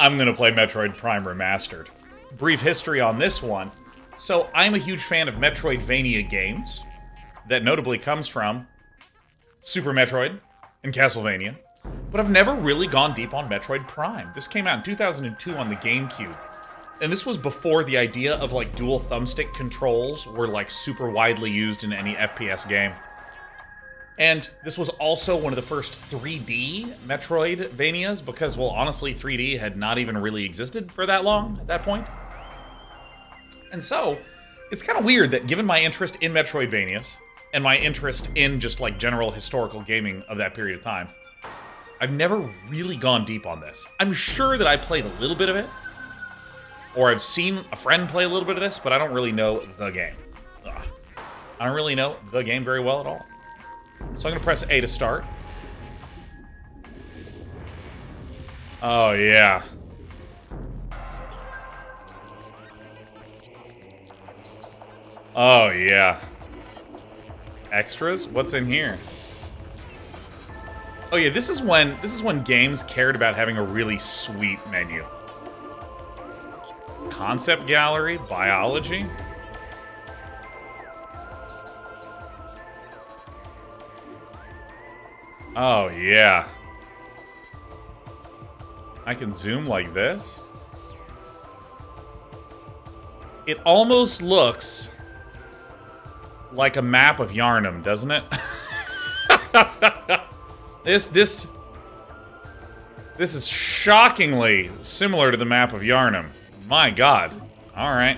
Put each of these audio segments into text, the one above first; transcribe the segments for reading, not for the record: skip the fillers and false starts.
I'm gonna play Metroid Prime Remastered. Brief history on this one. So, I'm a huge fan of Metroidvania games. That notably comes from Super Metroid and Castlevania. But I've never really gone deep on Metroid Prime. This came out in 2002 on the GameCube. And this was before the idea of, like, dual thumbstick controls were, like, super widely used in any FPS game. And this was also one of the first 3D Metroidvanias, because, well, honestly, 3D had not even really existed for that long at that point. And so, it's kind of weird that given my interest in Metroidvanias, and my interest in just, like, general historical gaming of that period of time, I've never really gone deep on this. I'm sure that I played a little bit of it, or I've seen a friend play a little bit of this, but I don't really know the game. Ugh. I don't really know the game very well at all. So I'm gonna press A to start. Oh, yeah. Oh, yeah. Extras? What's in here? Oh yeah, this is when games cared about having a really sweet menu. Concept gallery, biology. Oh yeah. I can zoom like this. It almost looks like a map of Yarnum, doesn't it? This is shockingly similar to the map of Yarnum. My god. Alright.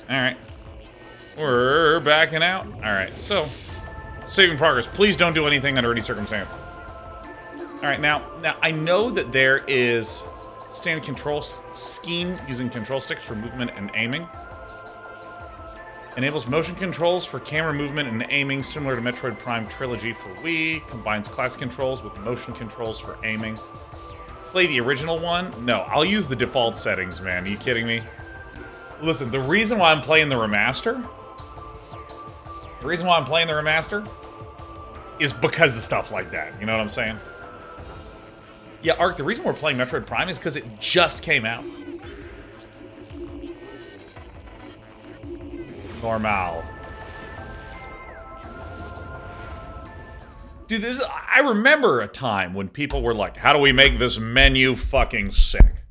Alright. We're backing out. Alright, so saving progress. Please don't do anything under any circumstance. Alright, now I know that there is standard control scheme using control sticks for movement and aiming. Enables motion controls for camera movement and aiming, similar to Metroid Prime Trilogy for Wii. Combines classic controls with motion controls for aiming. Play the original one? No, I'll use the default settings, man. Are you kidding me? Listen, the reason why I'm playing the remaster... is because of stuff like that. You know what I'm saying? Yeah, Ark, the reason we're playing Metroid Prime is because it just came out. Normal. Dude, I remember a time when people were like, how do we make this menu fucking sick?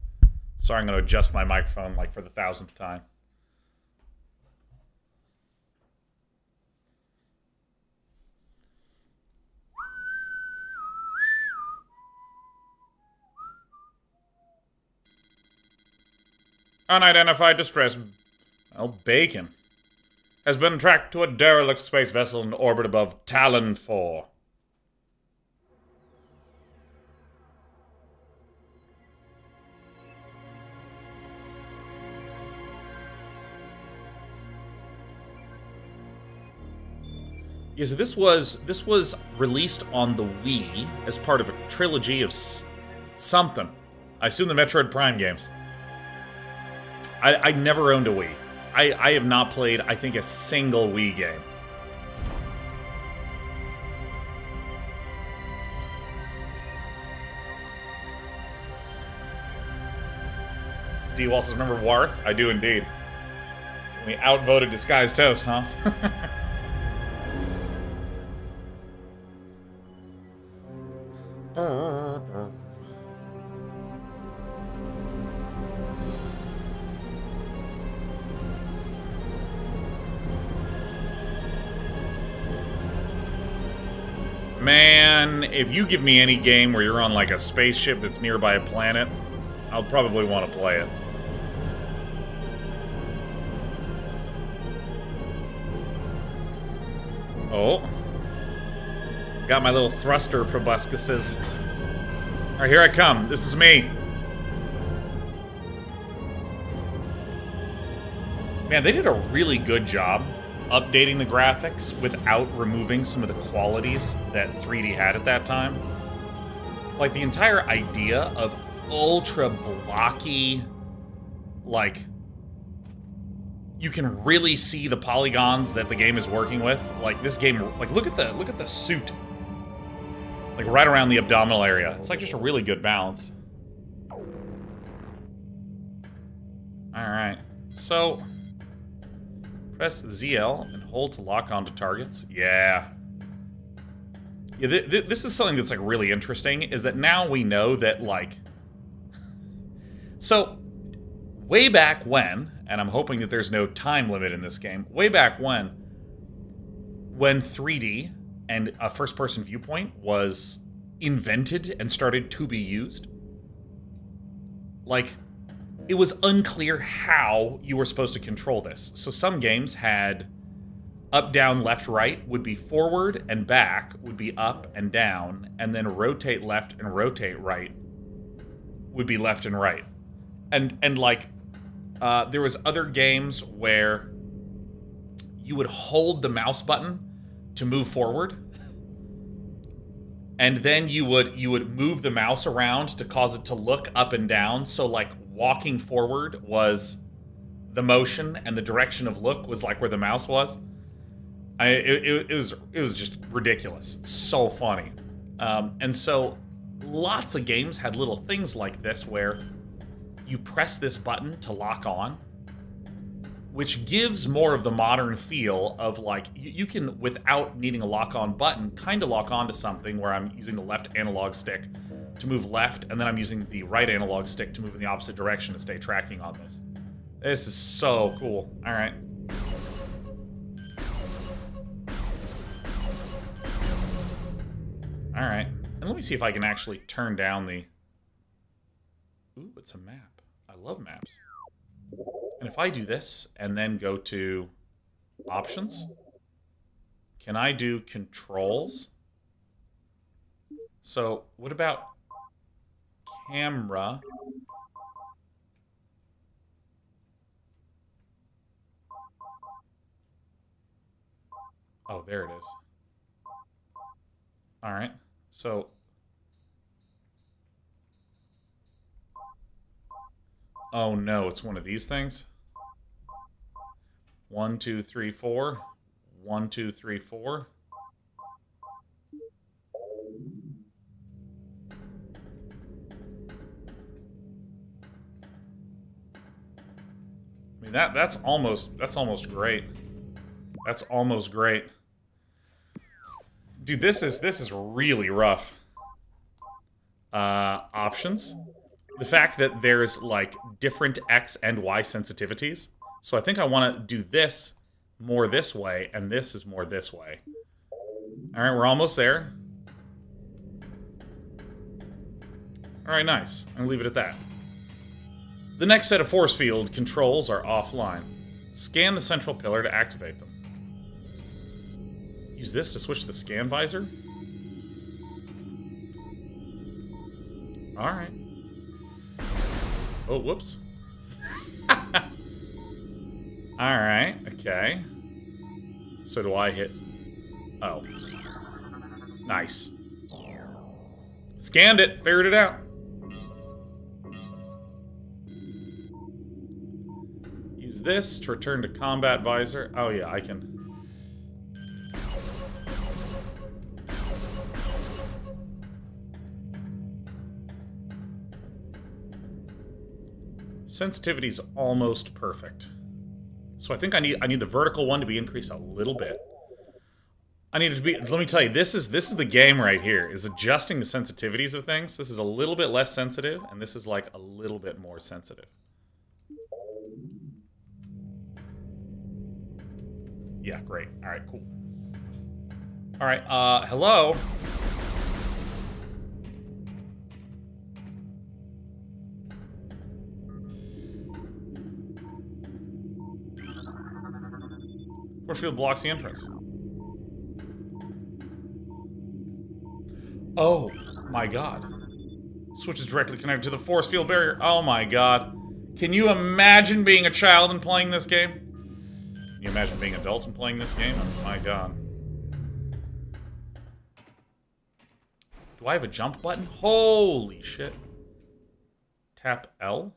Sorry, I'm going to adjust my microphone like for the 1000th time. Unidentified distress. Oh, bacon. Has been tracked to a derelict space vessel in orbit above Talon 4. Yeah, so this was released on the Wii as part of a trilogy of something. I assume the Metroid Prime games. I never owned a Wii. I have not played, I think, a single Wii game. D-Wall says, remember Warth? I do indeed. We outvoted Disguised Toast, huh? Man, if you give me any game where you're on like a spaceship that's nearby a planet, I'll probably want to play it. Oh. Got my little thruster proboscises. Alright, here I come. This is me. Man, they did a really good job updating the graphics without removing some of the qualities that 3D had at that time. Like, the entire idea of ultra blocky, like, you can really see the polygons that the game is working with. Like, this game, like, look at the suit. Like, right around the abdominal area. It's like just a really good balance. Alright. So, press ZL and hold to lock onto targets. Yeah. Yeah, this is something that's, like, really interesting, is that now we know that, like... So, way back when, and I'm hoping that there's no time limit in this game, way back when 3D and a first-person viewpoint was invented and started to be used, like, it was unclear how you were supposed to control this. So some games had up, down, left, right would be forward, and back would be up and down, and then rotate left and rotate right would be left and right. And like, there was other games where you would hold the mouse button to move forward, and then you would move the mouse around to cause it to look up and down. So like walking forward was the motion, and the direction of look was like where the mouse was. It was just ridiculous. It's so funny. And so lots of games had little things like this where you press this button to lock on, which gives more of the modern feel of like, you can, without needing a lock-on button, kind of lock onto something where I'm using the left analog stick to move left, and then I'm using the right analog stick to move in the opposite direction to stay tracking on this. This is so cool. All right. All right. And let me see if I can actually turn down the... Ooh, it's a map. I love maps. And if I do this and then go to options, can I do controls? So what about camera? Oh, there it is. All right. So oh no, it's one of these things. 1, 2, 3, 4. 1, 2, 3, 4. I mean that's almost great. That's almost great. Dude, this is really rough. Options. The fact that there's, like, different X and Y sensitivities. So I think I want to do this more this way, and this is more this way. Alright, we're almost there. Alright, nice. I'm gonna leave it at that. The next set of force field controls are offline. Scan the central pillar to activate them. Use this to switch the scan visor. Alright. Oh, whoops. Alright, okay. So do I hit... Oh. Nice. Scanned it, figured it out. Use this to return to combat visor. Oh yeah, I can... Sensitivity's almost perfect. So I think I need the vertical one to be increased a little bit. I need it to be... Let me tell you, this is the game right here, is adjusting the sensitivities of things. This is a little bit less sensitive, and this is like a little bit more sensitive. Yeah, great. Alright, cool. Alright, hello? Force field blocks the entrance. Oh my god. Switch is directly connected to the force field barrier. Oh my god. Can you imagine being a child and playing this game? Can you imagine being adults and playing this game? Oh my god. Do I have a jump button? Holy shit. Tap L?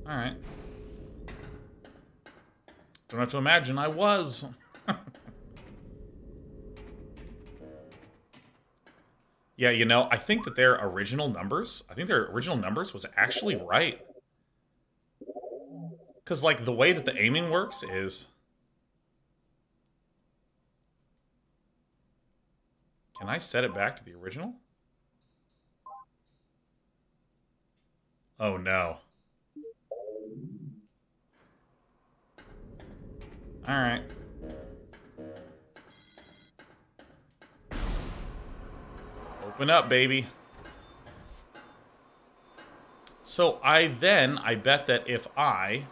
Alright. Don't have to imagine, I was. Yeah, you know, I think that their original numbers was actually right. Because, like, the way that the aiming works is... Can I set it back to the original? Oh, no. Alright. Open up, baby. So I bet that if I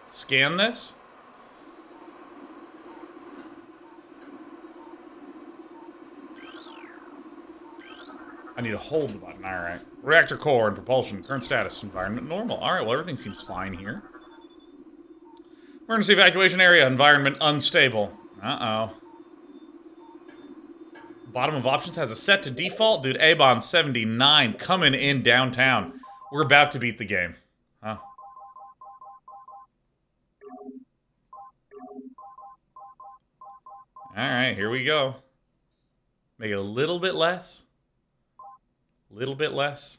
scan this... I need to hold the button, alright. Reactor core and propulsion, current status, environment normal. Alright, well everything seems fine here. Emergency evacuation area, environment unstable. Uh-oh. Bottom of options has a set to default. Dude, Abon 79 coming in downtown. We're about to beat the game. Huh. Alright, here we go. Make it a little bit less. Little bit less.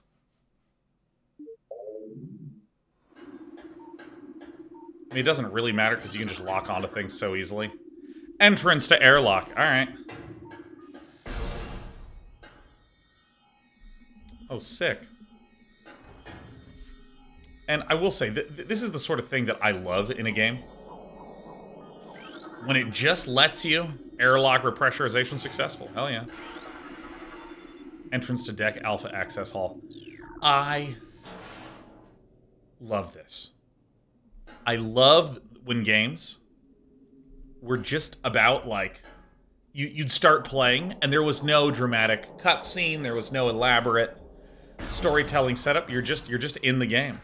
I mean, it doesn't really matter because you can just lock onto things so easily. Entrance to airlock. Alright. Oh, sick. And I will say, this is the sort of thing that I love in a game. When it just lets you airlock repressurization successful. Hell yeah. Entrance to deck alpha access hall. I love this. I love when games were just about, like, you'd start playing and there was no dramatic cutscene, there was no elaborate storytelling setup. You're just in the game.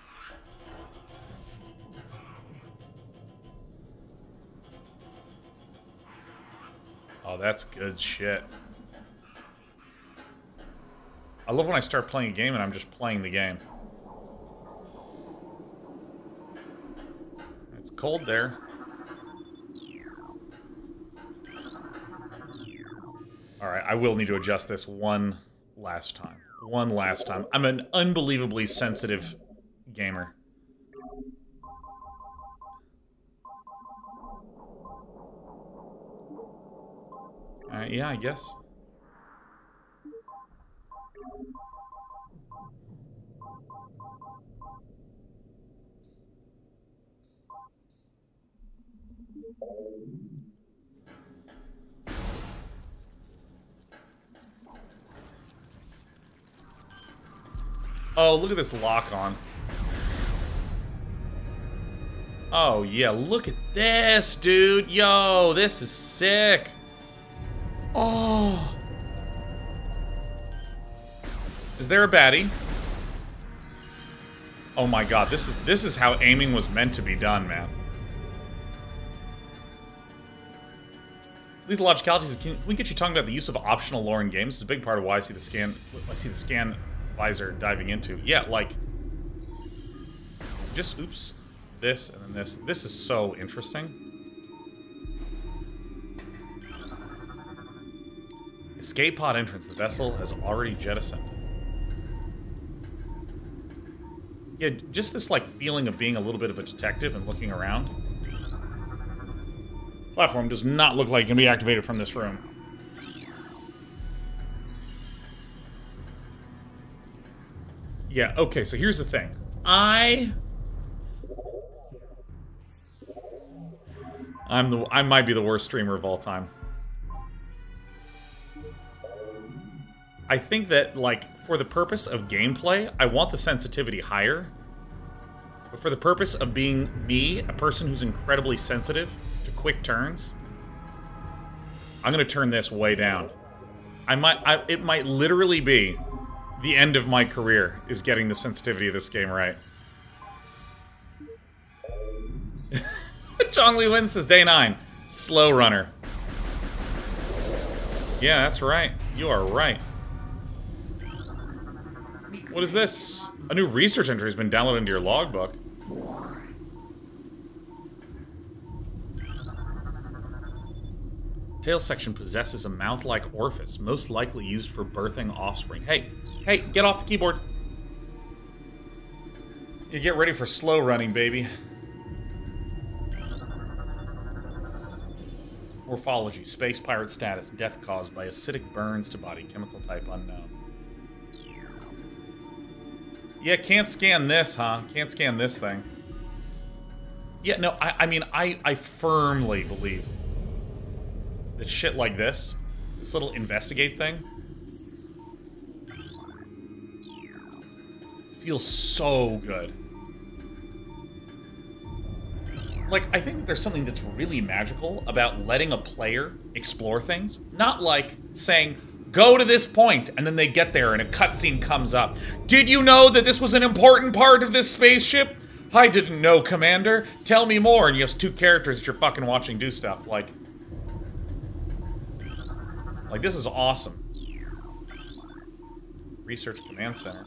Oh, that's good shit. I love when I start playing a game and I'm just playing the game. It's cold there. Alright, I will need to adjust this one last time. One last time. I'm an unbelievably sensitive gamer. Alright, yeah, I guess. Oh, look at this lock on. Oh, yeah, look at this, dude. Yo, this is sick. Oh. Is there a baddie? Oh my god, this is how aiming was meant to be done, man. Lethal Logicalities, can we get you talking about the use of optional lore in games? It's a big part of why I see the scan visor diving into. Yeah, like, just, oops, this and then this. This is so interesting. Escape pod entrance. The vessel has already jettisoned. Yeah, just this, like, feeling of being a little bit of a detective and looking around. Platform does not look like it can be activated from this room. Yeah, okay, so here's the thing. I might be the worst streamer of all time. I think that, like, for the purpose of gameplay, I want the sensitivity higher. But for the purpose of being me, a person who's incredibly sensitive to quick turns, I'm gonna turn this way down. It might literally be the end of my career is getting the sensitivity of this game right. Chong Li Win says day 9. Slow runner. Yeah, that's right. You are right. What is this? A new research entry has been downloaded into your logbook. Tail section possesses a mouth-like orifice, most likely used for birthing offspring. Hey, get off the keyboard. You get ready for slow running, baby. Morphology, space pirate status, death caused by acidic burns to body, chemical type unknown. Yeah, can't scan this, huh? Can't scan this thing. Yeah, no, I mean, I firmly believe that shit like this little investigate thing, feels so good. Like, I think that there's something that's really magical about letting a player explore things. Not like saying, go to this point, and then they get there and a cutscene comes up. Did you know that this was an important part of this spaceship? I didn't know, Commander. Tell me more. And you have two characters that you're fucking watching do stuff. Like, this is awesome. Research Command Center.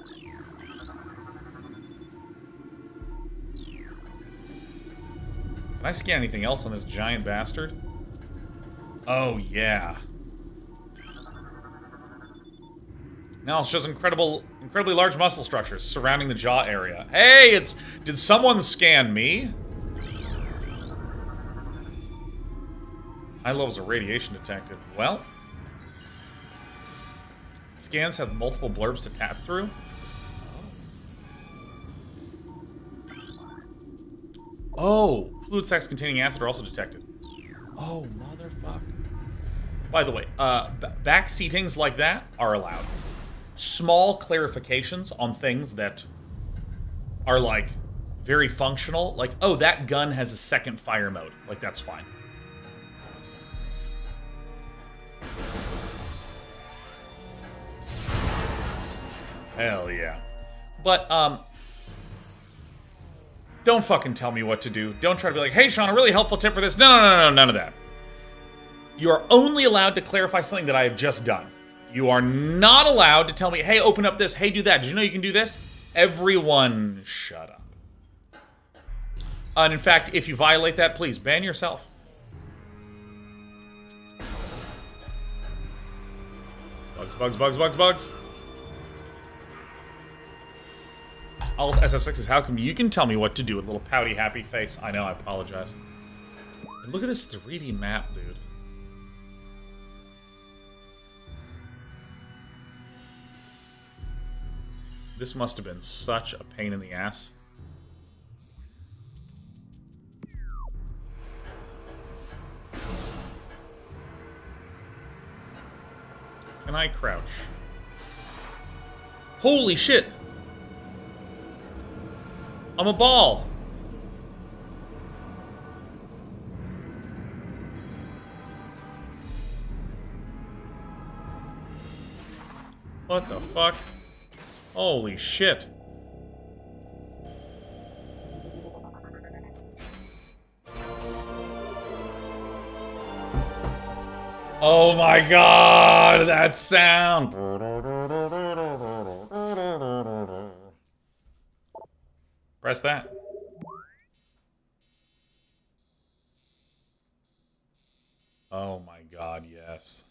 Can I scan anything else on this giant bastard? Oh, yeah. Now it shows incredibly large muscle structures surrounding the jaw area. Hey, did someone scan me? High levels of radiation detected. Well, scans have multiple blurbs to tap through. Oh, fluid sacs containing acid are also detected. Oh, motherfucker. By the way, back seatings like that are allowed. Small clarifications on things that are, like, very functional. Like, oh, that gun has a second fire mode. Like, that's fine. Hell yeah. But, don't fucking tell me what to do. Don't try to be like, hey, Sean, a really helpful tip for this. No, none of that. You are only allowed to clarify something that I have just done. You are not allowed to tell me, hey, open up this, hey, do that. Did you know you can do this? Everyone, shut up. And in fact, if you violate that, please ban yourself. Bugs. Alt SF6 is how come you can tell me what to do with a little pouty happy face. I know, I apologize. And look at this 3D map, dude. This must have been such a pain in the ass. Can I crouch? Holy shit! I'm a ball! What the fuck? Holy shit. Oh my god, that sound. Press that. Oh my god, yes.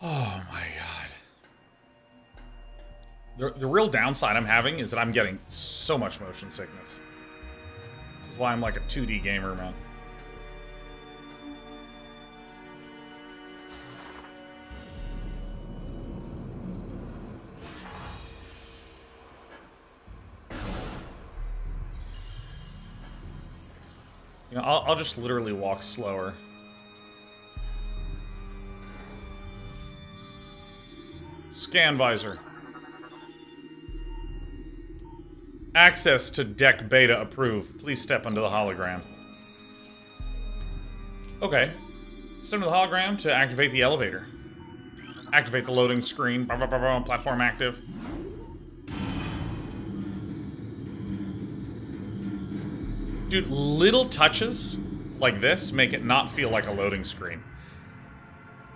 Oh my god. The real downside I'm having is that I'm getting so much motion sickness. This is why I'm like a 2D gamer, man. You know, I'll just literally walk slower. Scan visor. Access to deck beta approved. Please step into the hologram. Okay. Step into the hologram to activate the elevator. Activate the loading screen. Platform active. Dude, little touches like this make it not feel like a loading screen.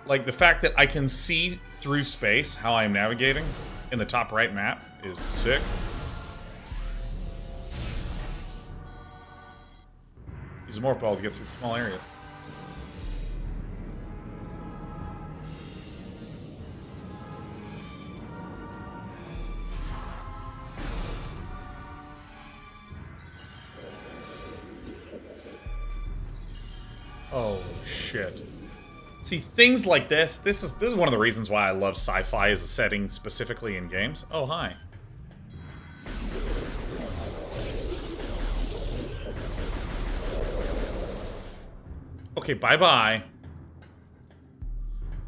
Like, the fact that I can see through space how I'm navigating in the top right map is sick. Use a morph ball to get through small areas. Oh, shit. See, things like this, this is one of the reasons why I love sci-fi as a setting, specifically in games. Oh, hi. Okay, bye-bye.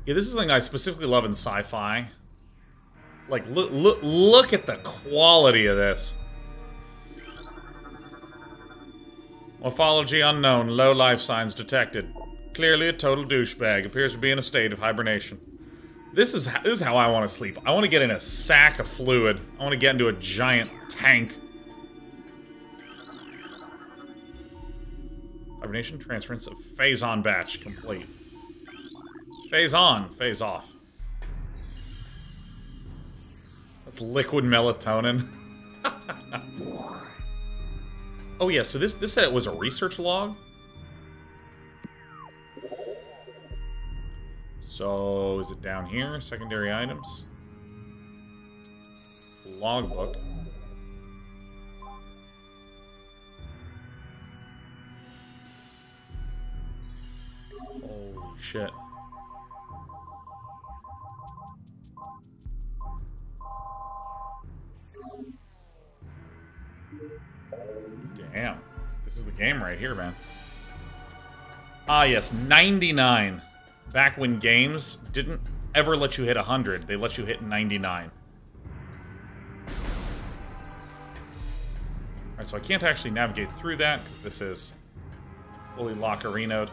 Yeah, this is something I specifically love in sci-fi. Like, look at the quality of this. Morphology unknown. Low life signs detected. Clearly a total douchebag. Appears to be in a state of hibernation. This is how I want to sleep. I want to get in a sack of fluid. I want to get into a giant tank. Hibernation transference of phase on batch complete. Phase on, phase off. That's liquid melatonin. Oh yeah, so this said it was a research log. So is it down here? Secondary items. Logbook. Holy shit. Damn. This is the game right here, man. Ah, yes. 99. Back when games didn't ever let you hit 100. They let you hit 99. Alright, so I can't actually navigate through that, because this is fully lock-arenoed.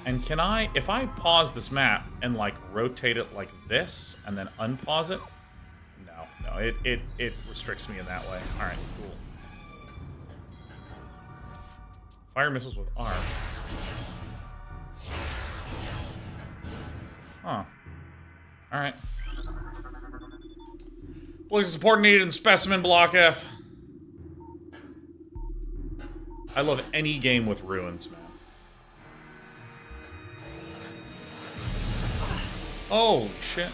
And can I, if I pause this map and, like, rotate it like this, and then unpause it? No, it restricts me in that way. Alright, cool. Fire missiles with arm. Huh. Alright. Police support needed in Specimen Block F. I love any game with ruins, man. Oh, shit.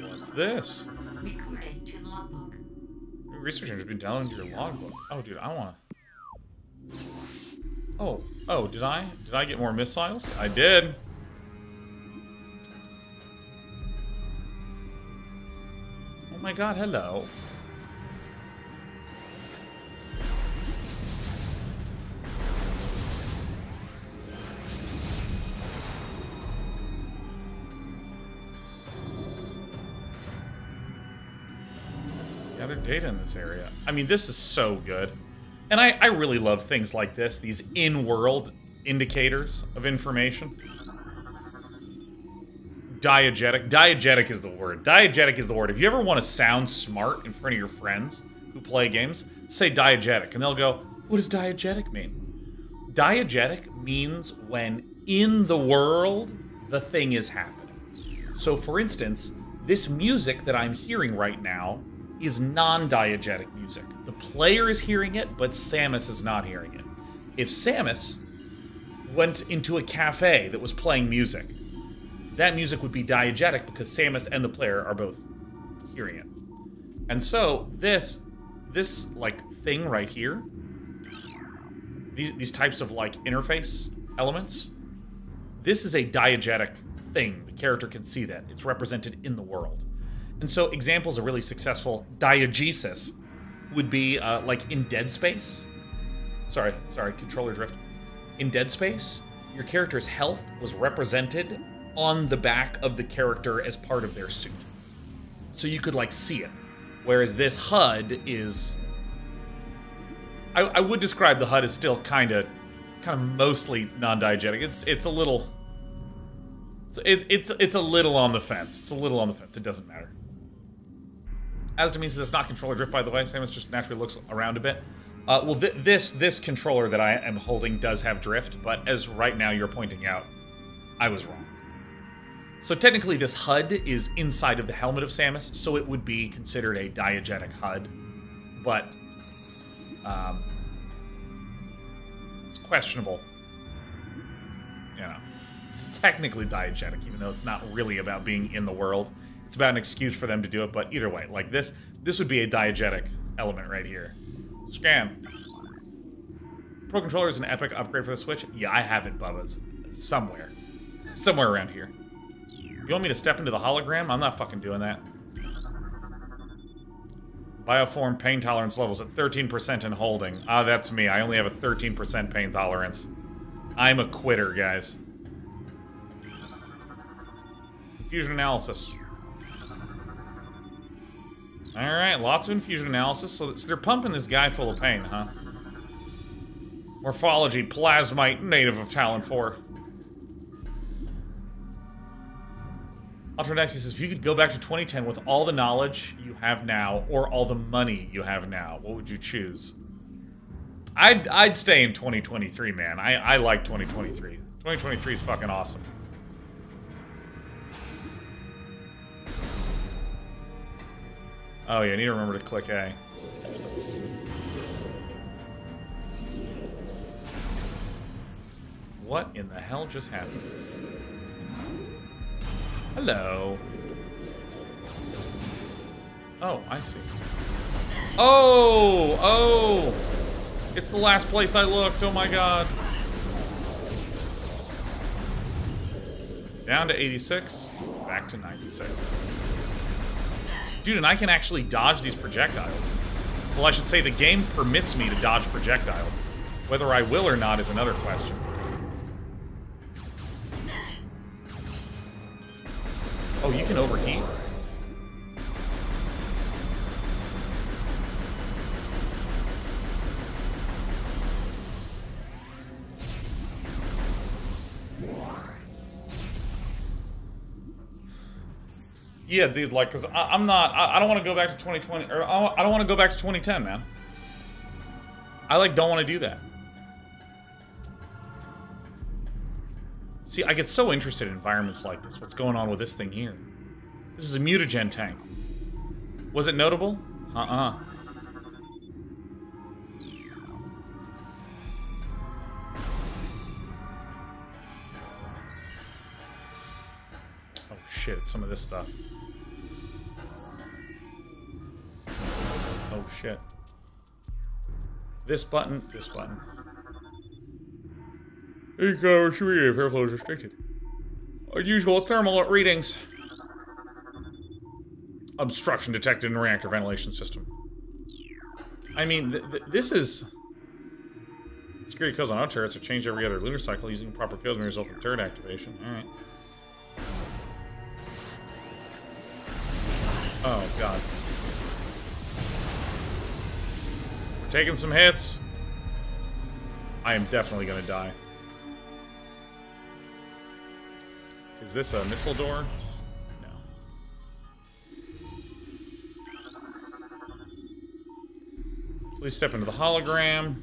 What's this? Recording to logbook. New research has been downloaded into your logbook. Oh, dude, I wanna... Oh, did I get more missiles? I did. Oh my god, hello. Gather data in this area. I mean, this is so good. And I really love things like this, these in-world indicators of information. Diegetic. Diegetic is the word. Diegetic is the word. If you ever want to sound smart in front of your friends who play games, say diegetic, and they'll go, what does diegetic mean? Diegetic means when in the world, the thing is happening. So, for instance, this music that I'm hearing right now is non-diegetic music. The player is hearing it, but Samus is not hearing it. If Samus went into a cafe that was playing music, that music would be diegetic because Samus and the player are both hearing it. And so this like thing right here, these types of like interface elements, this is a diegetic thing. The character can see that. It's represented in the world. And so examples of really successful diegesis would be like in Dead Space. Sorry, controller drift. In Dead Space, your character's health was represented on the back of the character as part of their suit. So you could like see it. Whereas this HUD is... I would describe the HUD as still kind of mostly non-diegetic. It's a little... It's a little on the fence. It's a little on the fence. It doesn't matter. Asda means it's not controller drift, by the way. Samus just naturally looks around a bit. Well, this controller that I am holding does have drift, but as right now you're pointing out, I was wrong. So technically this HUD is inside of the helmet of Samus, so it would be considered a diegetic HUD, but it's questionable. you know, it's technically diegetic, even though it's not really about being in the world. It's about an excuse for them to do it, but either way, like this would be a diegetic element right here. Scan. Pro Controller is an epic upgrade for the Switch. Yeah, I have it, Bubba's. Somewhere. Somewhere around here. You want me to step into the hologram? I'm not fucking doing that. Bioform pain tolerance levels at 13% and holding. Ah, that's me. I only have a 13% pain tolerance. I'm a quitter, guys. Infusion analysis. Alright, lots of infusion analysis. So they're pumping this guy full of pain, huh? Morphology, plasmite, native of Talon 4. Ultranaxi says, if you could go back to 2010 with all the knowledge you have now, or all the money you have now, what would you choose? I'd stay in 2023, man. I like 2023. 2023 is fucking awesome. Oh yeah, I need to remember to click A. What in the hell just happened? Hello. Oh, I see. Oh! Oh! It's the last place I looked, oh my god. Down to 86, back to 96. Dude, and I can actually dodge these projectiles. Well, I should say the game permits me to dodge projectiles. Whether I will or not is another question. Oh, you can overheat? Yeah, dude, like, because I'm not, I don't want to go back to 2020, or I don't want to go back to 2010, man. I, like, don't want to do that. See, I get so interested in environments like this. What's going on with this thing here? This is a mutagen tank. Was it notable? Uh-uh. Oh, shit, it's some of this stuff. Oh, shit. This button, this button. Airflow is restricted. Unusual thermal readings. Obstruction detected in reactor ventilation system. I mean, this is... Security codes on auto turrets are changed every other lunar cycle. Using proper codes may result in turret activation. Alright. Oh, God. We're taking some hits. I am definitely gonna die. Is this a missile door? No. Please step into the hologram.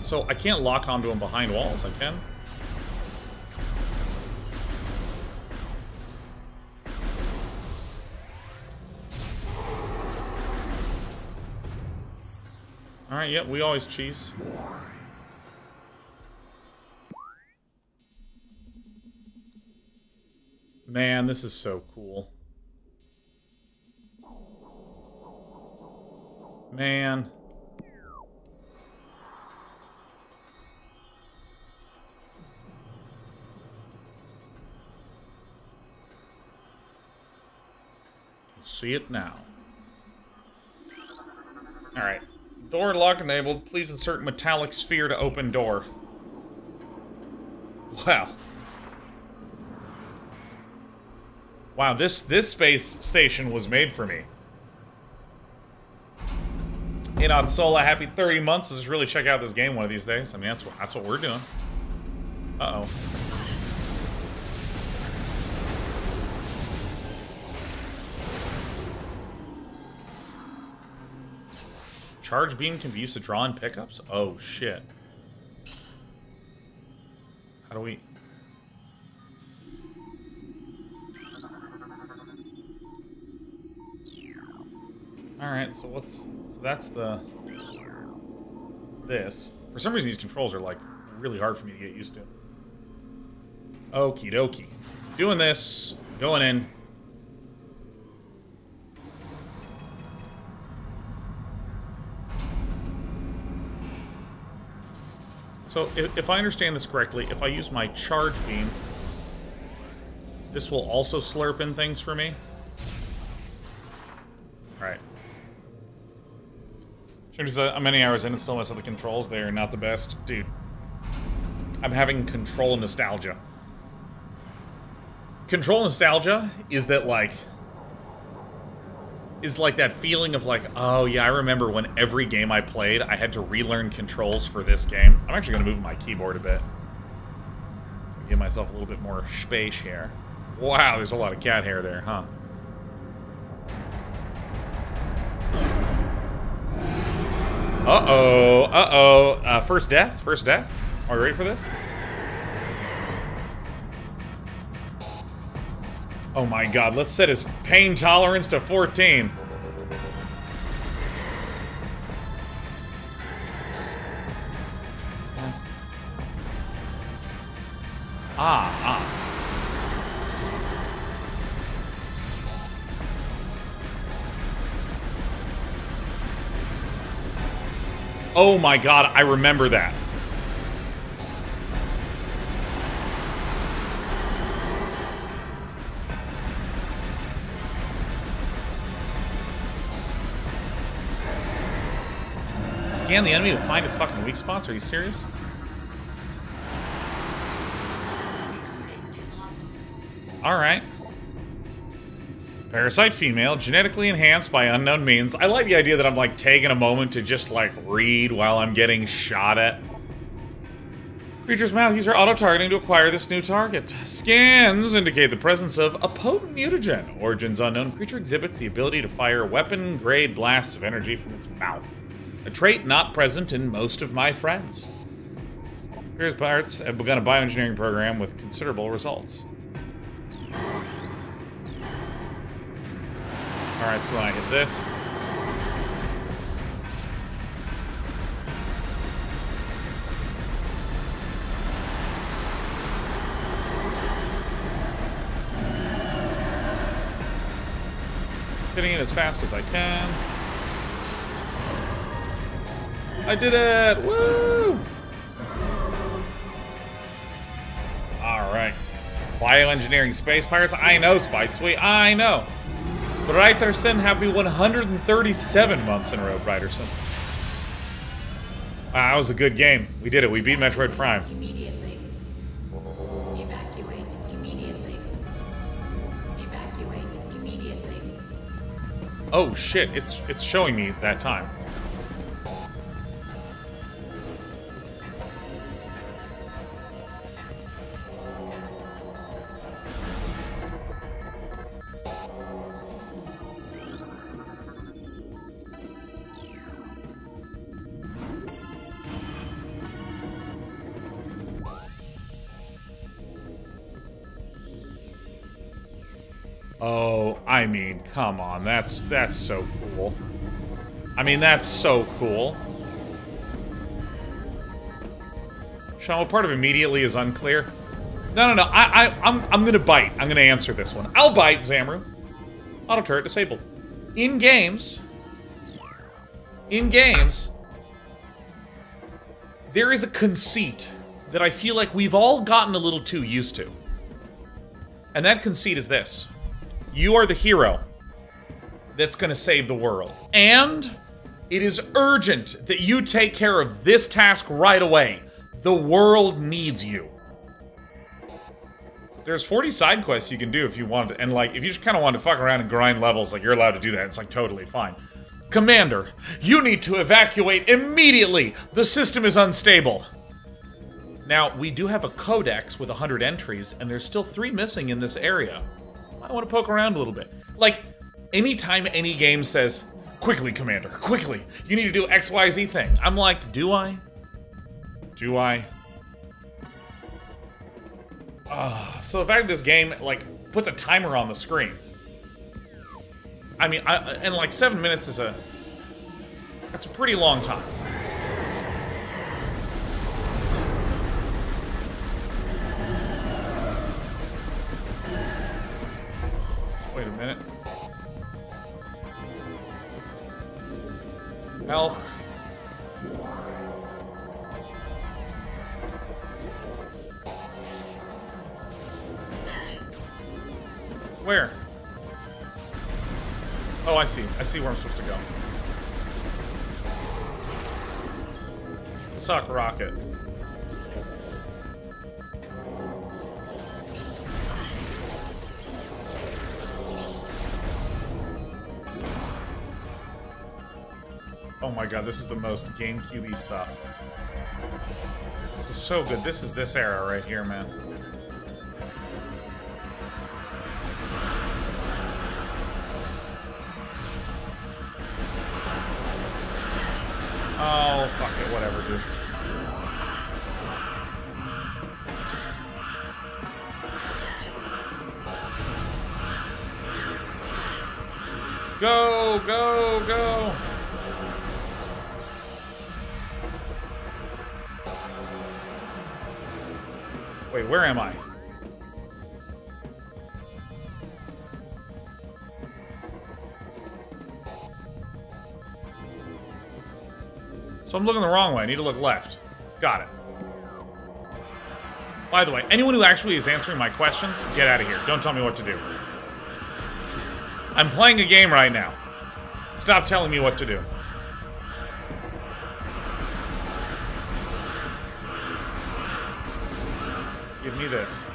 So I can't lock onto him behind walls, I can? Alright, yep, we always cheese. Man, this is so cool. Man. See it now. Alright. Door lock enabled. Please insert metallic sphere to open door. Wow. Wow, this space station was made for me. Hey, not Sola, happy 30 months. Let's really check out this game one of these days. I mean, that's what we're doing. Uh-oh. Charge beam can be used to draw in pickups? Oh, shit. How do we... Alright, so what's... So that's the... This. For some reason, these controls are, like, really hard for me to get used to. Okie dokie. Doing this. Going in. So, if I understand this correctly, if I use my charge beam, this will also slurp in things for me? Alright. I'm many hours in and still mess up the controls. They are not the best. Dude. I'm having control nostalgia. Control nostalgia is that, like... Is like that feeling of like, oh yeah, I remember when every game I played, I had to relearn controls for this game. I'm actually going to move my keyboard a bit. So give myself a little bit more space here. Wow, there's a lot of cat hair there, huh? Uh-oh, uh-oh. First death? First death? Are we ready for this? Oh my god, let's set his pain tolerance to 14. Oh my god, I remember that. Scan the enemy to find its fucking weak spots? Are you serious? Alright. Parasite female, genetically enhanced by unknown means. I like the idea that I'm, like, taking a moment to just, like, read while I'm getting shot at. Creature's mouth user auto-targeting to acquire this new target. Scans indicate the presence of a potent mutagen. Origins unknown. Creature exhibits the ability to fire weapon-grade blasts of energy from its mouth. A trait not present in most of my friends. Here's Pirates have begun a bioengineering program with considerable results. Alright, so I hit this. Hitting it as fast as I can. I did it! Woo! Alright. Bioengineering space pirates? I know, Spite Sweet, I know. But Reiterson, happy 137 months in a row, Reiterson. Wow, that was a good game. We did it. We beat Metroid Prime. Immediately. Evacuate immediately. Evacuate immediately. Oh shit, it's showing me that time. Oh, I mean, come on, that's so cool. I mean, that's so cool. Sean, what part of immediately is unclear? No, I'm gonna bite. I'm gonna answer this one. I'll bite, Zamru. Auto turret disabled. In games, there is a conceit that I feel like we've all gotten a little too used to. And that conceit is this. You are the hero that's going to save the world. And it is urgent that you take care of this task right away. The world needs you. There's 40 side quests you can do if you want to. And, like, if you just kind of want to fuck around and grind levels, like, you're allowed to do that. It's, like, totally fine. Commander, you need to evacuate immediately. The system is unstable. Now, we do have a codex with 100 entries, and there's still 3 missing in this area. I want to poke around a little bit. Like, anytime any game says, Quickly, Commander, quickly. You need to do XYZ thing. I'm like, do I? Do I? So the fact that this game, like, puts a timer on the screen. I mean, and like 7 minutes is that's a pretty long time. Wait a minute. Health. Where? Oh, I see. I see where I'm supposed to go. Suck rocket. Oh my god, this is the most GameCube-y stuff. This is so good. This is this era right here, man. Oh, fuck it, whatever, dude. Go, go, go! Wait, where am I? So I'm looking the wrong way. I need to look left. Got it. By the way, anyone who actually is answering my questions, get out of here. Don't tell me what to do. I'm playing a game right now. Stop telling me what to do. Give me this.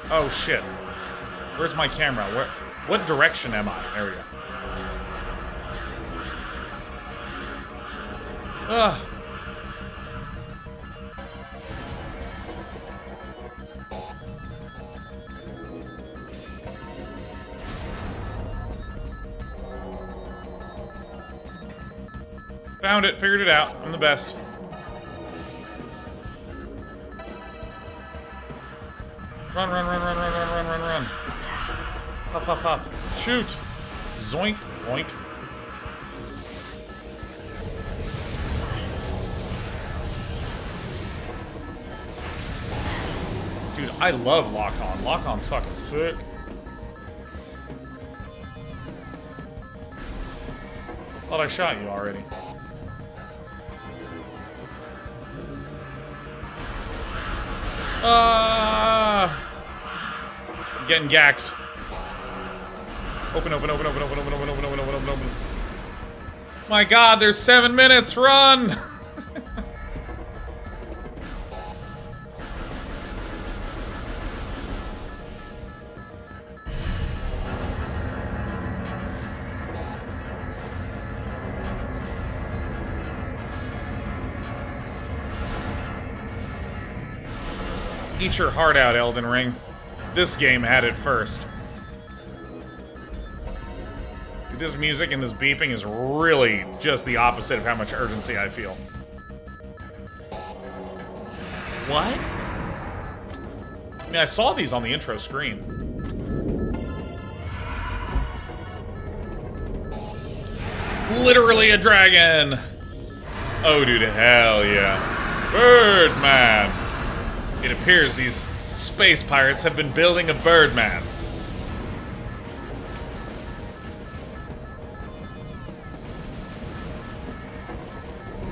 Oh, shit. Where's my camera? What direction am I? There we go. Ugh. Found it, figured it out. I'm the best. Run, run, run, run, run, run, run, run, run. Huff, huff, huff. Shoot! Zoink, boink. Dude, I love lock-on. Lock-on's fucking sick. Thought I shot you already. I'm getting gacked. Open, open, open, open, open, open, open, open, open, open, open, open. My god, there's 7 minutes, run! Eat your heart out, Elden Ring. This game had it first. Dude, this music and this beeping is really just the opposite of how much urgency I feel. What? I mean, I saw these on the intro screen. Literally a dragon! Oh, dude, hell yeah. Birdman! It appears these space pirates have been building a Birdman.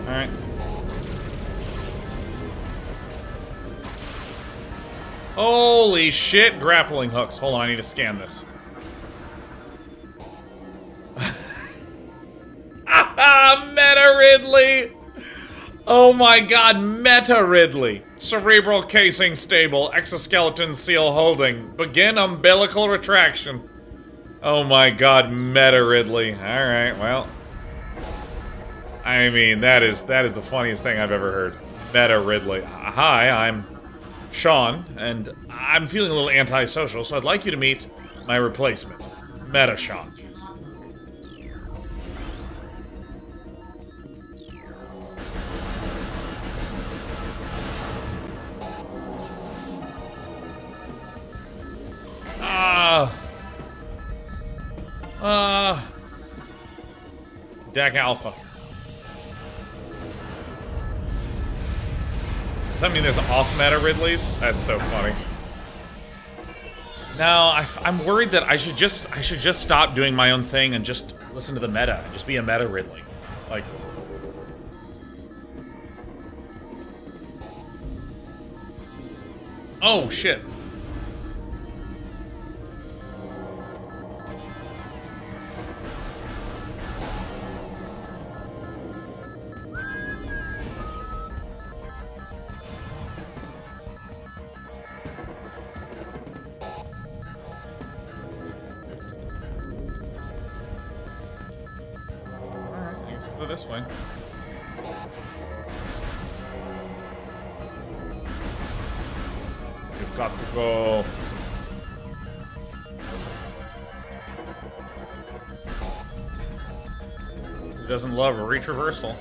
Alright. Holy shit, grappling hooks. Hold on, I need to scan this. Meta Ridley! Oh my god, Meta Ridley! Cerebral casing stable, exoskeleton seal holding. Begin umbilical retraction. Oh my god, Meta Ridley. Alright, well. I mean, that is the funniest thing I've ever heard. Meta Ridley. Hi, I'm Sean, and I'm feeling a little antisocial, so I'd like you to meet my replacement, Meta Sean. Deck Alpha. Does that mean there's off-meta Ridleys? That's so funny. No, I'm worried that I should just stop doing my own thing and just listen to the meta. Just be a meta Ridley. Like... Oh, shit. This way. You've got to go. Who doesn't love a retraversal?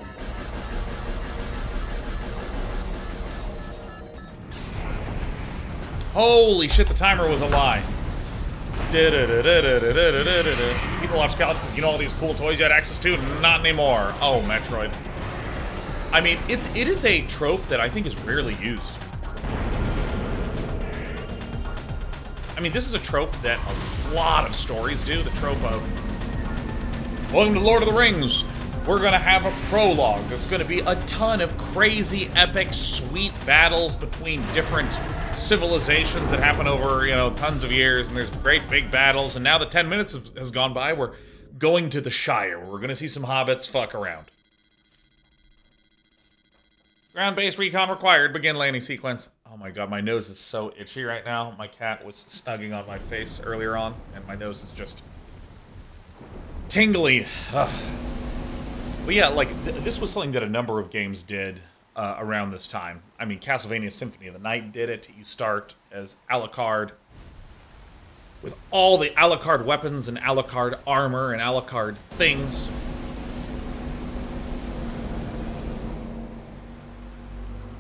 Holy shit, the timer was a lie. Mythological Galaxies, you know all these cool toys you had access to? Not anymore. Oh, Metroid. I mean, it is a trope that I think is rarely used. I mean, this is a trope that a lot of stories do. The trope of, welcome to Lord of the Rings. We're gonna have a prologue. There's gonna be a ton of crazy, epic, sweet battles between different civilizations that happen over, you know, tons of years, and there's great big battles, and now that 10 minutes has gone by, we're going to the Shire. We're gonna see some hobbits fuck around. Ground-based recon required. Begin landing sequence. Oh my god, my nose is so itchy right now. My cat was snugging on my face earlier on, and my nose is just tingly. Ugh. But yeah, like, this was something that a number of games did around this time. I mean, Castlevania Symphony of the Night did it. You start as Alucard with all the Alucard weapons and Alucard armor and Alucard things.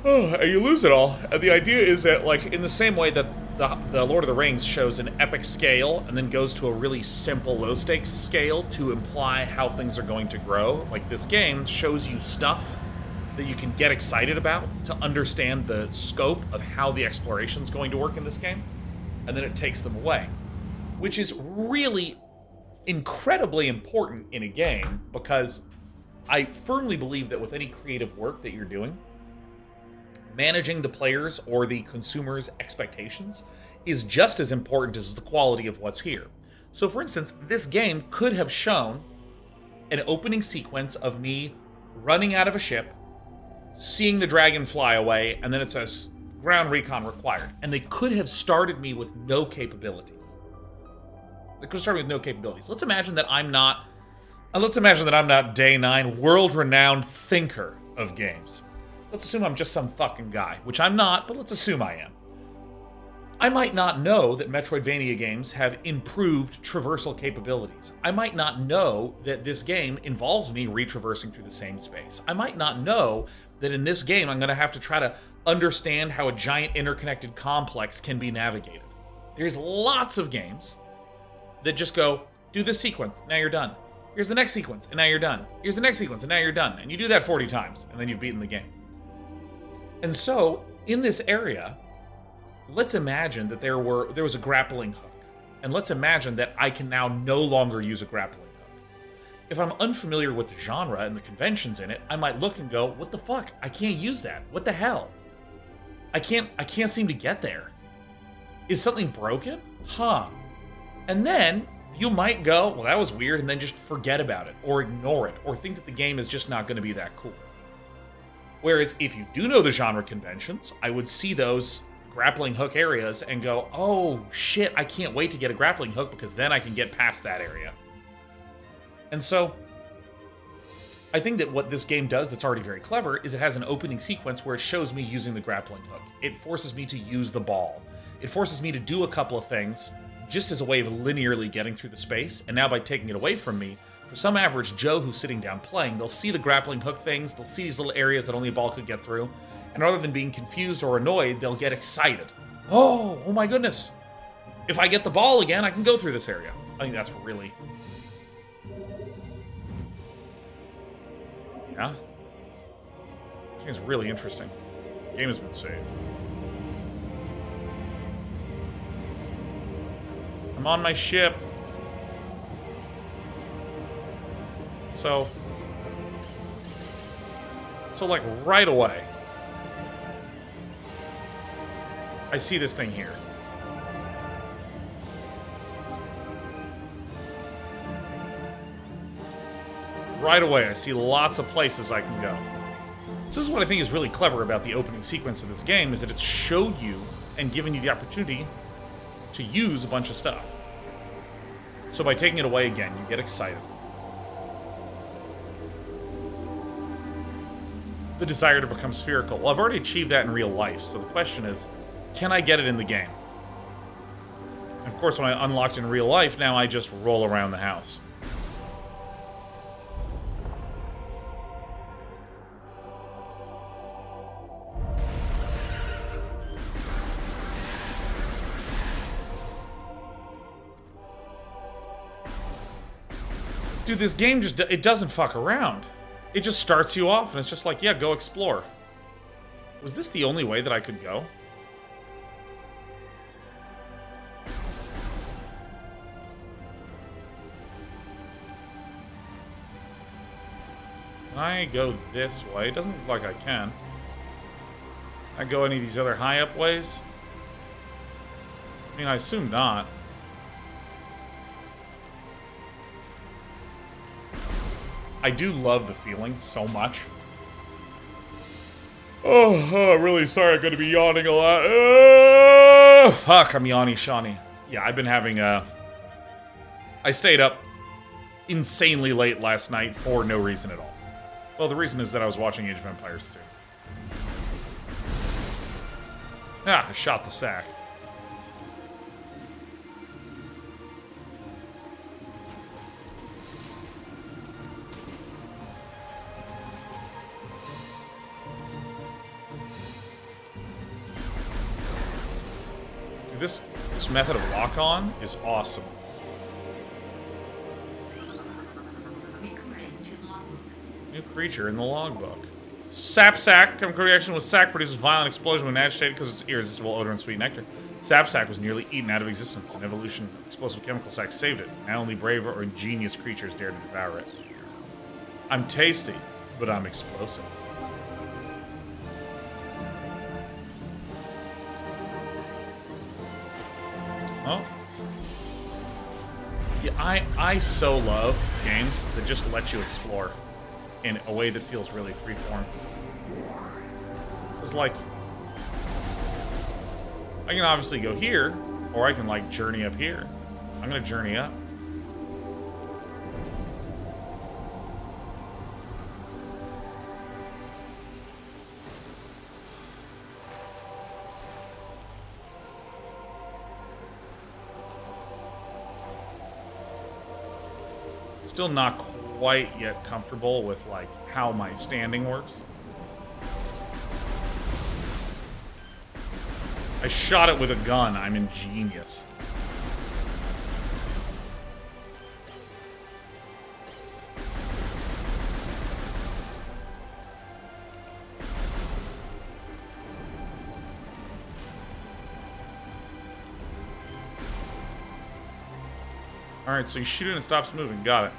Oh, and you lose it all. And the idea is that, like, in the same way that the Lord of the Rings shows an epic scale and then goes to a really simple low-stakes scale to imply how things are going to grow, like, this game shows you stuff that you can get excited about to understand the scope of how the exploration is going to work in this game, and then it takes them away. Which is really incredibly important in a game, because I firmly believe that with any creative work that you're doing, managing the players' or the consumer's expectations is just as important as the quality of what's here. So for instance, this game could have shown an opening sequence of me running out of a ship, seeing the dragon fly away, and then it says, ground recon required. And they could have started me with no capabilities. They could have started with no capabilities. Let's imagine that I'm not Day 9, world-renowned thinker of games. Let's assume I'm just some fucking guy, which I'm not, but let's assume I am. I might not know that Metroidvania games have improved traversal capabilities. I might not know that this game involves me retraversing through the same space. I might not know that in this game I'm going to have to try to understand how a giant interconnected complex can be navigated. There's lots of games that just go, do this sequence, now you're done. Here's the next sequence, and now you're done. Here's the next sequence, and now you're done. And you do that 40 times, and then you've beaten the game. And so, in this area, let's imagine that there was a grappling hook. And let's imagine that I can now no longer use a grappling hook. If I'm unfamiliar with the genre and the conventions in it, I might look and go, what the fuck? I can't use that. What the hell? I can't seem to get there. Is something broken? Huh. And then you might go, well, that was weird, and then just forget about it, or ignore it, or think that the game is just not going to be that cool. Whereas if you do know the genre conventions, I would see those grappling hook areas and go, oh shit, I can't wait to get a grappling hook because then I can get past that area. And so, I think that what this game does that's already very clever is it has an opening sequence where it shows me using the grappling hook. It forces me to use the ball. It forces me to do a couple of things just as a way of linearly getting through the space, and now by taking it away from me, for some average Joe who's sitting down playing, they'll see the grappling hook things, they'll see these little areas that only a ball could get through, and rather than being confused or annoyed, they'll get excited. Oh my goodness. If I get the ball again, I can go through this area. I think that's really... Yeah? I think it's really interesting. The game has been saved. I'm on my ship. So, like, right away, I see this thing here. Right away, I see lots of places I can go. This is what I think is really clever about the opening sequence of this game, is that it's showed you and given you the opportunity to use a bunch of stuff. So by taking it away again, you get excited. The desire to become spherical. Well, I've already achieved that in real life, so the question is, can I get it in the game? And of course, when I unlocked in real life, now I just roll around the house. Dude, this game just, it doesn't fuck around. It just starts you off, and it's just like, yeah, go explore. Was this the only way that I could go? Can I go this way? It doesn't look like I can. Can I go any of these other high-up ways? I mean, I assume not. I do love the feeling so much. Oh, I'm really sorry. I'm going to be yawning a lot. Oh, fuck, I'm yawny Shawnee. Yeah, I've been having I stayed up insanely late last night for no reason at all. Well, the reason is that I was watching Age of Empires 2. Ah, I shot the sack. This method of lock-on is awesome. New creature in the logbook. Sapsack, chemical reaction with sack produces violent explosion when agitated because of its irresistible odor and sweet nectar. Sapsack was nearly eaten out of existence. An evolution of explosive chemical sac saved it. Now only braver or ingenious creatures dare to devour it. I'm tasty, but I'm explosive. Oh. Yeah, I so love games that just let you explore in a way that feels really freeform. It's like, I can obviously go here, or I can like journey up here. I'm gonna journey up. Still not quite yet comfortable with like how my standing works. I shot it with a gun. I'm ingenious. Alright, so you shoot it and it stops moving. Got it.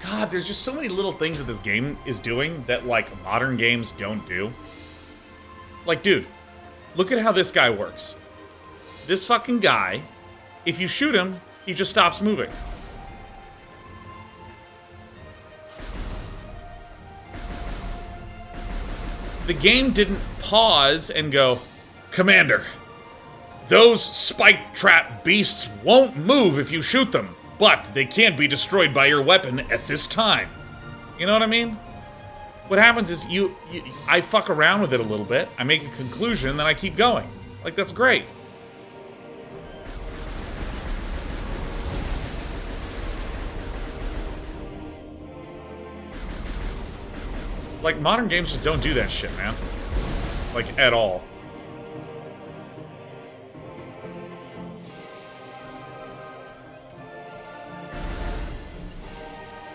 God, there's just so many little things that this game is doing that, like, modern games don't do. Like, dude, look at how this guy works. This fucking guy, if you shoot him, he just stops moving. The game didn't pause and go, Commander, those spike trap beasts won't move if you shoot them, but they can't be destroyed by your weapon at this time. You know what I mean? What happens is I fuck around with it a little bit, I make a conclusion, then I keep going. Like, that's great. Like, modern games just don't do that shit, man. Like, at all.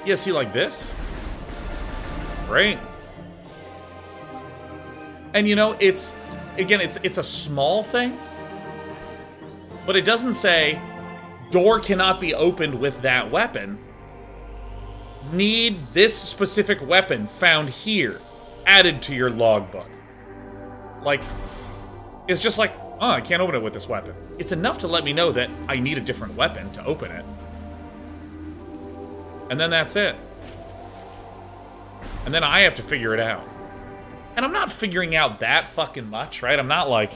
Yeah, see, like this? Great. And you know, it's a small thing, but it doesn't say door cannot be opened with that weapon. Need this specific weapon found here added to your logbook. Like, it's just like, oh, I can't open it with this weapon. It's enough to let me know that I need a different weapon to open it. And then that's it. And then I have to figure it out. And I'm not figuring out that fucking much, right? I'm not like,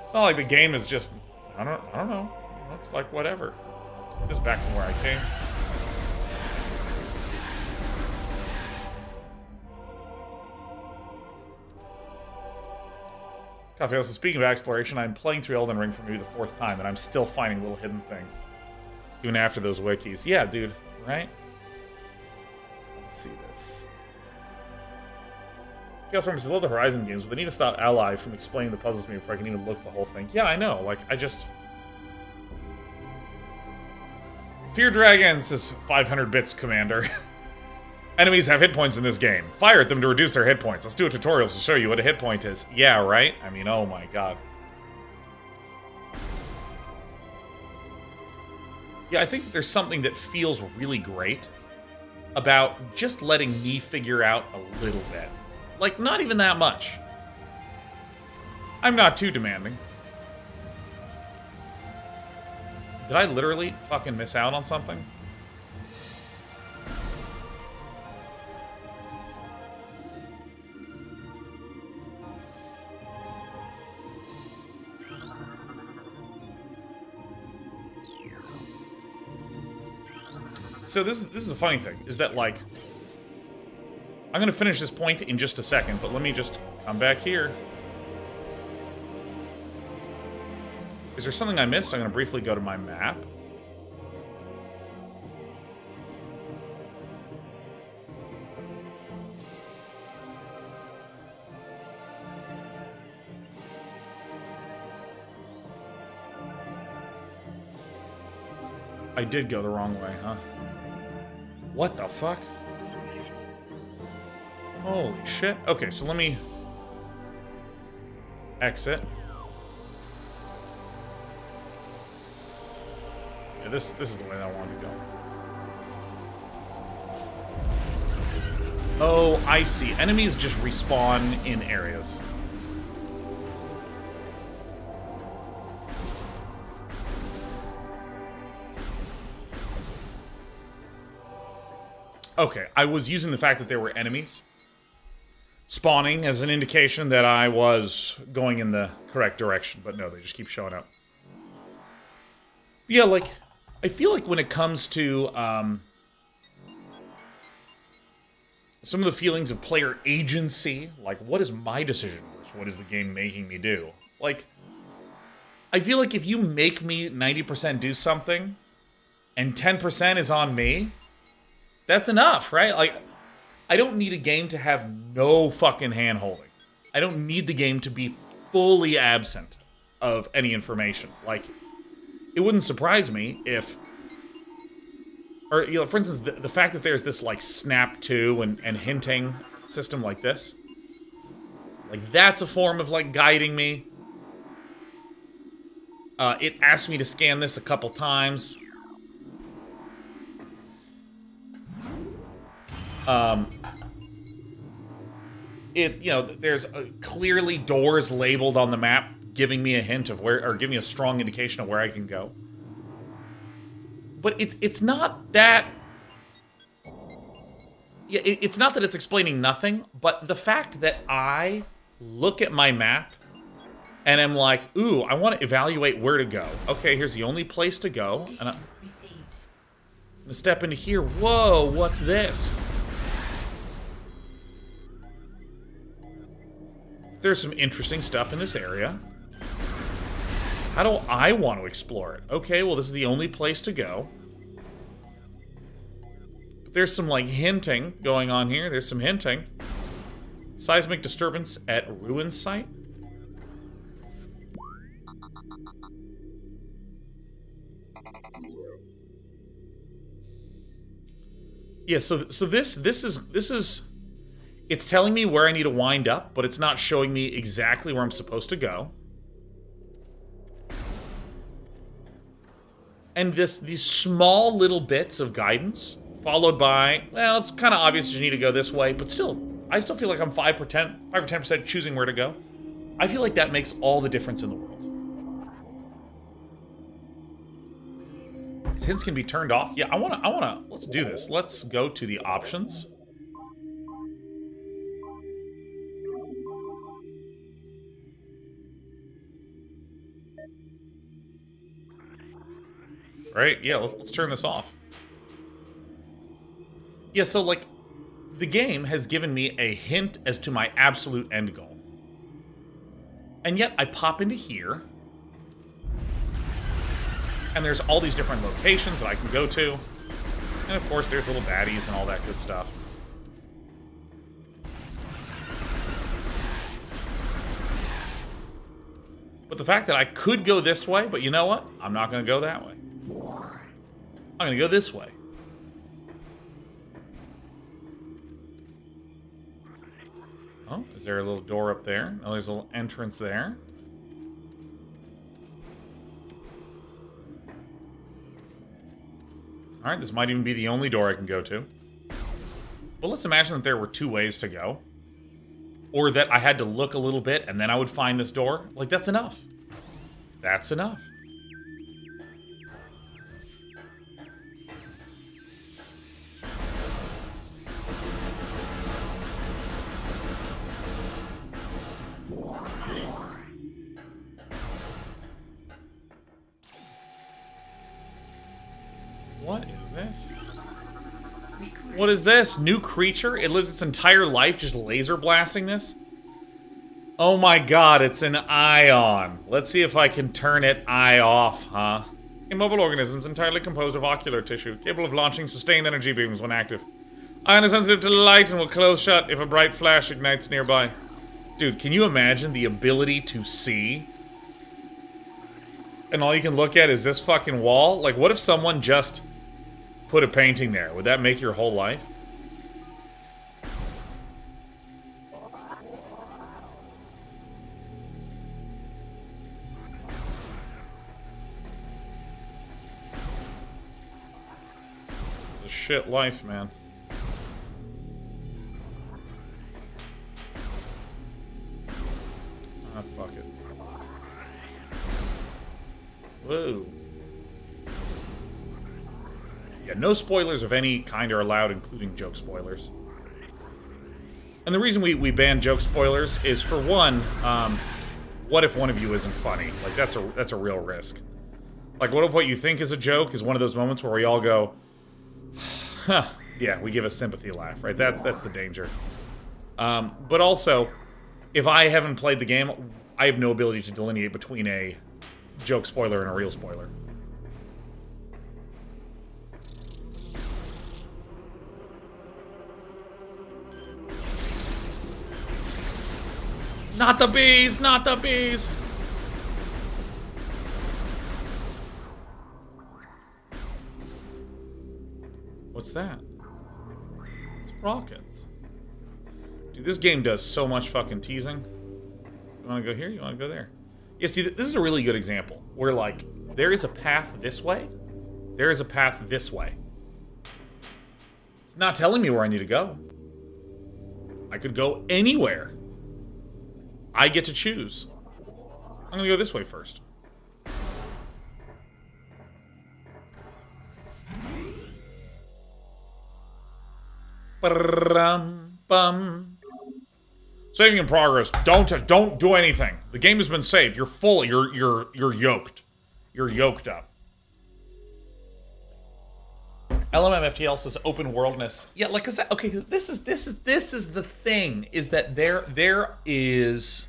it's not like the game is just, I don't know. Looks like whatever. Just back from where I came. Coffee House, speaking of exploration, I'm playing through Elden Ring for maybe the 4th time, and I'm still finding little hidden things. Even after those wikis. Yeah, dude, right? Let's see this. Chaos Realms is a lot of the Horizon games, but they need to stop Ally from explaining the puzzles to me before I can even look at the whole thing. Yeah, I know. Like, I just... Fear Dragons is 500 bits, Commander. Enemies have hit points in this game. Fire at them to reduce their hit points. Let's do a tutorial to show you what a hit point is. Yeah, right? I mean, oh my god. Yeah, I think there's something that feels really great about just letting me figure out a little bit. Like, not even that much. I'm not too demanding. Did I literally fucking miss out on something? So this is the funny thing, is that, like, I'm gonna finish this point in just a second, but let me just come back here. Is there something I missed? I'm gonna briefly go to my map. I did go the wrong way, huh? What the fuck? Holy shit. Okay, so let me exit. Yeah, this is the way that I wanted to go. Oh, I see. Enemies just respawn in areas. Okay, I was using the fact that there were enemies spawning as an indication that I was going in the correct direction, but no, they just keep showing up. Yeah, like, I feel like when it comes to some of the feelings of player agency, like, what is my decision versus what is the game making me do? Like, I feel like if you make me 90% do something and 10% is on me, that's enough, right? Like, I don't need a game to have no fucking hand-holding. I don't need the game to be fully absent of any information. Like, it wouldn't surprise me if... Or, you know, for instance, the fact that there's this, like, snap to and hinting system like this. Like, that's a form of, like, guiding me. It asked me to scan this a couple times. You know, there's clearly doors labeled on the map giving me a hint of where, or giving me a strong indication of where I can go. But it's not that... Yeah, it's not that it's explaining nothing, but the fact that I look at my map and I'm like, ooh, I want to evaluate where to go. Okay, here's the only place to go. And I'm gonna step into here. Whoa, what's this? There's some interesting stuff in this area. How do I want to explore it? Okay, well, this is the only place to go. But there's some, like, hinting going on here. There's some hinting. Seismic disturbance at ruin site. Yeah, so this is it's telling me where I need to wind up, but it's not showing me exactly where I'm supposed to go. And these small little bits of guidance, followed by, well, it's kind of obvious you need to go this way, but still, I still feel like I'm 5 or 10% choosing where to go. I feel like that makes all the difference in the world. These hints can be turned off. Yeah, let's do this. Let's go to the options. Right, yeah, let's turn this off. Yeah, so, like, the game has given me a hint as to my absolute end goal. And yet, I pop into here, and there's all these different locations that I can go to. And, of course, there's little baddies and all that good stuff. But the fact that I could go this way, but you know what? I'm not going to go that way. I'm going to go this way. Oh, is there a little door up there? Oh, there's a little entrance there. Alright, this might even be the only door I can go to. But let's imagine that there were 2 ways to go. Or that I had to look a little bit and then I would find this door. Like, that's enough. That's enough. What is this? What is this? New creature? It lives its entire life just laser blasting this? Oh my god, it's an ion. Let's see if I can turn it eye off, huh? Immobile organisms entirely composed of ocular tissue, capable of launching sustained energy beams when active. Ion is sensitive to light and will close shut if a bright flash ignites nearby. Dude, can you imagine the ability to see? And all you can look at is this fucking wall? Like, what if someone just put a painting there? Would that make your whole life? It's a shit life, man. Ah, fuck it. Whoa. Yeah, no spoilers of any kind are allowed, including joke spoilers. And the reason we ban joke spoilers is, for one, what if one of you isn't funny? Like, that's a real risk. Like, what if what you think is a joke is one of those moments where we all go, huh, yeah, we give a sympathy laugh, right? That's the danger. But also, if I haven't played the game, I have no ability to delineate between a joke spoiler and a real spoiler. Not the bees! Not the bees! What's that? It's rockets. Dude, this game does so much fucking teasing. You wanna go here? You wanna go there? Yeah, see, this is a really good example. Where, like, there is a path this way. There is a path this way. It's not telling me where I need to go. I could go anywhere. I get to choose. I'm gonna go this way first. Ba-dum-bum. Saving in progress. Don't do anything. The game has been saved. You're full. You're yoked. You're yoked up. LMMFTL says open worldness. Yeah, like I said, okay, this is the thing, is that there is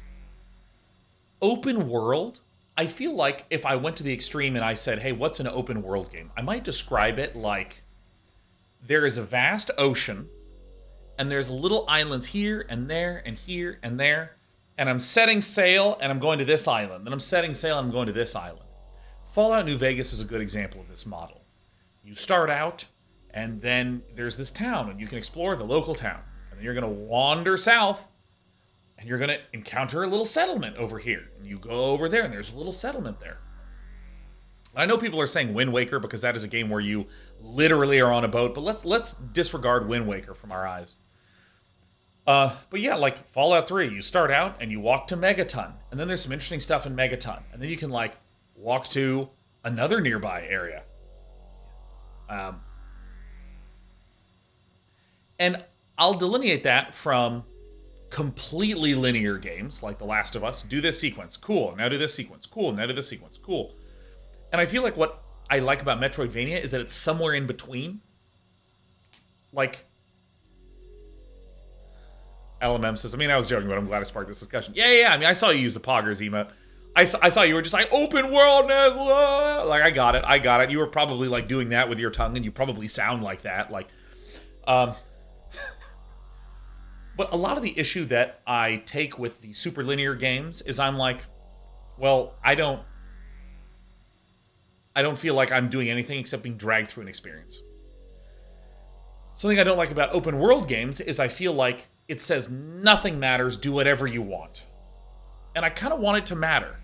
open world. I feel like if I went to the extreme and I said, hey, what's an open world game? I might describe it like there is a vast ocean and there's little islands here and there and here and there, and I'm setting sail and I'm going to this island, and I'm setting sail and I'm going to this island. Fallout New Vegas is a good example of this model. You start out, And then there's this town, and you can explore the local town. And then you're going to wander south, and you're going to encounter a little settlement over here. And you go over there, and there's a little settlement there. And I know people are saying Wind Waker because that is a game where you literally are on a boat, but let's disregard Wind Waker from our eyes. But yeah, like Fallout 3, you start out and you walk to Megaton, and then there's some interesting stuff in Megaton, and then you can like walk to another nearby area. And I'll delineate that from completely linear games like The Last of Us. Do this sequence, cool. Now do this sequence, cool. Now do this sequence, cool. And I feel like what I like about Metroidvania is that it's somewhere in between. Like, LMM says, I mean, I was joking, but I'm glad I sparked this discussion. Yeah. I mean, I saw you use the poggers emote. I saw you were just like, open worldness. Like, I got it. You were probably like doing that with your tongue, and you probably sound like that. Like, but a lot of the issue that I take with the super linear games is I'm like, well, I don't feel like I'm doing anything except being dragged through an experience. Something I don't like about open world games is I feel like it says nothing matters, do whatever you want. And I kind of want it to matter.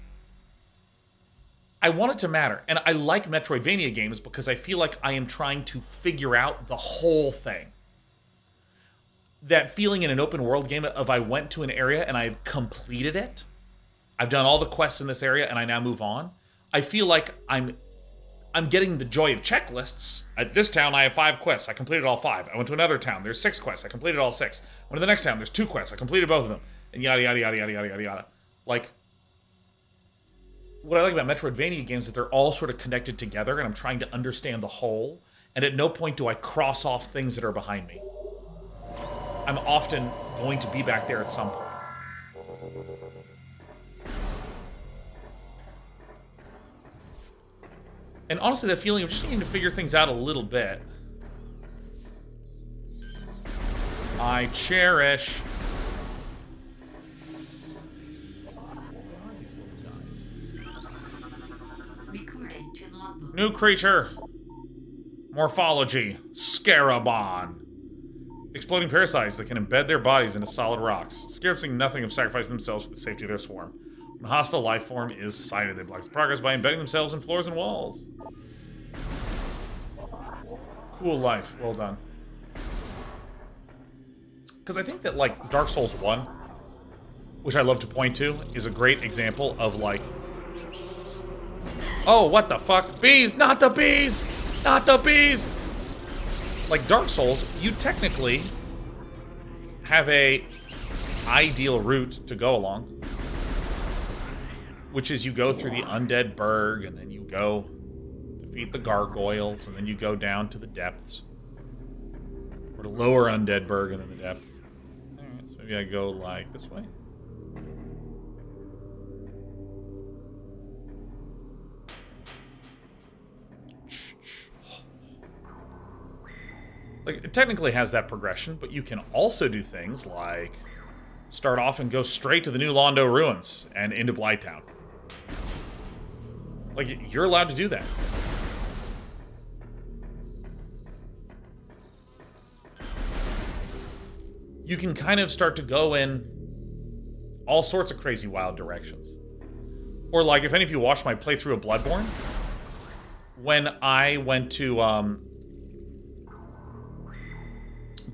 I want it to matter. And I like Metroidvania games because I feel like I am trying to figure out the whole thing. That feeling in an open world game of I went to an area and I've completed it. I've done all the quests in this area and I now move on. I feel like I'm getting the joy of checklists. At this town, I have 5 quests. I completed all 5. I went to another town. There's 6 quests. I completed all 6. I went to the next town. There's 2 quests. I completed both of them. And yada, yada, yada, yada, yada, yada, yada. Like, what I like about Metroidvania games is that they're all sort of connected together, and I'm trying to understand the whole. And at no point do I cross off things that are behind me. I'm often going to be back there at some point. And honestly, that feeling of just needing to figure things out a little bit, I cherish. New creature. Morphology. Scarabon. Exploding parasites that can embed their bodies into solid rocks. Scarabs think nothing of sacrificing themselves for the safety of their swarm. When a hostile life form is sighted, they block its progress by embedding themselves in floors and walls. Cool life. Well done. Because I think that, like, Dark Souls 1, which I love to point to, is a great example of, like... Oh, what the fuck? Bees! Not the bees! Not the bees! Like, Dark Souls, you technically have a ideal route to go along. Which is you go through the Undead Burg, and then you go defeat the gargoyles, and then you go down to the depths. Or to lower Undead Burg and then the depths. Alright, so maybe I go, like, this way? Like, it technically has that progression, but you can also do things like start off and go straight to the New Londo Ruins and into Blighttown. Like, you're allowed to do that. You can kind of start to go in all sorts of crazy wild directions. Or, like, if any of you watched my playthrough of Bloodborne, when I went to,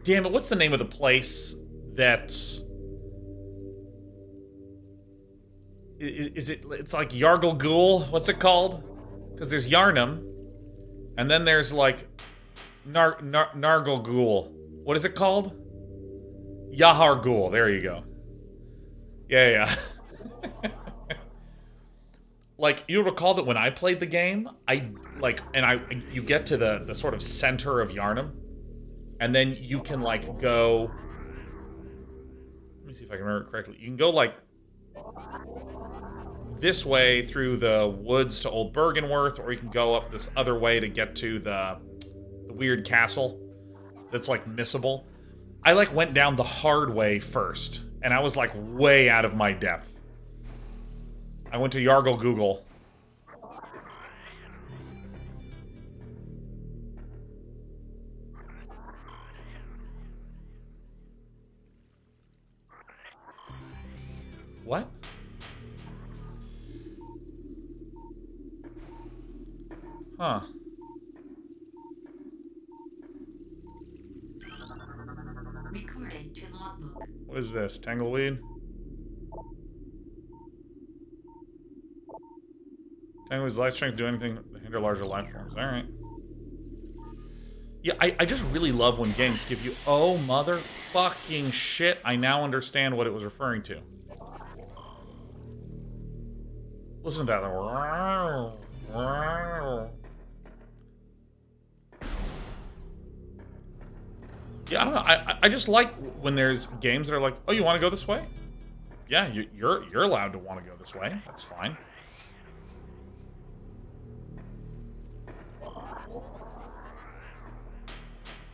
damn it, what's the name of the place that's... It's like Yargle Ghoul? What's it called? Because there's Yarnum, and then there's like Nargle Ghoul. What is it called? Yahar Ghoul. There you go. Yeah. Like, you'll recall that when I played the game, you get to the sort of center of Yarnum, and then you can like go. Let me see if I can remember it correctly. You can go like this way through the woods to Old Bergenworth, or you can go up this other way to get to the weird castle that's like missable. I like went down the hard way first, and I was like way out of my depth. I went to Yargle Google. What? Huh. Recorded to logbook. What is this? Tangleweed? Tangleweed's life strength do anything to hinder larger life forms. Alright. Yeah, I just really love when games give you... Oh, motherfucking shit. I now understand what it was referring to. Listen to that. Yeah, I don't know. I just like when there's games that are like, oh, you want to go this way? Yeah, you're allowed to want to go this way. That's fine.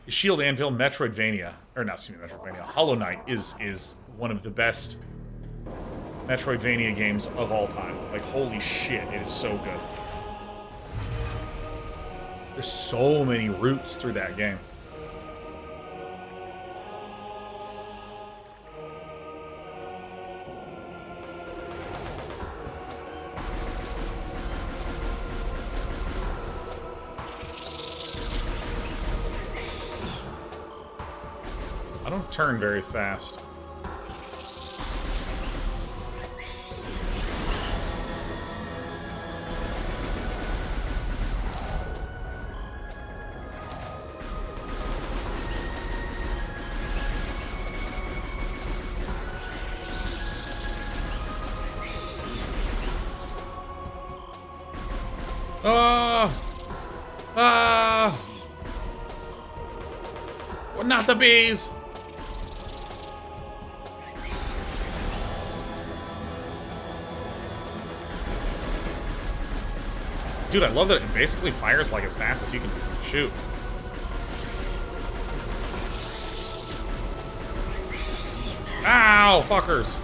Shield Anvil, Metroidvania, or not, excuse me, Metroidvania. Hollow Knight is one of the best Metroidvania games of all time. Like, holy shit, it is so good. There's so many routes through that game. I don't turn very fast. Well, not the bees! Dude, I love that it basically fires like as fast as you can shoot. Ow, fuckers!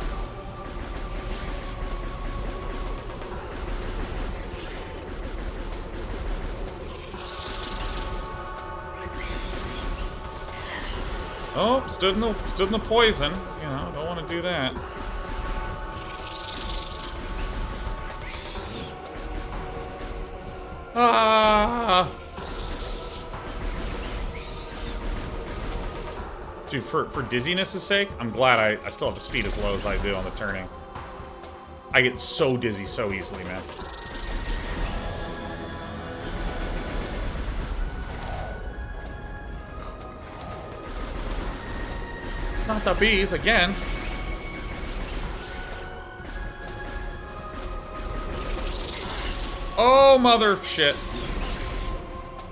Oh, stood in the poison. You know, don't want to do that. Ah! Dude, for dizziness' sake, I'm glad I still have the speed as low as I do on the turning. I get so dizzy so easily, man. Not the bees again. Oh, mother shit.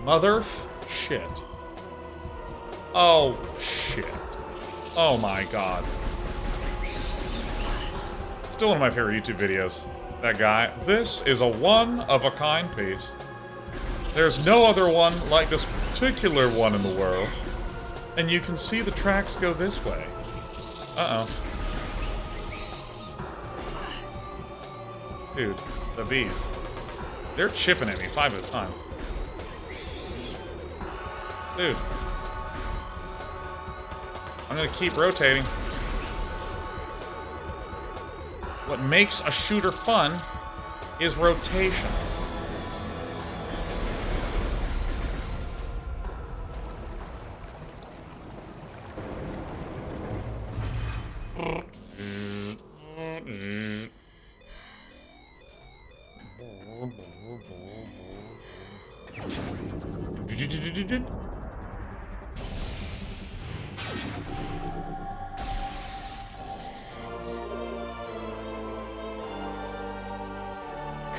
Mother shit. Oh, shit. Oh my god. Still one of my favorite YouTube videos. That guy. This is a one-of-a-kind piece. There's no other one like this particular one in the world. And you can see the tracks go this way. Uh-oh. Dude, the bees. They're chipping at me 5 at a time. Dude. I'm gonna keep rotating. What makes a shooter fun is rotation.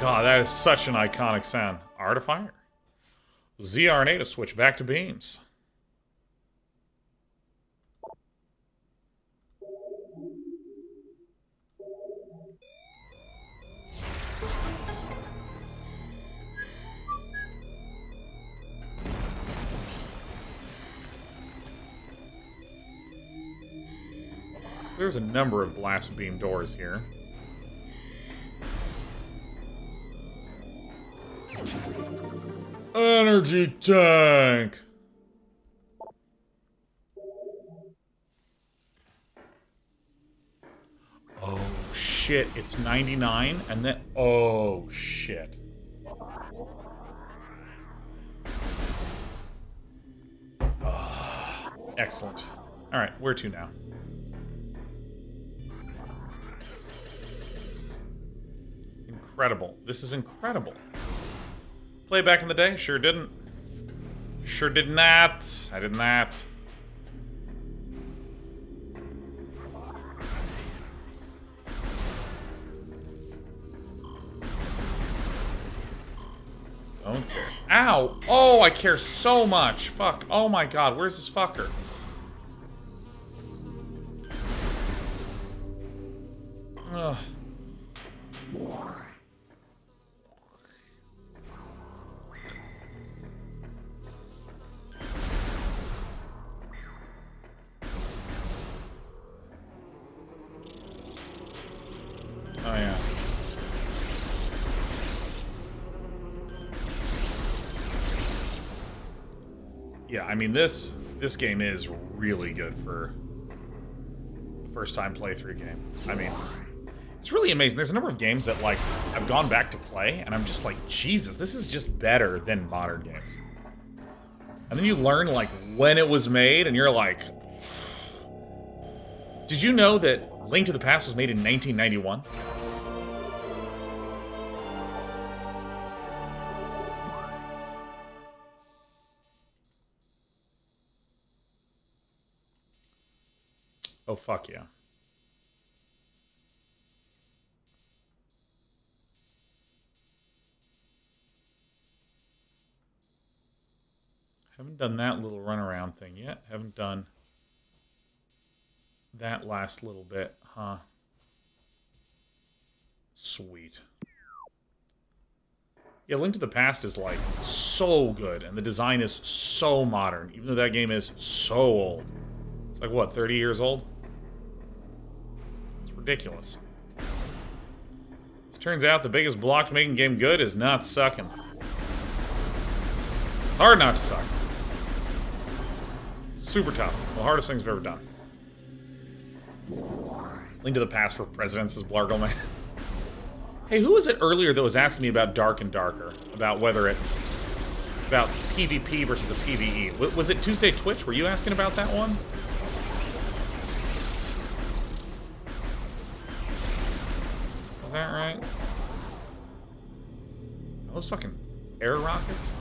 God, that is such an iconic sound. R to fire. ZR&A to switch back to beams. So there's a number of blast beam doors here. Energy tank! Oh, shit. shit, it's 99, and then... Oh, shit. Excellent. Alright, where to now? Incredible. This is incredible. Play back in the day? Sure didn't. Sure did not. I did not. Don't care. Ow! Oh, I care so much. Fuck. Oh my god, where's this fucker? Ugh. Oh yeah. Yeah, I mean this game is really good for a first-time playthrough game. I mean, it's really amazing. There's a number of games that like I've gone back to play, and I'm just like, Jesus, this is just better than modern games. And then you learn like when it was made, and you're like, did you know that Link to the Past was made in 1991? Oh, fuck yeah. Haven't done that little runaround thing yet. Haven't done that last little bit, huh? Sweet. Yeah, Link to the Past is, like, so good, and the design is so modern, even though that game is so old. It's like, what, 30 years old? It's ridiculous. It turns out the biggest block to making a game good is not sucking. Hard not to suck. Super tough. One of the hardest things I've ever done. Link to the Past for Presidents is Blargle Man. Hey, who was it earlier that was asking me about Dark and Darker? About whether it... About PvP versus the PvE. Was it Tuesday Twitch? Were you asking about that one? Is that right? Those fucking air rockets?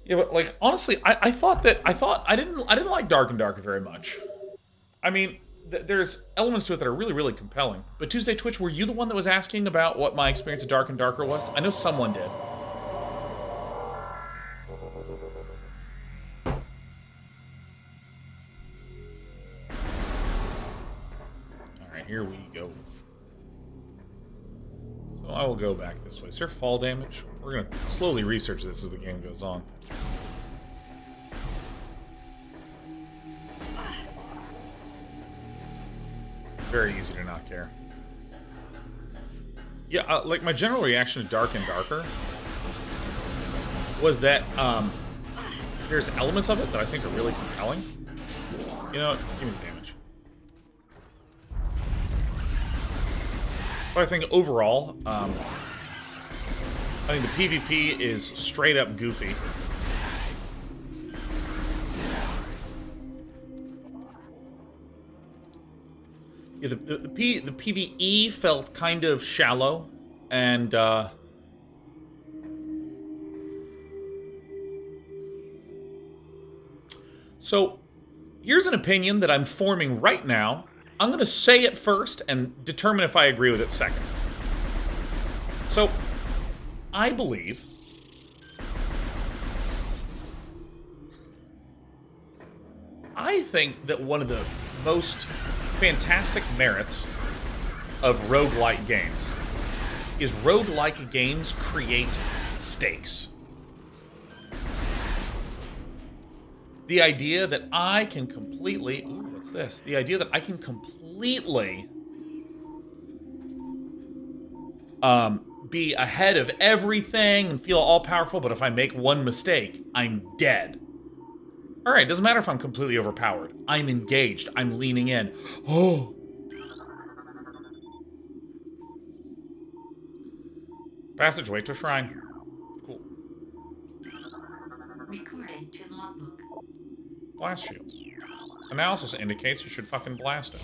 Yeah, but like honestly, I thought I didn't like Dark and Darker very much. I mean, there's elements to it that are really, really compelling. But Tuesday Twitch, were you the one that was asking about what my experience of Dark and Darker was? I know someone did. Alright, here we go. So I will go back this way. Is there fall damage? We're going to slowly research this as the game goes on. Very easy to not care. Yeah, like my general reaction to Dark and Darker was that there's elements of it that I think are really compelling. You know what? Give me the damage. But I think overall, I think the PvP is straight up goofy. Yeah, the PvE felt kind of shallow, and so here's an opinion that I'm forming right now. I'm going to say it first and determine if I agree with it second. So, I believe I think that one of the most fantastic merits of roguelike games is roguelike games create stakes. The idea that I can completely... Ooh, what's this? The idea that I can completely be ahead of everything and feel all-powerful, but if I make one mistake, I'm dead. Alright, doesn't matter if I'm completely overpowered. I'm engaged. I'm leaning in. Oh! Passageway to shrine. Cool. Recorded to logbook. Blast shield. Analysis indicates you should fucking blast it.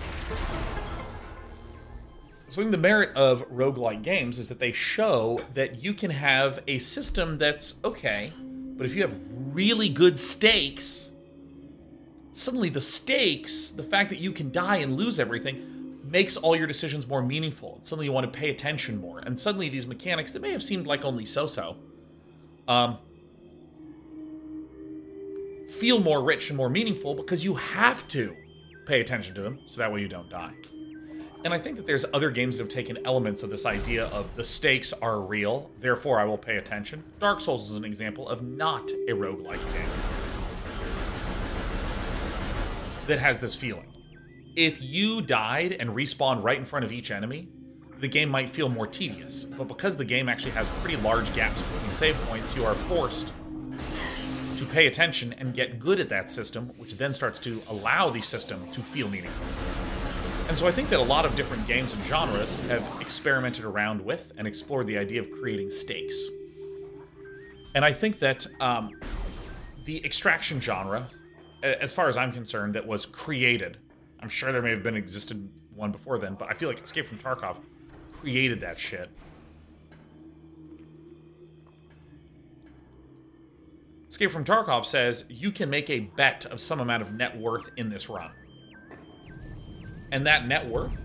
So I think the merit of roguelike games is that they show that you can have a system that's okay, but if you have really good stakes, suddenly the stakes, the fact that you can die and lose everything, makes all your decisions more meaningful. And suddenly you want to pay attention more. And suddenly these mechanics that may have seemed like only so-so, feel more rich and more meaningful because you have to pay attention to them, so that way you don't die. And I think that there's other games that have taken elements of this idea of the stakes are real, therefore I will pay attention. Dark Souls is an example of not a roguelike game that has this feeling. If you died and respawned right in front of each enemy, the game might feel more tedious. But because the game actually has pretty large gaps between save points, you are forced to pay attention and get good at that system, which then starts to allow the system to feel meaningful. And so I think that a lot of different games and genres have experimented around with and explored the idea of creating stakes. And I think that the extraction genre, as far as I'm concerned, that was created, I'm sure there may have been existed one before then, but I feel like Escape from Tarkov created that shit. Escape from Tarkov says you can make a bet of some amount of net worth in this run. And that net worth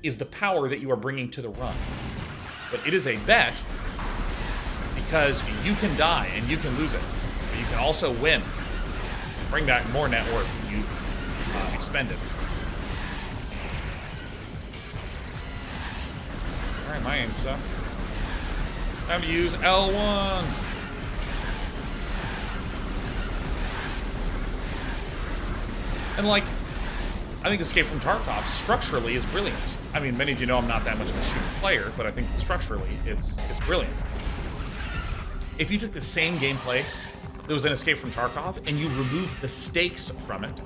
is the power that you are bringing to the run. But it is a bet because you can die and you can lose it. But you can also win. Bring back more net worth than you expended. Alright, my aim sucks. Time to use L1. And like, I think Escape from Tarkov structurally is brilliant. I mean, many of you know I'm not that much of a shooter player, but I think structurally it's brilliant. If you took the same gameplay that was in Escape from Tarkov and you removed the stakes from it,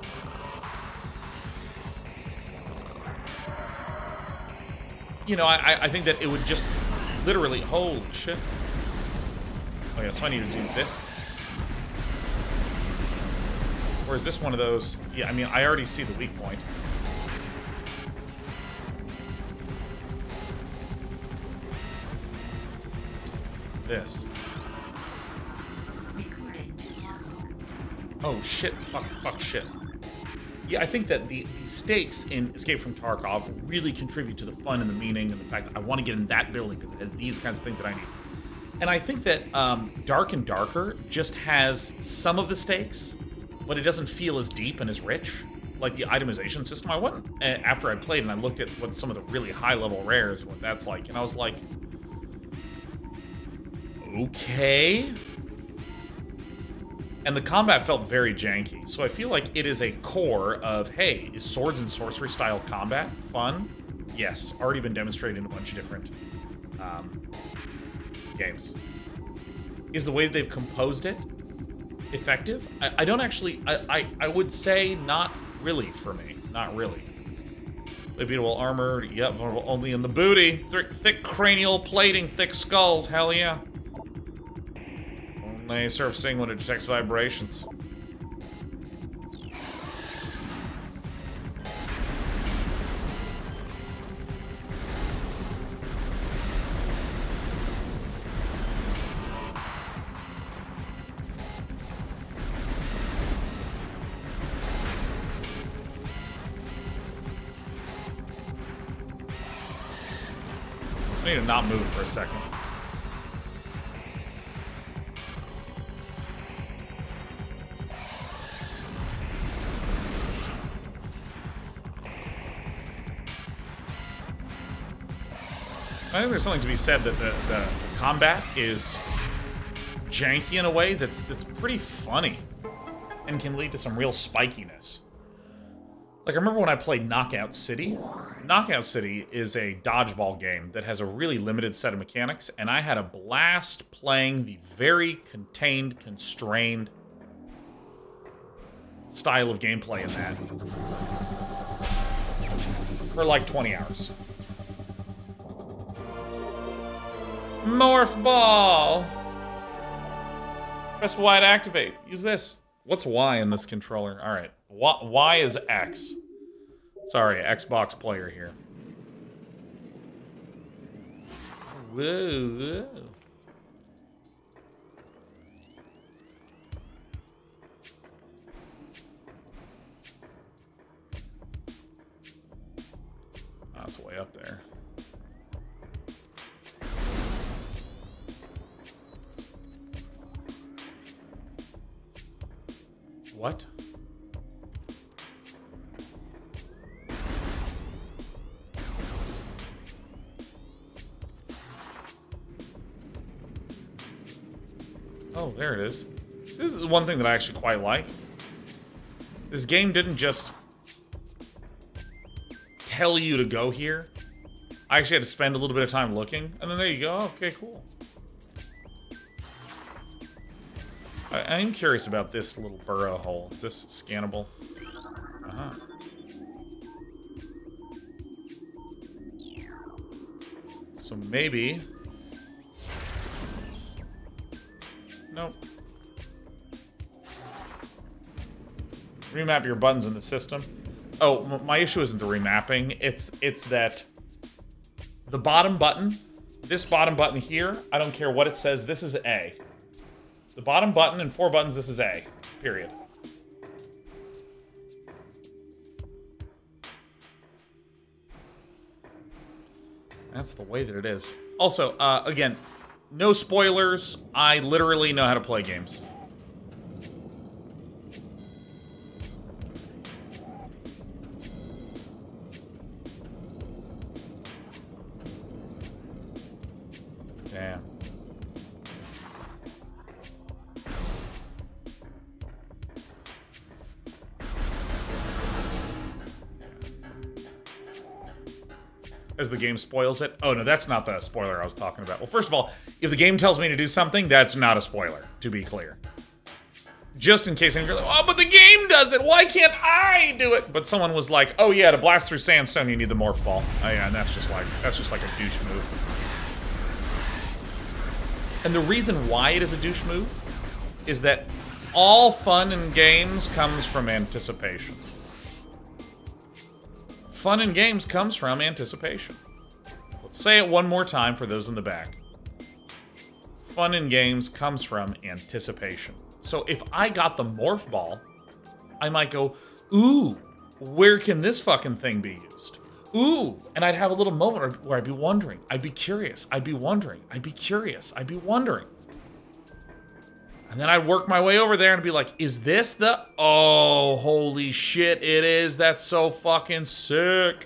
you know, I think that it would just literally, holy shit. Oh yeah, so I need to do this. Or is this one of those? Yeah, I mean, I already see the weak point. This. Oh, shit. Fuck, shit. Yeah, I think that the stakes in Escape from Tarkov really contribute to the fun and the meaning and the fact that I want to get in that building because it has these kinds of things that I need. And I think that Dark and Darker just has some of the stakes, but it doesn't feel as deep and as rich, like the itemization system. I went, after I played and I looked at what some of the really high-level rares, what that's like, and I was like, okay. And the combat felt very janky, so I feel like it is a core of, hey, is swords and sorcery style combat fun? Yes, already been demonstrated in a bunch of different games. Is the way that they've composed it effective? I don't actually, I would say not really for me. Not really. Unbeatable armor, yep, vulnerable only in the booty. Thick cranial plating, thick skulls, hell yeah. Only surfacing when it detects vibrations. I need to not move for a second. I think there's something to be said that the combat is janky in a way that's pretty funny and can lead to some real spikiness. Like, I remember when I played Knockout City. Knockout City is a dodgeball game that has a really limited set of mechanics, and I had a blast playing the very contained, constrained style of gameplay in that. For like 20 hours. Morph Ball! Press Y to activate. Use this. What's Y in this controller? Alright. Y is X. Sorry, Xbox player here. Whoa. Oh, it's way up there. What? Oh, there it is. This is one thing that I actually quite like. This game didn't just tell you to go here. I actually had to spend a little bit of time looking, and then there you go. Okay, cool. I am curious about this little burrow hole. Is this scannable? Uh-huh. So maybe... Nope. Remap your buttons in the system. Oh, my issue isn't the remapping. It's that the bottom button, this bottom button here, I don't care what it says, this is A. The bottom button and 4 buttons, this is A. Period. That's the way that it is. Also, again, no spoilers. I literally know how to play games. Damn. As the game spoils it. Oh, no, that's not the spoiler I was talking about. Well, first of all, if the game tells me to do something, that's not a spoiler, to be clear. Just in case you're like, oh, but the game does it. Why can't I do it? But someone was like, oh, yeah, to blast through sandstone, you need the morph ball. Oh, yeah, and that's just like a douche move. And the reason why it is a douche move is that all fun in games comes from anticipation. Fun in games comes from anticipation. Let's say it one more time for those in the back. Fun in games comes from anticipation. So if I got the morph ball, I might go, ooh, where can this fucking thing be used? Ooh, and I'd have a little moment where I'd be wondering. I'd be curious. I'd be wondering. I'd be curious. I'd be wondering. And then I'd work my way over there and be like, is this the... Oh, holy shit, it is. That's so fucking sick.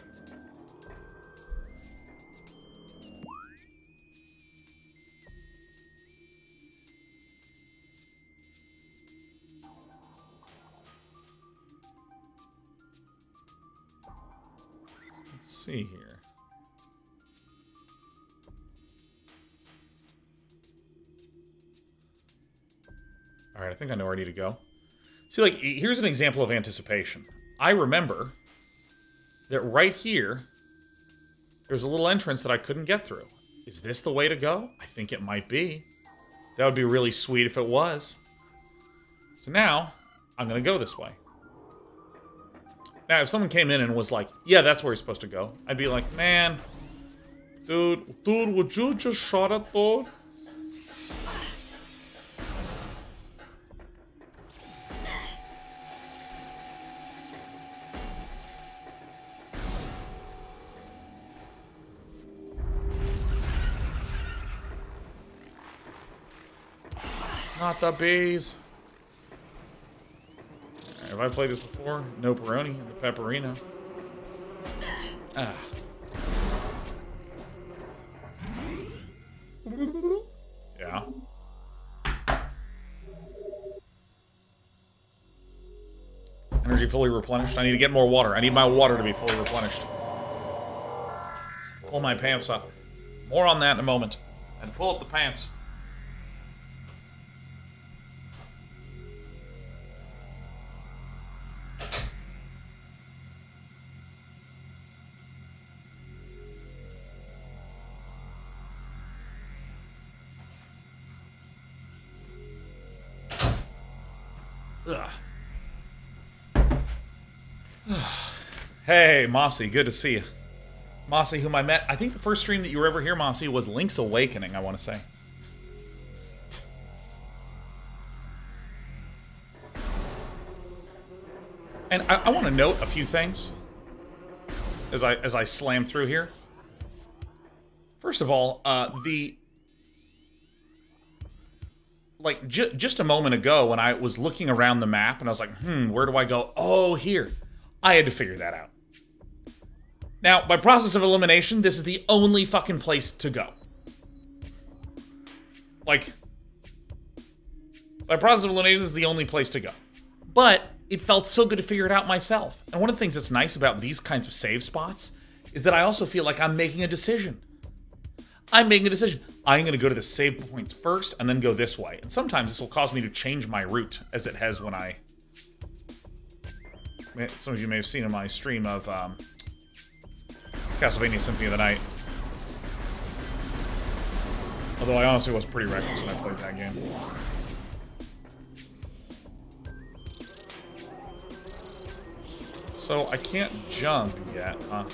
Let's see here. All right, I think I know where I need to go. See, like, here's an example of anticipation. I remember that right here, there's a little entrance that I couldn't get through. Is this the way to go? I think it might be. That would be really sweet if it was. So now, I'm going to go this way. Now, if someone came in and was like, yeah, that's where you're supposed to go, I'd be like, man, dude, would you just shut it, dude? Not the bees. Have I played this before? No pepperoni and the pepperino. Ah. Yeah. Energy fully replenished. I need to get more water. I need my water to be fully replenished. Pull my pants up. More on that in a moment. And pull up the pants. Ugh. Hey, Mossy, good to see you. Mossy, whom I met, I think the first stream that you were ever here, Mossy, was Link's Awakening, I want to say. And I want to note a few things as I slam through here. First of all, just a moment ago when I was looking around the map and I was like, where do I go? Oh, here. I had to figure that out. Now, by process of elimination, this is the only fucking place to go. Like, by process of elimination, this is the only place to go. But it felt so good to figure it out myself. And one of the things that's nice about these kinds of save spots is that I also feel like I'm making a decision. I'm making a decision. I'm going to go to the save points first and then go this way. And sometimes this will cause me to change my route, as it has when I... Some of you may have seen in my stream of Castlevania Symphony of the Night. Although I honestly was pretty reckless when I played that game. So I can't jump yet, huh?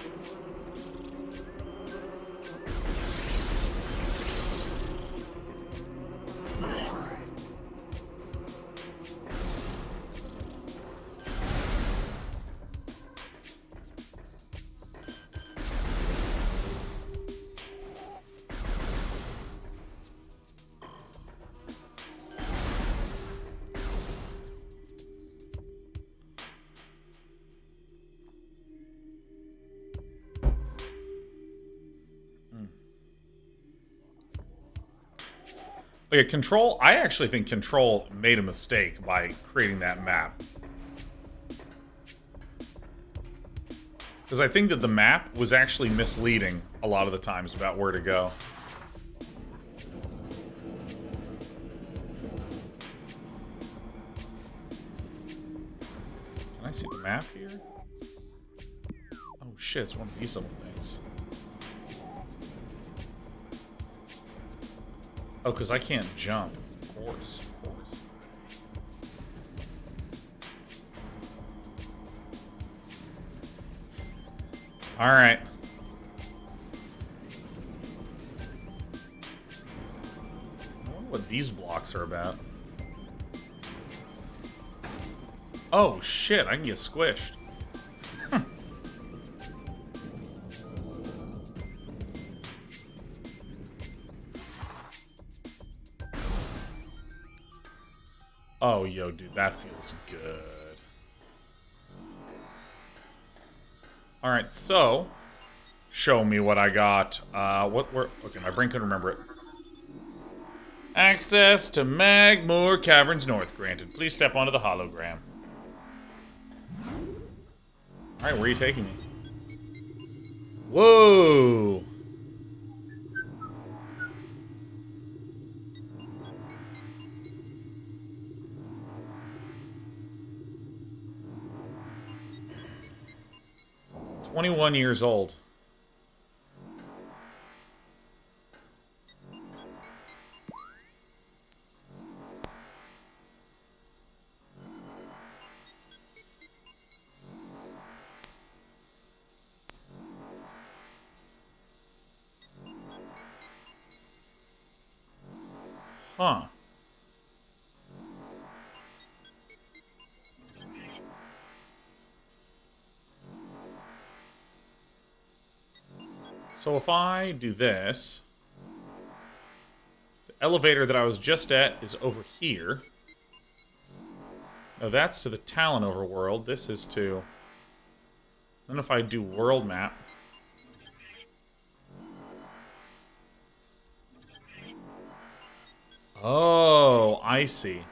Okay, Control, I actually think Control made a mistake by creating that map. Because I think that the map was actually misleading a lot of the times about where to go. Can I see the map here? Oh shit, it's one of these little things. Oh, because I can't jump. Of course, of course. Alright. I wonder what these blocks are about. Oh, shit, I can get squished. Oh, yo, dude, that feels good. Alright, so... Show me what I got. Okay, my brain couldn't remember it. Access to Magmoor Caverns North granted. Please step onto the hologram. Alright, where are you taking me? Whoa! "21 years old. Huh. So if I do this, the elevator that I was just at is over here. Now that's to the Talon overworld. This is to... Then if I do world map... Oh, I see.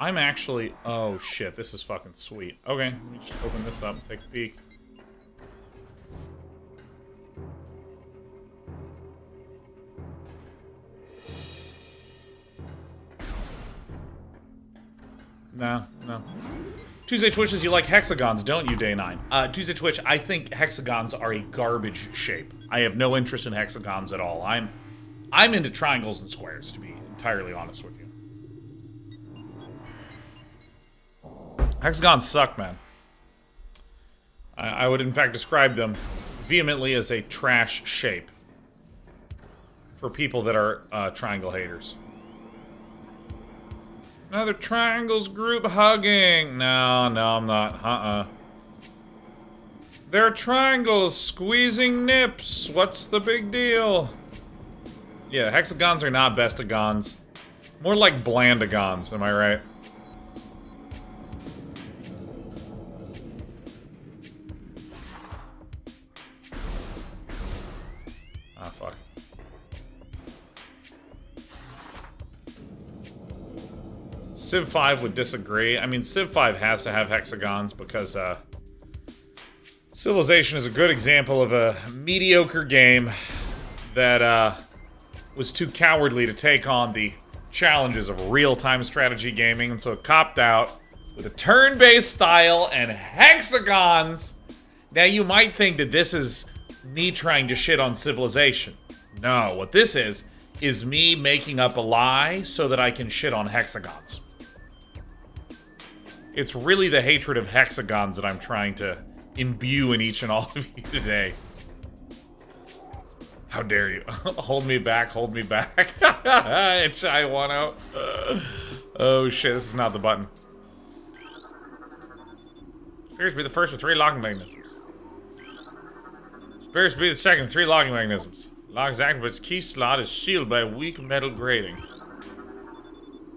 I'm actually... Oh, shit. This is fucking sweet. Okay, let me just open this up and take a peek. No. Tuesday Twitches, you like hexagons, don't you, Day 9? Tuesday Twitch, I think hexagons are a garbage shape. I have no interest in hexagons at all. I'm into triangles and squares, to be entirely honest with you. Hexagons suck, man. I would, in fact, describe them vehemently as a trash shape for people that are triangle haters. Another triangles group hugging. No, I'm not. They're triangles squeezing nips. What's the big deal? Yeah, hexagons are not bestagons. More like blandagons, am I right? Ah, fuck. Civ 5 would disagree. I mean, Civ 5 has to have hexagons because Civilization is a good example of a mediocre game that was too cowardly to take on the challenges of real-time strategy gaming, and so it copped out with a turn-based style and hexagons. Now, you might think that this is me trying to shit on Civilization. No, what this is me making up a lie so that I can shit on hexagons. It's really the hatred of hexagons that I'm trying to imbue in each and all of you today. How dare you? Hold me back, hold me back. It's Shy 1-0. Oh shit, this is not the button. Appears to be the first of 3 locking mechanisms. Appears to be the second of 3 locking mechanisms. Lock is active, but its key slot is sealed by a weak metal grating.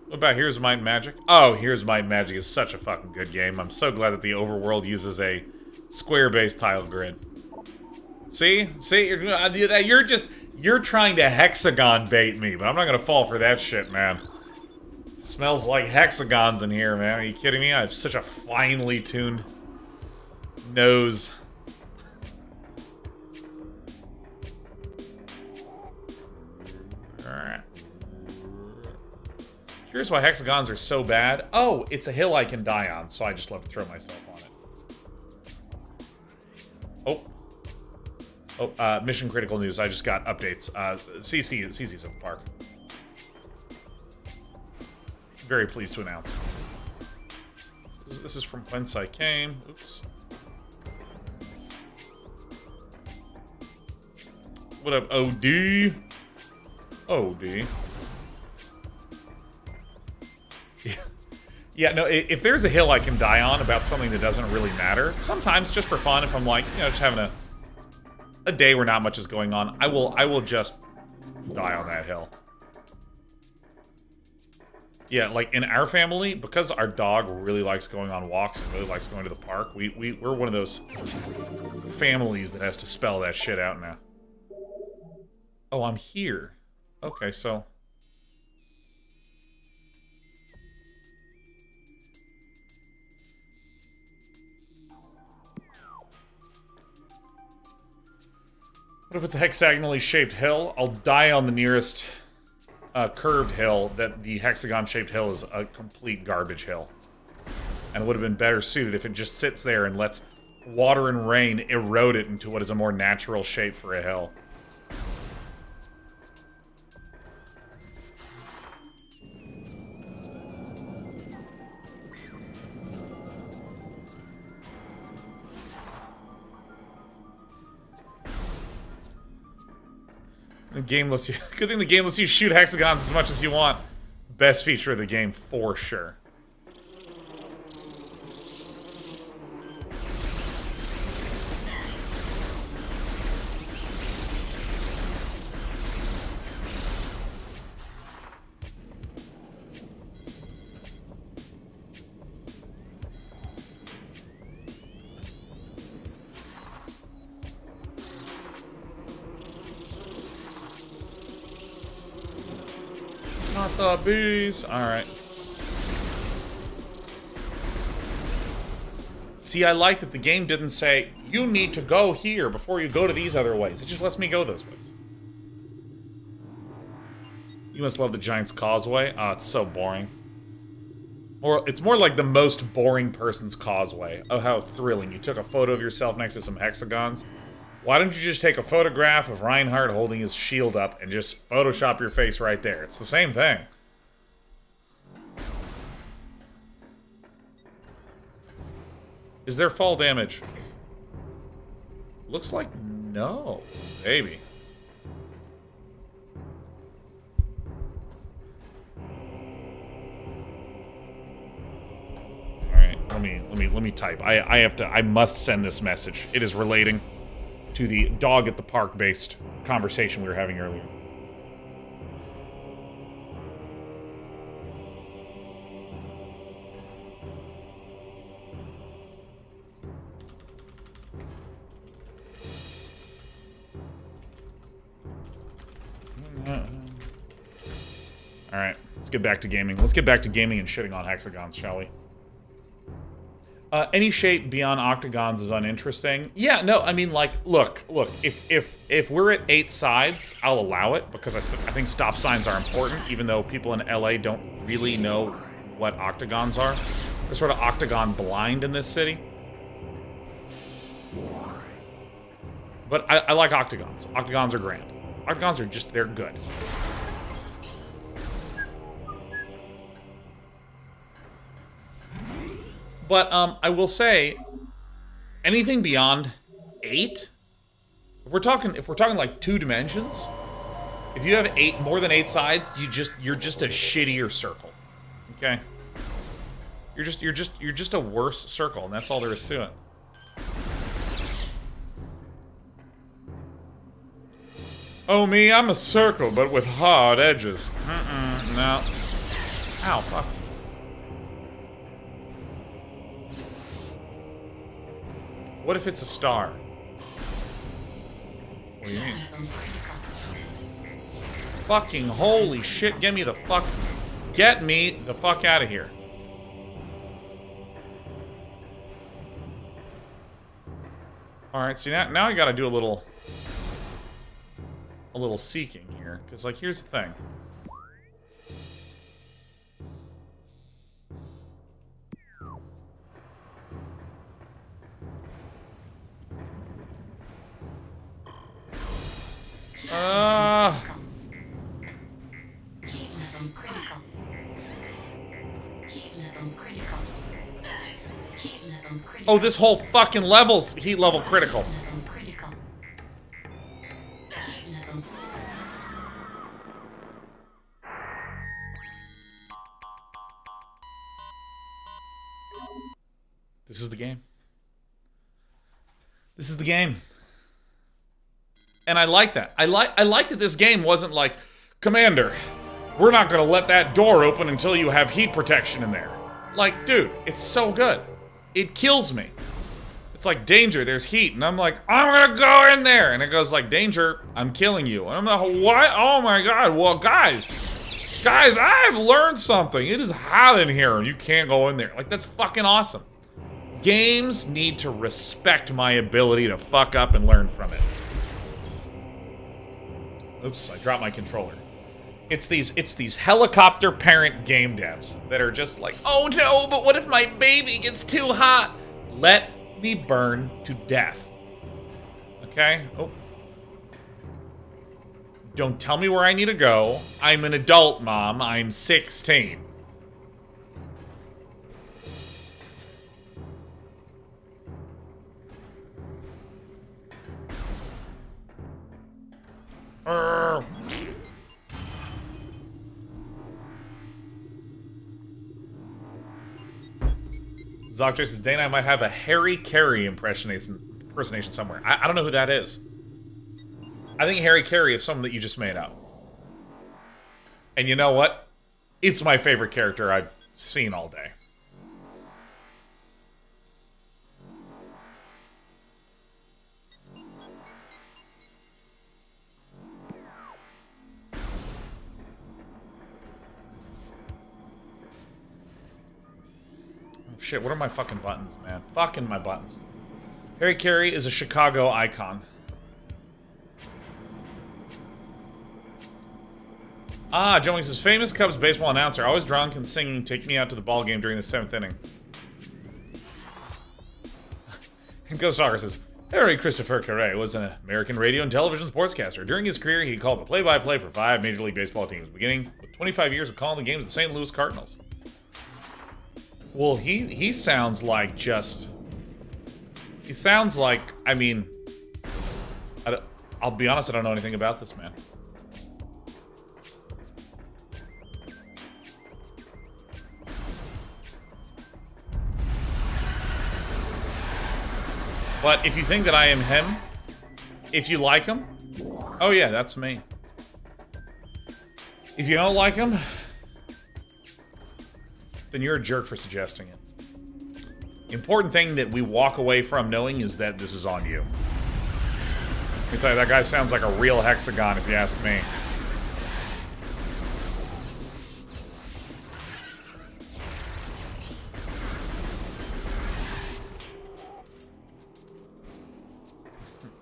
What about Here's Might and Magic? Oh, Here's Might and Magic is such a fucking good game. I'm so glad that the overworld uses a square-based tile grid. See? You're trying to hexagon bait me, but I'm not gonna fall for that shit, man. It smells like hexagons in here, man. Are you kidding me? I have such a finely tuned nose. Alright. Here's why hexagons are so bad. Oh, it's a hill I can die on, so I just love to throw myself on it. Oh, mission critical news. I just got updates. CC's at the park. Very pleased to announce. This is from whence I came. Oops. What up, OD? OD. Yeah, no, if there's a hill I can die on about something that doesn't really matter, sometimes just for fun, if I'm like, you know, just having a day where not much is going on, I will just die on that hill. Yeah, like in our family, because our dog really likes going on walks and really likes going to the park, we're one of those families that has to spell that shit out now. Oh, I'm here. Okay, so... What if it's a hexagonally shaped hill? I'll die on the nearest curved hill. That the hexagon-shaped hill is a complete garbage hill. And it would have been better suited if it just sits there and lets water and rain erode it into what is a more natural shape for a hill. The game lets you... Good thing the game lets you shoot hexagons as much as you want. Best feature of the game, for sure. Not the bees. Alright. See, I like that the game didn't say, you need to go here before you go to these other ways. It just lets me go those ways. You must love the Giant's Causeway. Oh, it's so boring. Or it's more like the most boring person's causeway. Oh, how thrilling. You took a photo of yourself next to some hexagons. Why don't you just take a photograph of Reinhardt holding his shield up and just Photoshop your face right there? It's the same thing. Is there fall damage? Looks like no. Maybe. Alright, let me type. I must send this message. It is relating to the dog at the park based conversation we were having earlier. Alright, let's get back to gaming. Let's get back to gaming and shitting on hexagons, shall we? Any shape beyond octagons is uninteresting. Yeah, no, I mean, like, look, if we're at 8 sides, I'll allow it, because I think stop signs are important, even though people in LA don't really know what octagons are. They're sort of octagon blind in this city. But I like octagons. Octagons are grand. Octagons are just, they're good. But, I will say, anything beyond 8, if we're talking like 2 dimensions, if you have more than 8 sides, you're just a shittier circle. Okay? You're just a worse circle, and that's all there is to it. Oh, me, I'm a circle, but with hard edges. No. Ow, fuck. What if it's a star? What do you mean? Fucking holy shit, get me the fuck out of here. Alright, see now I gotta do a little seeking here. Cause like here's the thing. Oh, this whole fucking level's heat level critical. This is the game. This is the game. And I like that. I like that this game wasn't like, Commander, we're not gonna let that door open until you have heat protection in there. Like, dude, it's so good. It kills me. It's like, danger, there's heat. And I'm like, I'm gonna go in there. And it goes like, danger, I'm killing you. And I'm like, what? Oh my god, well, guys, I've learned something. It is hot in here and you can't go in there. Like, that's fucking awesome. Games need to respect my ability to fuck up and learn from it. Oops, I dropped my controller. It's these helicopter parent game devs that are just like, oh no, but what if my baby gets too hot? Let me burn to death. Okay? Oh. Don't tell me where I need to go. I'm an adult, Mom. I'm 16. Zoctor says, Dana, I might have a Harry Carey impersonation somewhere. I don't know who that is. I think Harry Carey is someone that you just made up. And you know what? It's my favorite character I've seen all day. shit, what are my fucking buttons, man? Fucking my buttons. Harry Carey is a Chicago icon. Ah, Joey says, famous Cubs baseball announcer, always drunk and singing "Take Me Out to the Ball Game" during the 7th inning. And Ghost Stalker says, Harry Christopher Carey was an American radio and television sportscaster. During his career, he called the play-by-play for 5 Major League Baseball teams, beginning with 25 years of calling the games of the St. Louis Cardinals. Well, he sounds like just... He sounds like, I mean... I'll be honest, I don't know anything about this man. But if you think that I am him, if you like him, oh yeah, that's me. If you don't like him, then you're a jerk for suggesting it. The important thing that we walk away from knowing is that this is on you. Let me tell you, that guy sounds like a real hexagon if you ask me.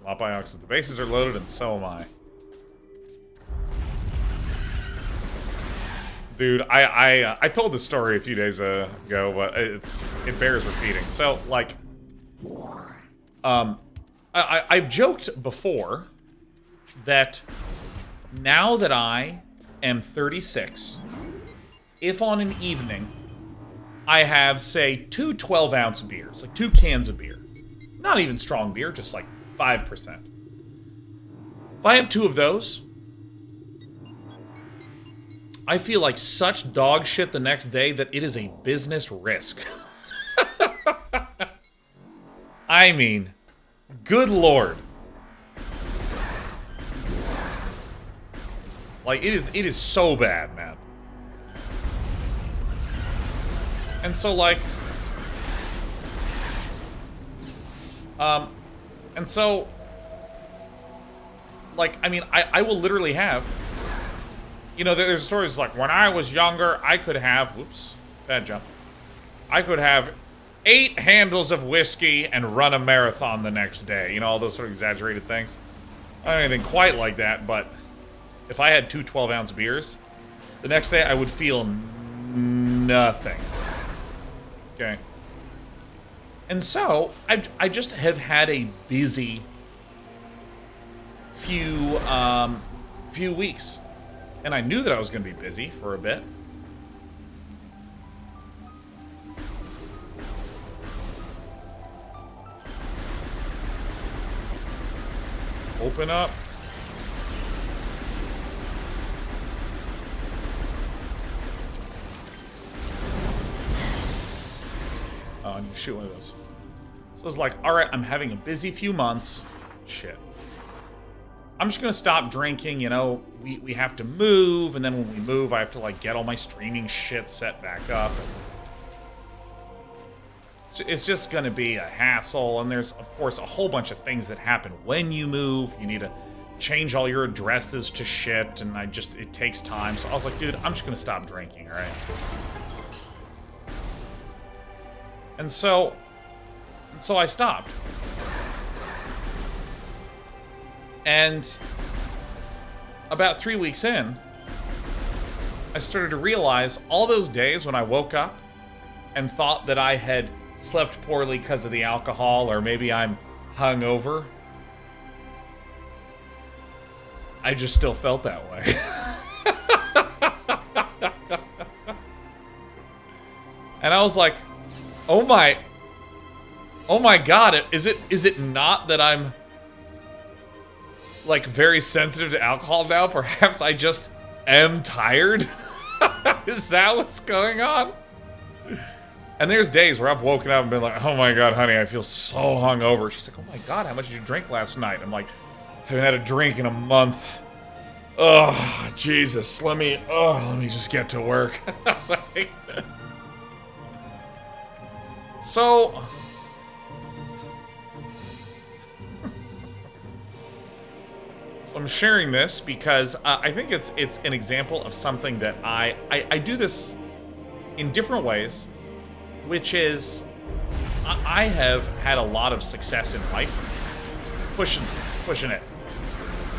Lopiox says the bases are loaded and so am I. Dude, I told this story a few days ago, but it bears repeating. So, like, I've joked before that now that I am 36, if on an evening I have, say, 2 12-ounce beers, like 2 cans of beer, not even strong beer, just like 5%. If I have 2 of those, I feel like such dog shit the next day that it is a business risk. I mean, good lord. Like, it is so bad, man. And so, like... And so, like, I mean, I will literally have, you know, there's stories like, when I was younger, I could have, whoops, bad jump. I could have 8 handles of whiskey and run a marathon the next day. You know, all those sort of exaggerated things. I don't have anything quite like that, but if I had 2 12-ounce beers, the next day I would feel nothing. Okay. And so, I just have had a busy few weeks. And I knew that I was going to be busy for a bit. Open up. Oh, I need to shoot one of those. So it's like, alright, I'm having a busy few months. Shit. I'm just gonna stop drinking, you know, we have to move, and then when we move, I have to, like, get all my streaming shit set back up. It's just gonna be a hassle, and there's, of course, a whole bunch of things that happen when you move. You need to change all your addresses to shit, and it takes time. So I was like, dude, I'm just gonna stop drinking, alright? And so I stopped. And about 3 weeks in, I started to realize all those days when I woke up and thought that I had slept poorly because of the alcohol, or maybe I'm hungover, I just still felt that way. And I was like, oh my god, is it not that I'm, like, very sensitive to alcohol now? Perhaps I just am tired? Is that what's going on? And there's days where I've woken up and been like, oh my god, honey, I feel so hungover. She's like, oh my god, how much did you drink last night? I'm like, I haven't had a drink in a month. Oh, Jesus, let me just get to work. Like, so I'm sharing this because I think it's an example of something that I do this in different ways, which is I have had a lot of success in life pushing it.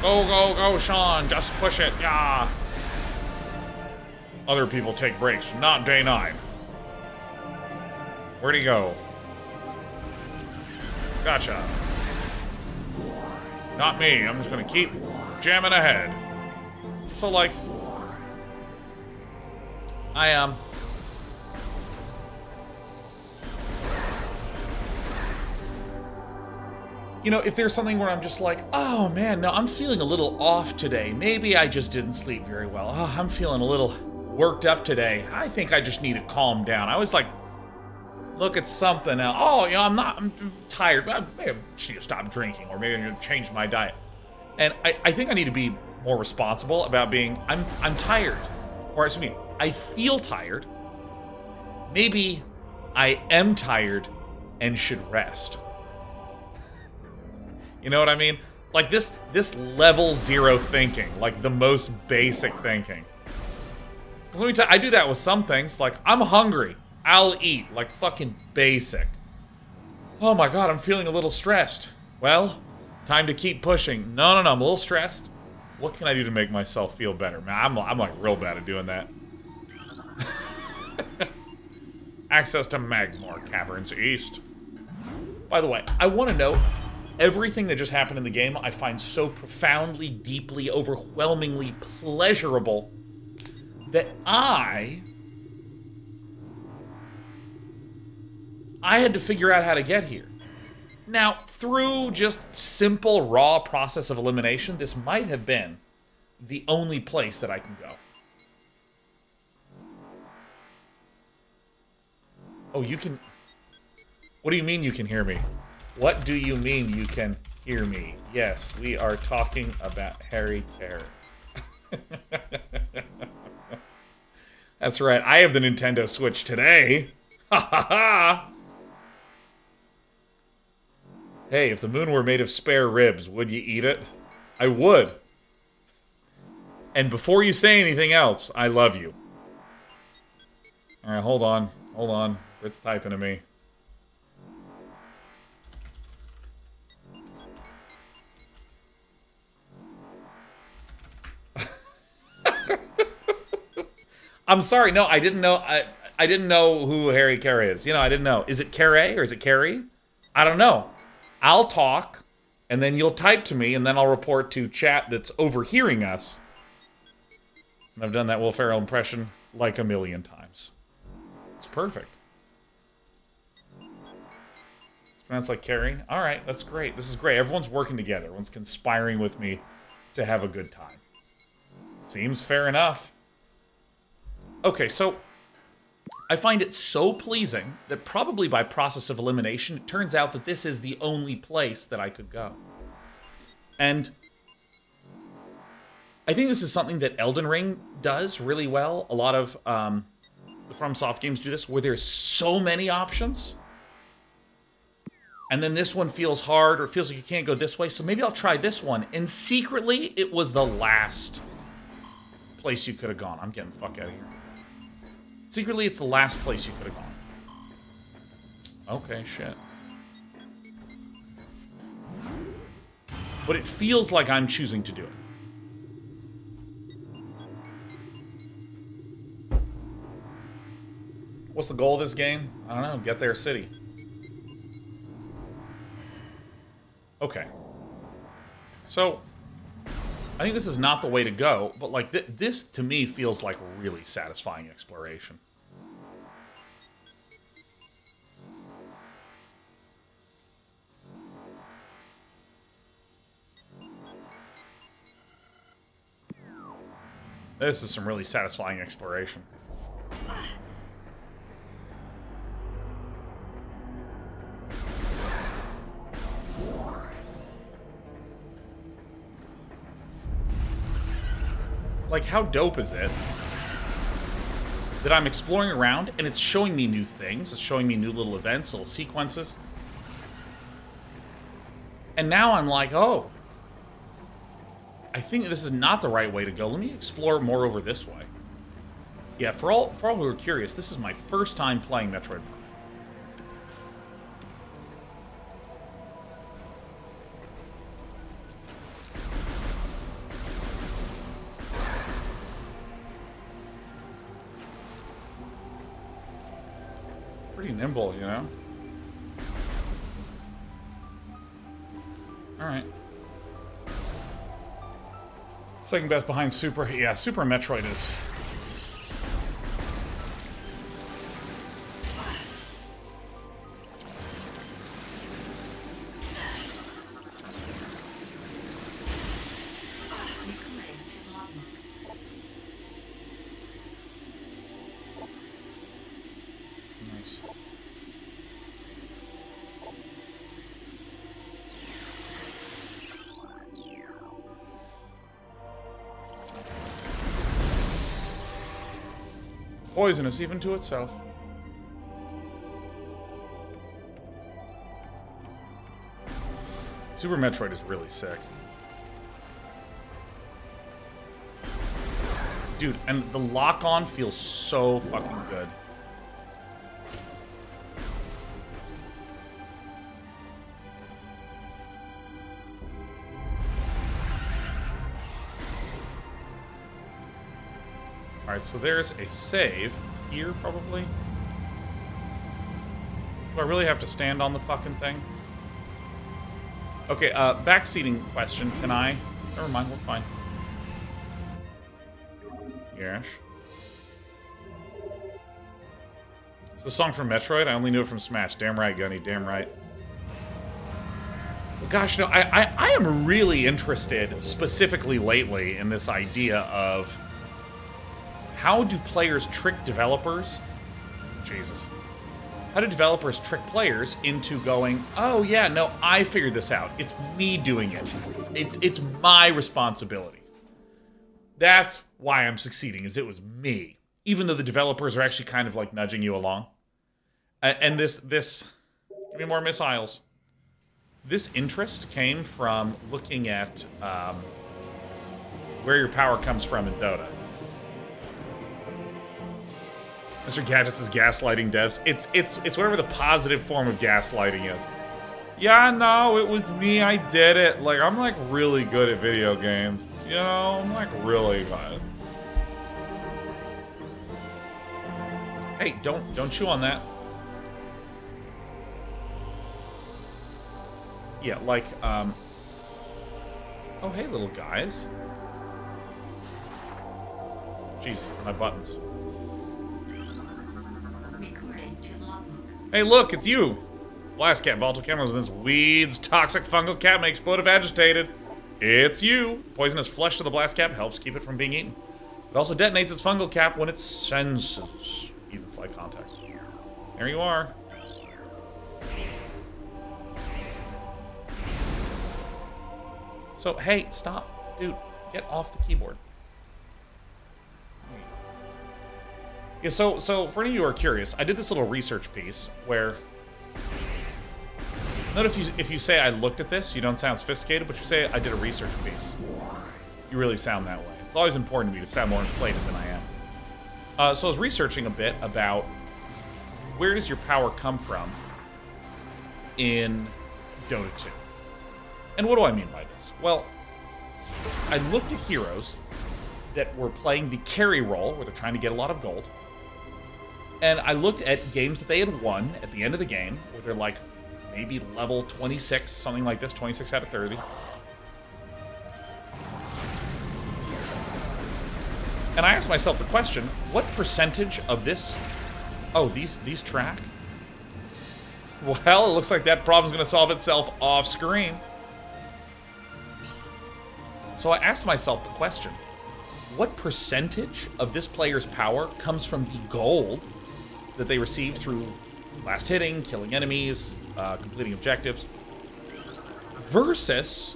Go, go, go, Sean, just push it, yeah. Other people take breaks, not day 9. Where'd he go? Gotcha. Not me, I'm just gonna keep jamming ahead. So, like, you know, if there's something where I'm just like, oh man, no, I'm feeling a little off today. Maybe I just didn't sleep very well. Oh, I'm feeling a little worked up today. I think I just need to calm down. I always like, look at something else. Oh, you know, I'm tired. Maybe I just need to stop drinking, or maybe I need to change my diet. And I think I need to be more responsible about being, I'm tired. Or excuse me, I feel tired. Maybe I am tired and should rest. You know what I mean? Like this level 0 thinking, like the most basic thinking. Because let me tell you, I do that with some things. Like, I'm hungry, I'll eat. Like, fucking basic. Oh my god, I'm feeling a little stressed. Well, time to keep pushing. No, I'm a little stressed. What can I do to make myself feel better? Man, I'm like real bad at doing that. Access to Magmore Caverns East. By the way, I want to note, everything that just happened in the game I find so profoundly, deeply, overwhelmingly pleasurable that I had to figure out how to get here. Now, through just simple, raw process of elimination, this might have been the only place that I can go. Oh, you can... What do you mean you can hear me? What do you mean you can hear me? Yes, we are talking about Harry Carey. That's right, I have the Nintendo Switch today. Ha ha ha! Hey, if the moon were made of spare ribs, would you eat it? I would. And before you say anything else, I love you. Alright, hold on. Hold on. It's typing to me. I'm sorry. No, I didn't know. I didn't know who Harry Carey is. You know, I didn't know. Is it Carey or is it Carey? I don't know. I'll talk, and then you'll type to me, and then I'll report to chat that's overhearing us. And I've done that Will Ferrell impression like a million times. It's perfect. It's pronounced like Carey. All right, that's great. This is great. Everyone's working together. Everyone's conspiring with me to have a good time. Seems fair enough. Okay, so I find it so pleasing that probably by process of elimination, it turns out that this is the only place that I could go. And I think this is something that Elden Ring does really well. A lot of the FromSoft games do this, where there's so many options. And then this one feels hard, or it feels like you can't go this way, so maybe I'll try this one. And secretly, it was the last place you could have gone. I'm getting the fuck out of here. Secretly, it's the last place you could have gone. Okay, shit. But it feels like I'm choosing to do it. What's the goal of this game? I don't know. Get their city. Okay. So, I think this is not the way to go, but like this to me feels like really satisfying exploration. This is some really satisfying exploration. Like, how dope is it that I'm exploring around and it's showing me new things, it's showing me new little events, little sequences. And now I'm like, oh, I think this is not the right way to go. Let me explore more over this way. Yeah, for all who are curious, this is my first time playing Metroid Prime. pretty nimble, you know? Alright. Second best behind Super. Yeah, Super Metroid is... Nice. Poisonous even to itself. Super Metroid is really sick. Dude, and the lock-on feels so fucking good. Alright, so there's a save here, probably. Do I really have to stand on the fucking thing? Okay, backseating question. Can I? Never mind, we're fine. Yes. It's a song from Metroid? I only knew it from Smash. Damn right, Gunny, damn right. Well, gosh, no, I am really interested, specifically lately, in this idea of how do players trick developers? Jesus. How do developers trick players into going, oh yeah, no, I figured this out. It's me doing it. It's my responsibility. That's why I'm succeeding, is it was me. Even though the developers are actually kind of like nudging you along. And this, give me more missiles. This interest came from looking at where your power comes from in Dota. Mr. Gadgets is gaslighting devs. It's whatever the positive form of gaslighting is. Yeah, no, it was me. I did it. Like, I'm like really good at video games. You know, I'm like really good. Hey, don't chew on that. Yeah, like, oh, hey, little guys. Jesus, my buttons. Hey, look, it's you! Blast cat, volatile chemicals in this weeds, toxic fungal cat may explode if agitated. It's you! Poisonous flesh to the blast cap helps keep it from being eaten. It also detonates its fungal cap when it senses even slight contact. There you are. So, hey, stop. Dude, get off the keyboard. Yeah, so for any of you who are curious, I did this little research piece where... Note if you say I looked at this, you don't sound sophisticated, but if you say I did a research piece, you really sound that way. It's always important to me to sound more inflated than I am. So I was researching a bit about where does your power come from in Dota 2. And what do I mean by this? Well, I looked at heroes that were playing the carry role, where they're trying to get a lot of gold. And I looked at games that they had won at the end of the game, where they're like maybe level 26, something like this, 26 out of 30. And I asked myself the question, what percentage of this... Oh, these track? Well, it looks like that problem's going to solve itself off screen. So I asked myself the question, what percentage of this player's power comes from the gold that they receive through last hitting, killing enemies, completing objectives, versus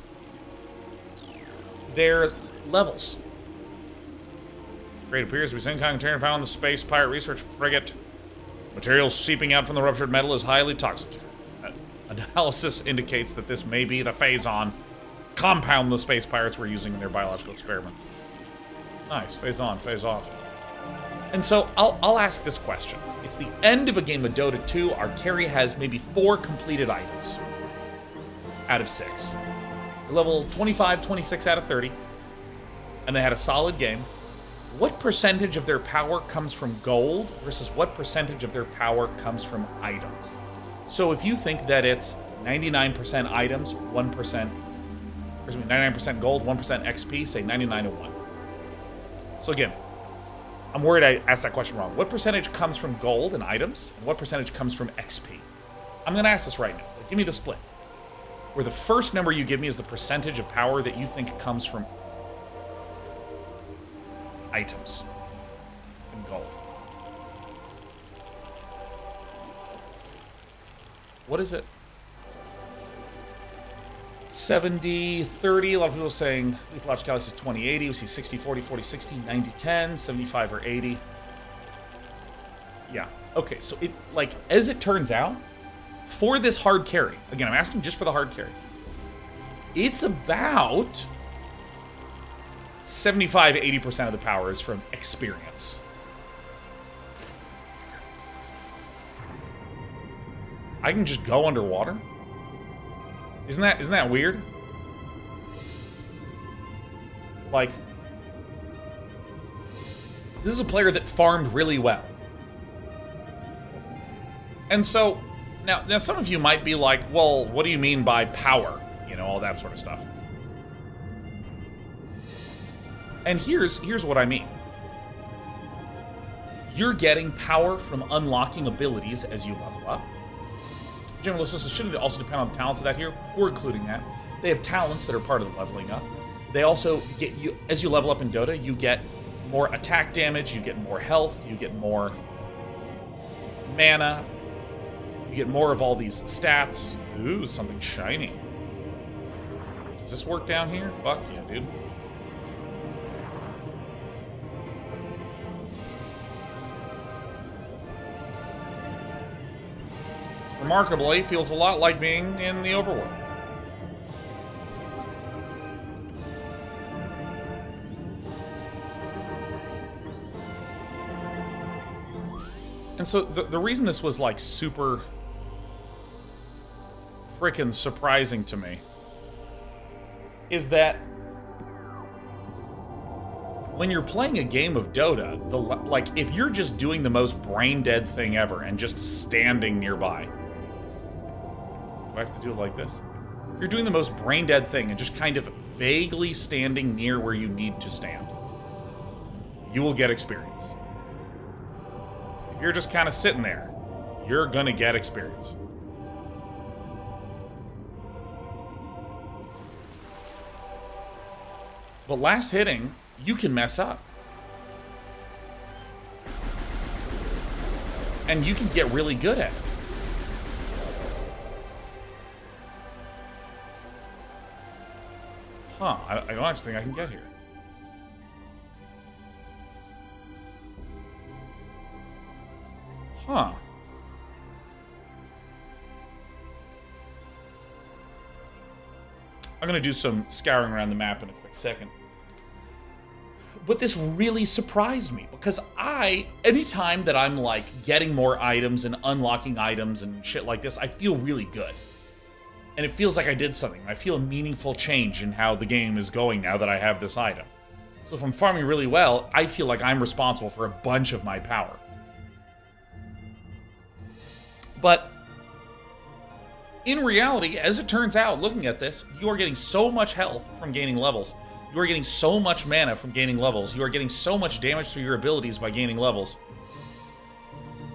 their levels? Great appears to be some kind of container found on the space pirate research frigate. Materials seeping out from the ruptured metal is highly toxic. Analysis indicates that this may be the phase-on compound the space pirates were using in their biological experiments. Nice, phase on, phase off. And so I'll ask this question. It's the end of a game of Dota 2. Our carry has maybe 4 completed items out of 6. Level 25, 26 out of 30. And they had a solid game. what percentage of their power comes from gold versus what percentage of their power comes from items. So if you think that it's 99% items, 1%, 99% gold, 1% XP, say 99 to 1. So again, I'm worried I asked that question wrong. What percentage comes from gold and items, and what percentage comes from XP? I'm going to ask this right now. Give me the split. Where the first number you give me is the percentage of power that you think comes from items and gold. What is it? 70, 30. A lot of people are saying Lethal Logic Galaxy is 2080. We see 60, 40, 40, 60, 90, 10, 75 or 80. Yeah. Okay, so it, like, as it turns out, for this hard carry, again, I'm asking just for the hard carry, it's about 75, 80% of the power is from experience. I can just go underwater? Isn't that weird? Like, this is a player that farmed really well. And so, now some of you might be like, well, what do you mean by power? You know, all that sort of stuff. And here's what I mean. You're getting power from unlocking abilities as you level up. General Assistance should also depend on the talents of that here. We're including that. They have talents that are part of the leveling up. They also get you, as you level up in Dota, you get more attack damage, you get more health, you get more mana, you get more of all these stats. Ooh, something shiny. Does this work down here? Fuck yeah, dude. Remarkably, feels a lot like being in the overworld. And so the reason this was like super frickin' surprising to me is that when you're playing a game of Dota, like if you're just doing the most brain dead thing ever and just standing nearby. Do I have to do it like this? If you're doing the most brain dead thing and just kind of vaguely standing near where you need to stand, you will get experience. If you're just kind of sitting there, you're gonna get experience. But last hitting, you can mess up. And you can get really good at it. Huh, I don't actually think I can get here. Huh. I'm gonna do some scouring around the map in a quick second. But this really surprised me, because anytime that I'm like getting more items and unlocking items and shit like this, I feel really good. And it feels like I did something. I feel a meaningful change in how the game is going now that I have this item. So if I'm farming really well, I feel like I'm responsible for a bunch of my power. But in reality, as it turns out, looking at this, you are getting so much health from gaining levels. You are getting so much mana from gaining levels. You are getting so much damage through your abilities by gaining levels.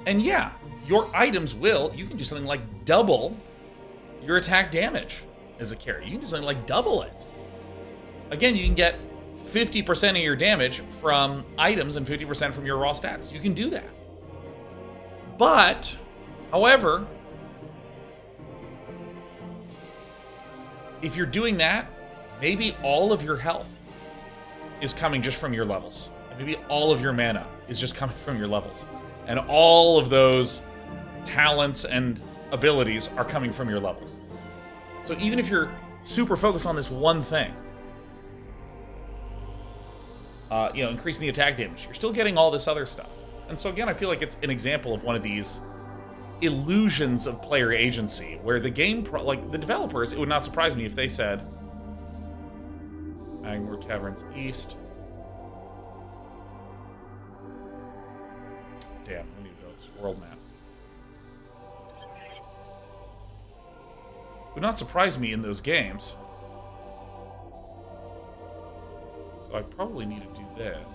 And yeah, your items you can do something like double your attack damage as a carry. You can do something like double it. Again, you can get 50% of your damage from items and 50% from your raw stats. You can do that. But, however, if you're doing that, maybe all of your health is coming just from your levels. And maybe all of your mana is just coming from your levels. And all of those talents and abilities are coming from your levels. So even if you're super focused on this one thing, increasing the attack damage, you're still getting all this other stuff. And so again, I feel like it's an example of one of these illusions of player agency, where the game, like the developers, it would not surprise me if they said, Angmore Caverns East, world map. Would not surprise me in those games. So I probably need to do this.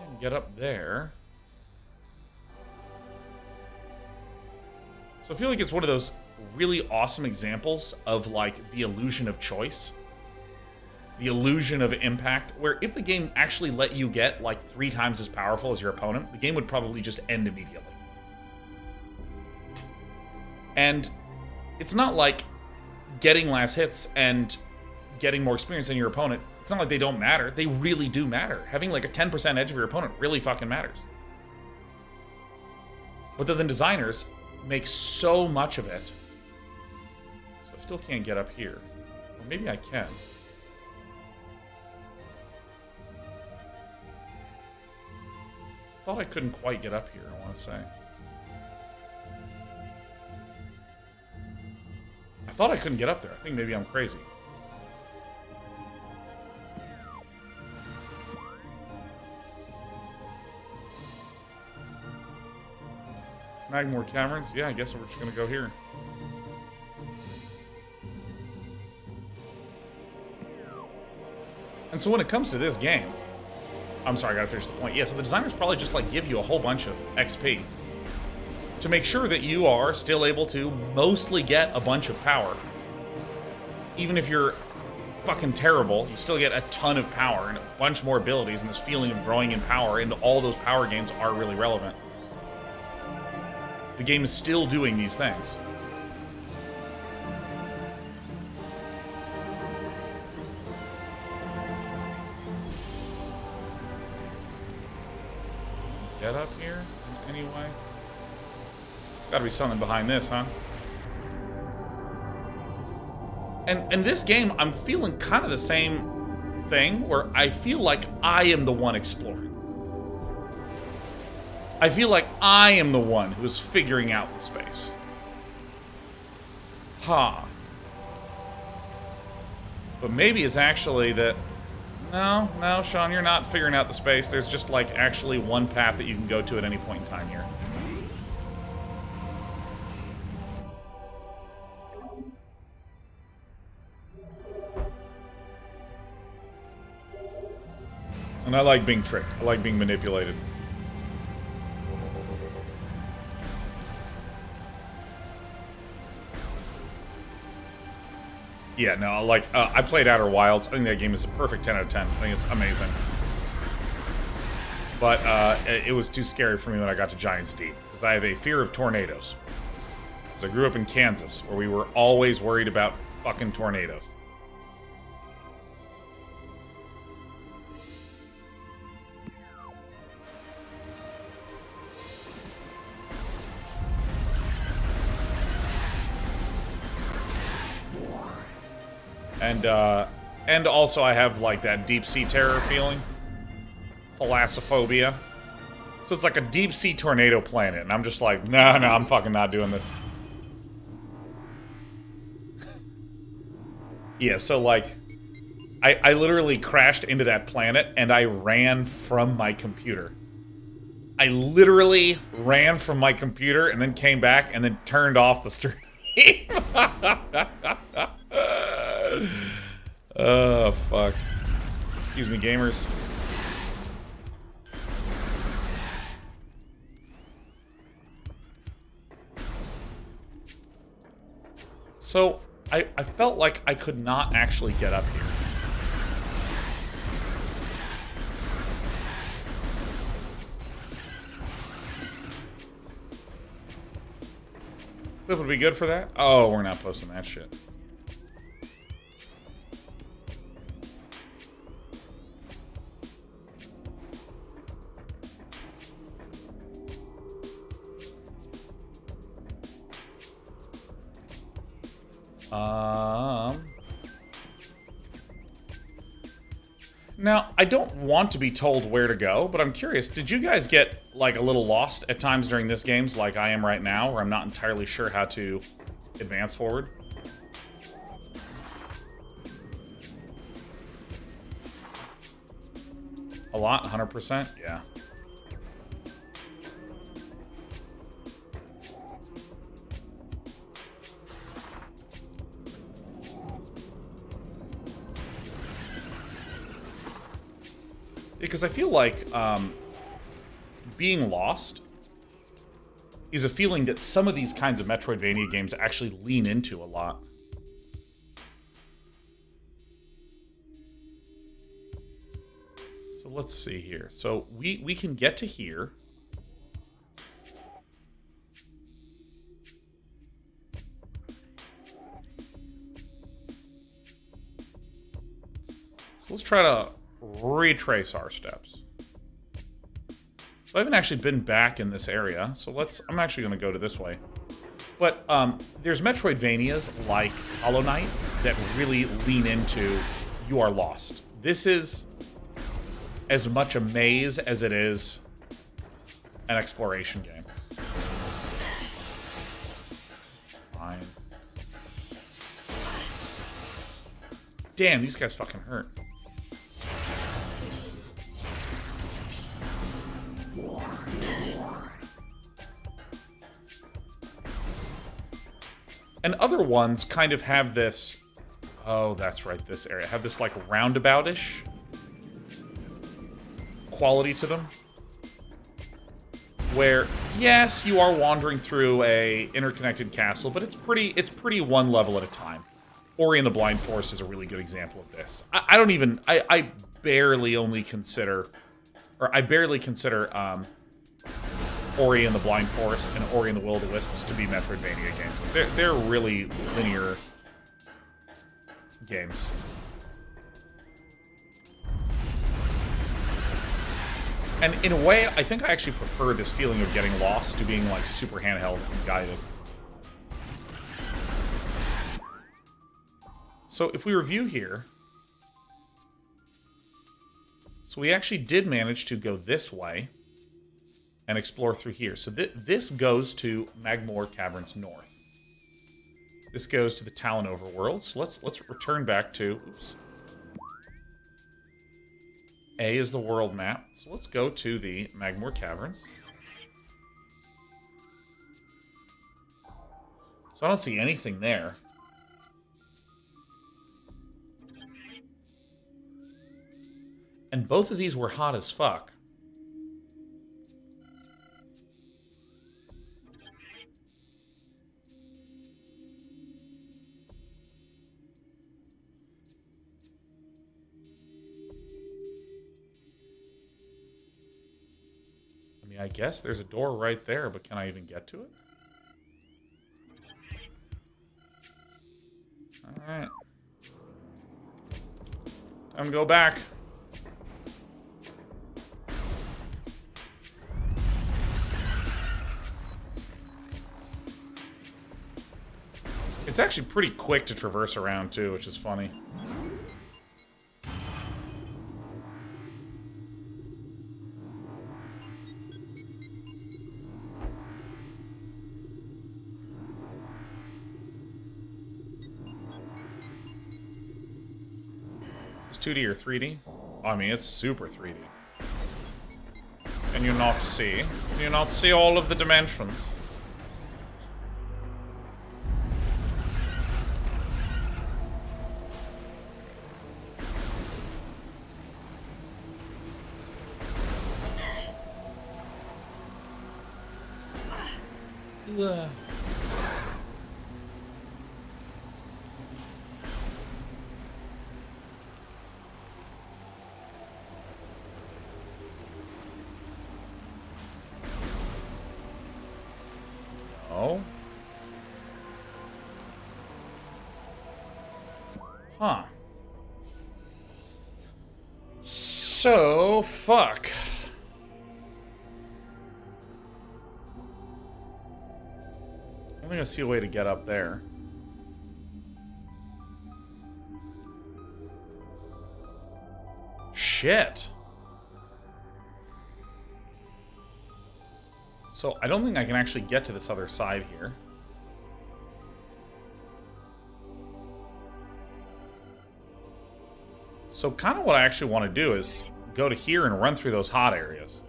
And get up there. So I feel like it's one of those really awesome examples of, like, the illusion of choice. The illusion of impact, where if the game actually let you get, like, 3 times as powerful as your opponent, the game would probably just end immediately. And it's not like getting last hits and getting more experience than your opponent. It's not like they don't matter. They really do matter. Having like a 10% edge of your opponent really fucking matters. But then the designers make so much of it. So I still can't get up here. Or maybe I can. I thought I couldn't quite get up here, I want to say. I thought I couldn't get up there. I think maybe I'm crazy. Magmore Caverns? Yeah, I guess we're just gonna go here. And so when it comes to this game... I'm sorry, I gotta finish the point. Yeah, so the designers probably just, like, give you a whole bunch of XP to make sure that you are still able to mostly get a bunch of power. Even if you're fucking terrible, you still get a ton of power and a bunch more abilities, and this feeling of growing in power, and all those power gains are really relevant. The game is still doing these things. Get up here anyway. Gotta be something behind this, huh? And this game, I'm feeling kind of the same thing, where I feel like I am the one exploring. I feel like I am the one who is figuring out the space. Huh. But maybe it's actually that... No, Sean, you're not figuring out the space. There's just, like, actually one path that you can go to at any point in time here. And I like being tricked. I like being manipulated. Yeah, no, like, I played Outer Wilds. I think that game is a perfect 10 out of 10. I think it's amazing. But it was too scary for me when I got to Giants Deep, because I have a fear of tornadoes. So I grew up in Kansas, where we were always worried about fucking tornadoes. And also I have, like, that deep-sea terror feeling. Thalassophobia. So it's like a deep-sea tornado planet, and I'm just like, no, I'm fucking not doing this. Yeah, so, like, I literally crashed into that planet, and I ran from my computer. I literally ran from my computer, and then came back, and then turned off the stream. Oh, fuck. Excuse me, gamers. So, I felt like I could not actually get up here. Clip would be good for that? Oh, we're not posting that shit. Now, I don't want to be told where to go, but I'm curious, did you guys get, like, a little lost at times during this games, like I am right now, where I'm not entirely sure how to advance forward? A lot? 100%? Yeah. Because I feel like being lost is a feeling that some of these kinds of Metroidvania games actually lean into a lot. So let's see here. So we can get to here. So let's try to retrace our steps. So I haven't actually been back in this area, so I'm actually going to go to this way. But there's Metroidvanias like Hollow Knight that really lean into you are lost. This is as much a maze as it is an exploration game. Fine. Damn, these guys fucking hurt. And other ones kind of have this... Oh, that's right, this area. Have this, like, roundabout-ish quality to them. Where, yes, you are wandering through a interconnected castle, but it's pretty one level at a time. Ori and the Blind Forest is a really good example of this. I barely consider Ori and the Blind Forest and Ori and the Will of the Wisps to be Metroidvania games. They're really linear games. And in a way, I think I actually prefer this feeling of getting lost to being like super handheld and guided. So if we review here, so we actually did manage to go this way and explore through here. So this goes to Magmoor Caverns North. This goes to the Talon Overworld. So let's return back to... Oops. A is the world map. So let's go to the Magmoor Caverns. So I don't see anything there. And both of these were hot as fuck. I mean, I guess there's a door right there, but can I even get to it? Alright. Time to go back. It's actually pretty quick to traverse around, too, which is funny. Is this 2D or 3D? I mean, it's super 3D. Can you not see? Can you not see all of the dimensions? Ugh. No. Huh. So, fuck. I'm gonna see a way to get up there. Shit. So I don't think I can actually get to this other side here. So kind of what I actually want to do is go to here and run through those hot areas.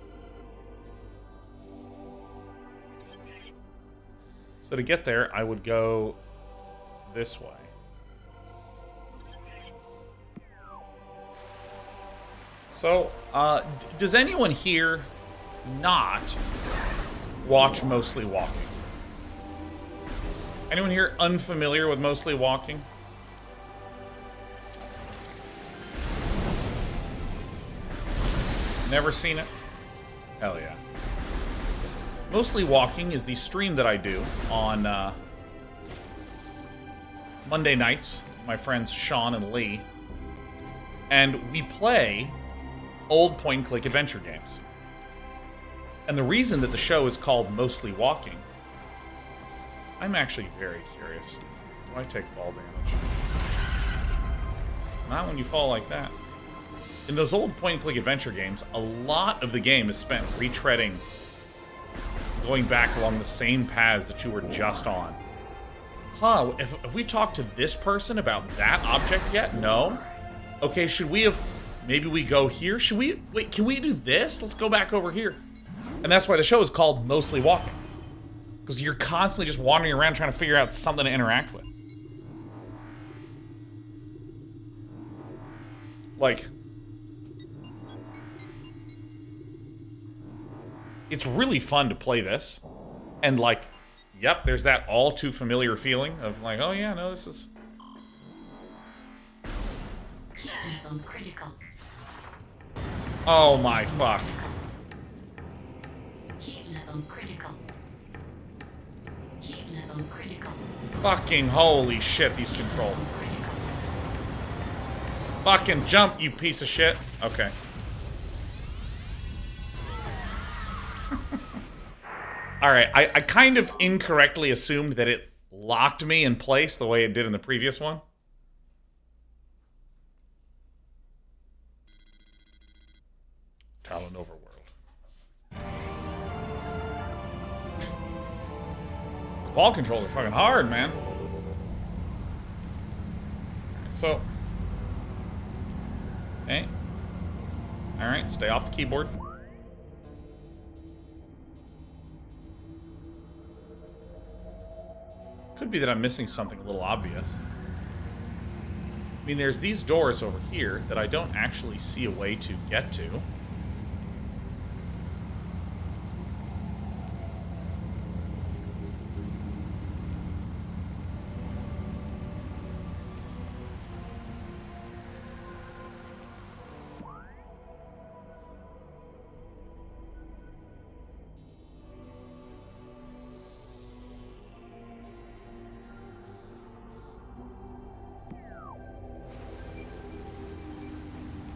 So to get there, I would go this way. So, does anyone here not watch Mostly Walking? Anyone here unfamiliar with Mostly Walking? Never seen it? Hell yeah. Mostly Walking is the stream that I do on Monday nights. My friends Sean and Lee. And we play old point-and-click adventure games. And the reason that the show is called Mostly Walking, I'm actually very curious. Do I take fall damage? Not when you fall like that. In those old point-and-click adventure games, a lot of the game is spent retreading, going back along the same paths that you were just on. Huh, have we talked to this person about that object yet? No? Okay, should we have... Maybe we go here? Should we... Wait, can we do this? Let's go back over here. And that's why the show is called Mostly Walking. Because you're constantly just wandering around trying to figure out something to interact with. Like... It's really fun to play this. And like, yep, there's that all too familiar feeling of like, oh yeah, no, this is... Critical. Oh my fuck. Heat level critical. Heat level critical. Fucking holy shit, these controls. Fucking jump, you piece of shit. Okay. Alright, I kind of incorrectly assumed that it locked me in place the way it did in the previous one. Talon Overworld. The ball controls are fucking hard, man. So. Okay. Alright, stay off the keyboard. Could be that I'm missing something a little obvious. I mean, there's these doors over here that I don't actually see a way to get to.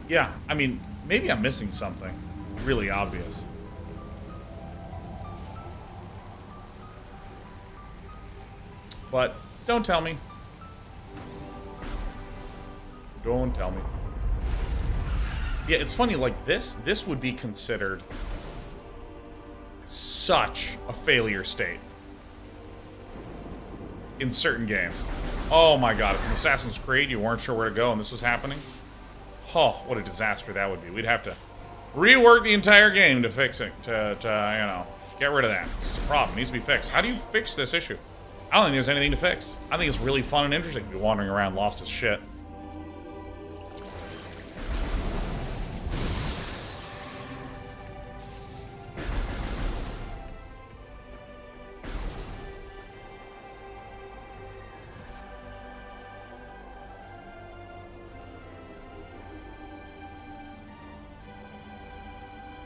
Yeah, I mean, maybe I'm missing something really obvious. But don't tell me. Don't tell me. Yeah, it's funny, like this would be considered such a failure state in certain games. Oh my god, if in Assassin's Creed you weren't sure where to go and this was happening, oh, what a disaster that would be. We'd have to rework the entire game to fix it, to you know, get rid of that. It's a problem. It needs to be fixed. How do you fix this issue? I don't think there's anything to fix. I think it's really fun and interesting to be wandering around lost as shit.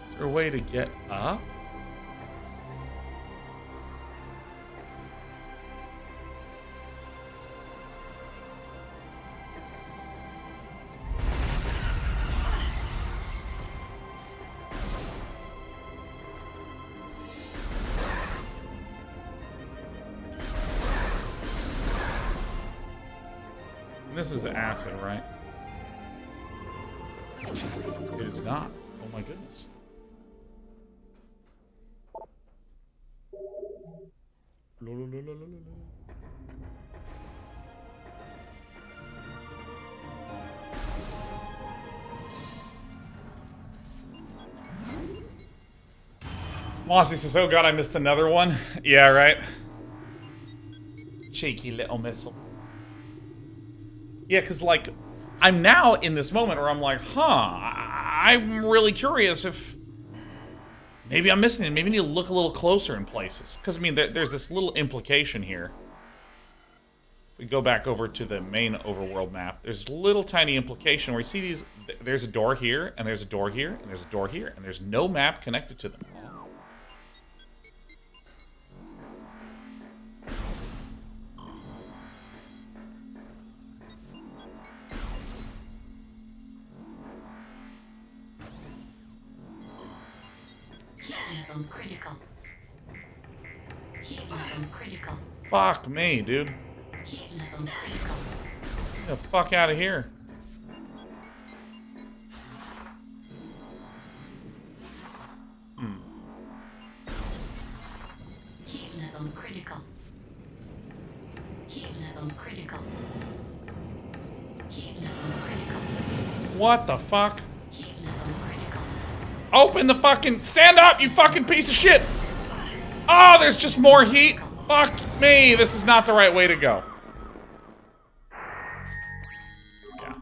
Is there a way to get up? This is acid, right? It is not. Oh my goodness. Mossy says, oh god, I missed another one. Yeah, right. Cheeky little missile. Yeah, because, like, I'm now in this moment where I'm like, I'm really curious if maybe I'm missing it. Maybe I need to look a little closer in places. Because, I mean, there's this little implication here. If we go back over to the main overworld map, there's a little tiny implication where you see these, there's a door here, and there's a door here, and there's a door here, and there's no map connected to them. Heat level critical. Heat level critical. Fuck me, dude. Heat level critical. Get the fuck out of here. Heat level critical. Heat level critical. Heat level critical. What the fuck? Heat level critical. Open the fucking... Stand up, you fucking piece of shit! Oh, there's just more heat? Fuck me, this is not the right way to go. Yeah.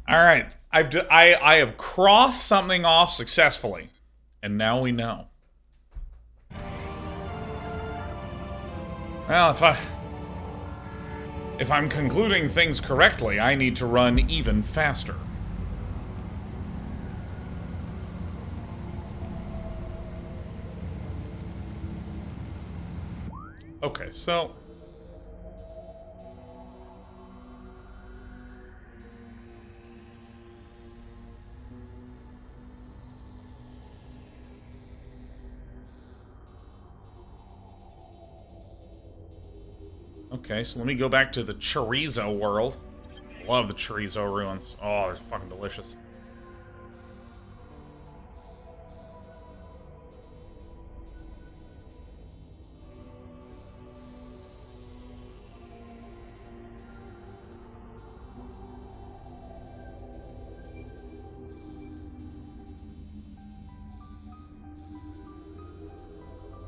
Alright, I have crossed something off successfully. And now we know. Well, if I'm concluding things correctly, I need to run even faster. Okay, so... Okay, so let me go back to the chorizo world. Love the chorizo ruins. Oh, they're fucking delicious.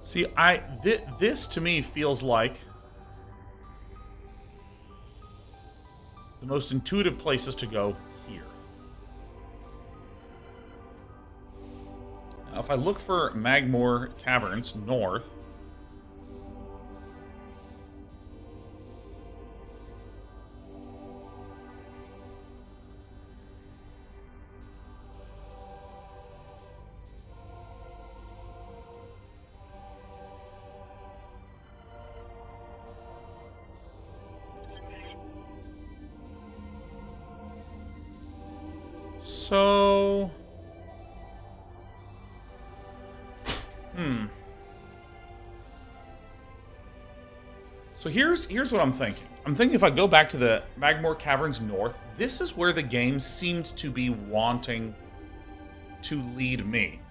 See, this to me feels like the most intuitive places to go here. Now, if I look for Magmoor Caverns north, so... So here's what I'm thinking. I'm thinking if I go back to the Magmoor Caverns North, this is where the game seemed to be wanting to lead me.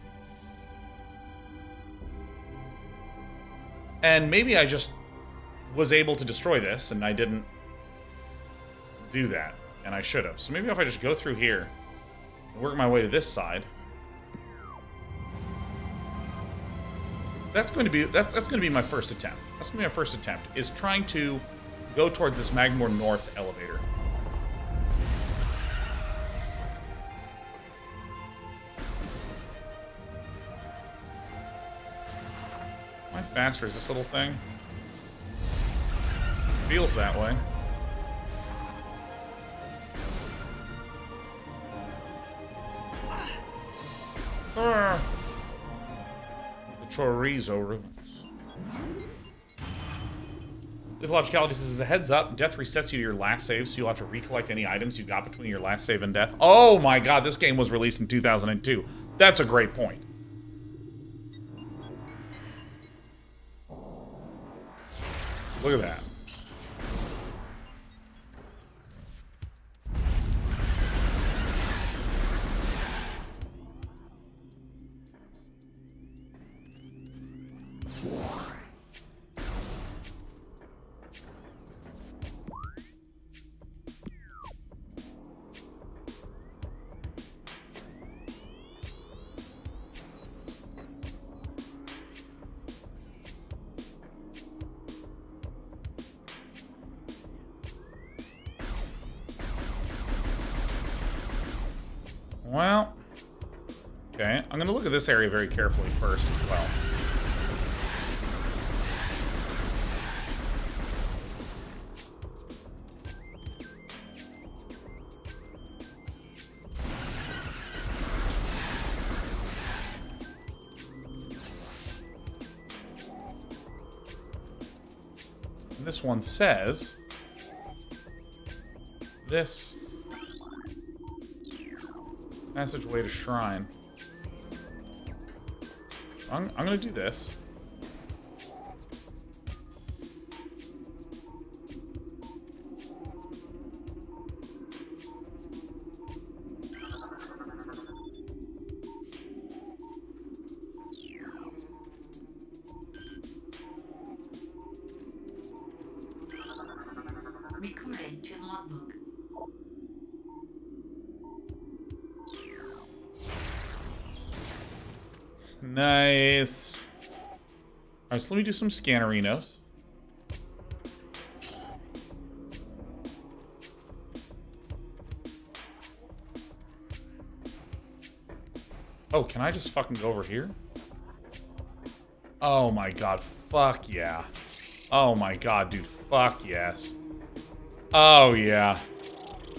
And maybe I just was able to destroy this, and I didn't do that, and I should have. So maybe if I just go through here and work my way to this side, that's going to be my first attempt. That's going to be my first attempt, is trying to go towards this Magmoor North elevator. How faster is this little thing? Feels that way. The chorizo ruins. Lithological says, as a heads up, death resets you to your last save, so you'll have to recollect any items you got between your last save and death. Oh my god, this game was released in 2002. That's a great point. Look at that. Well, okay. I'm going to look at this area very carefully first as well. This one says this passageway to shrine. I'm gonna do this. Recorded to logbook. Nice. Alright, so let me do some scannerinos. Oh, can I just fucking go over here? Oh my god, fuck yeah. Oh my god, dude, fuck yes. Oh yeah.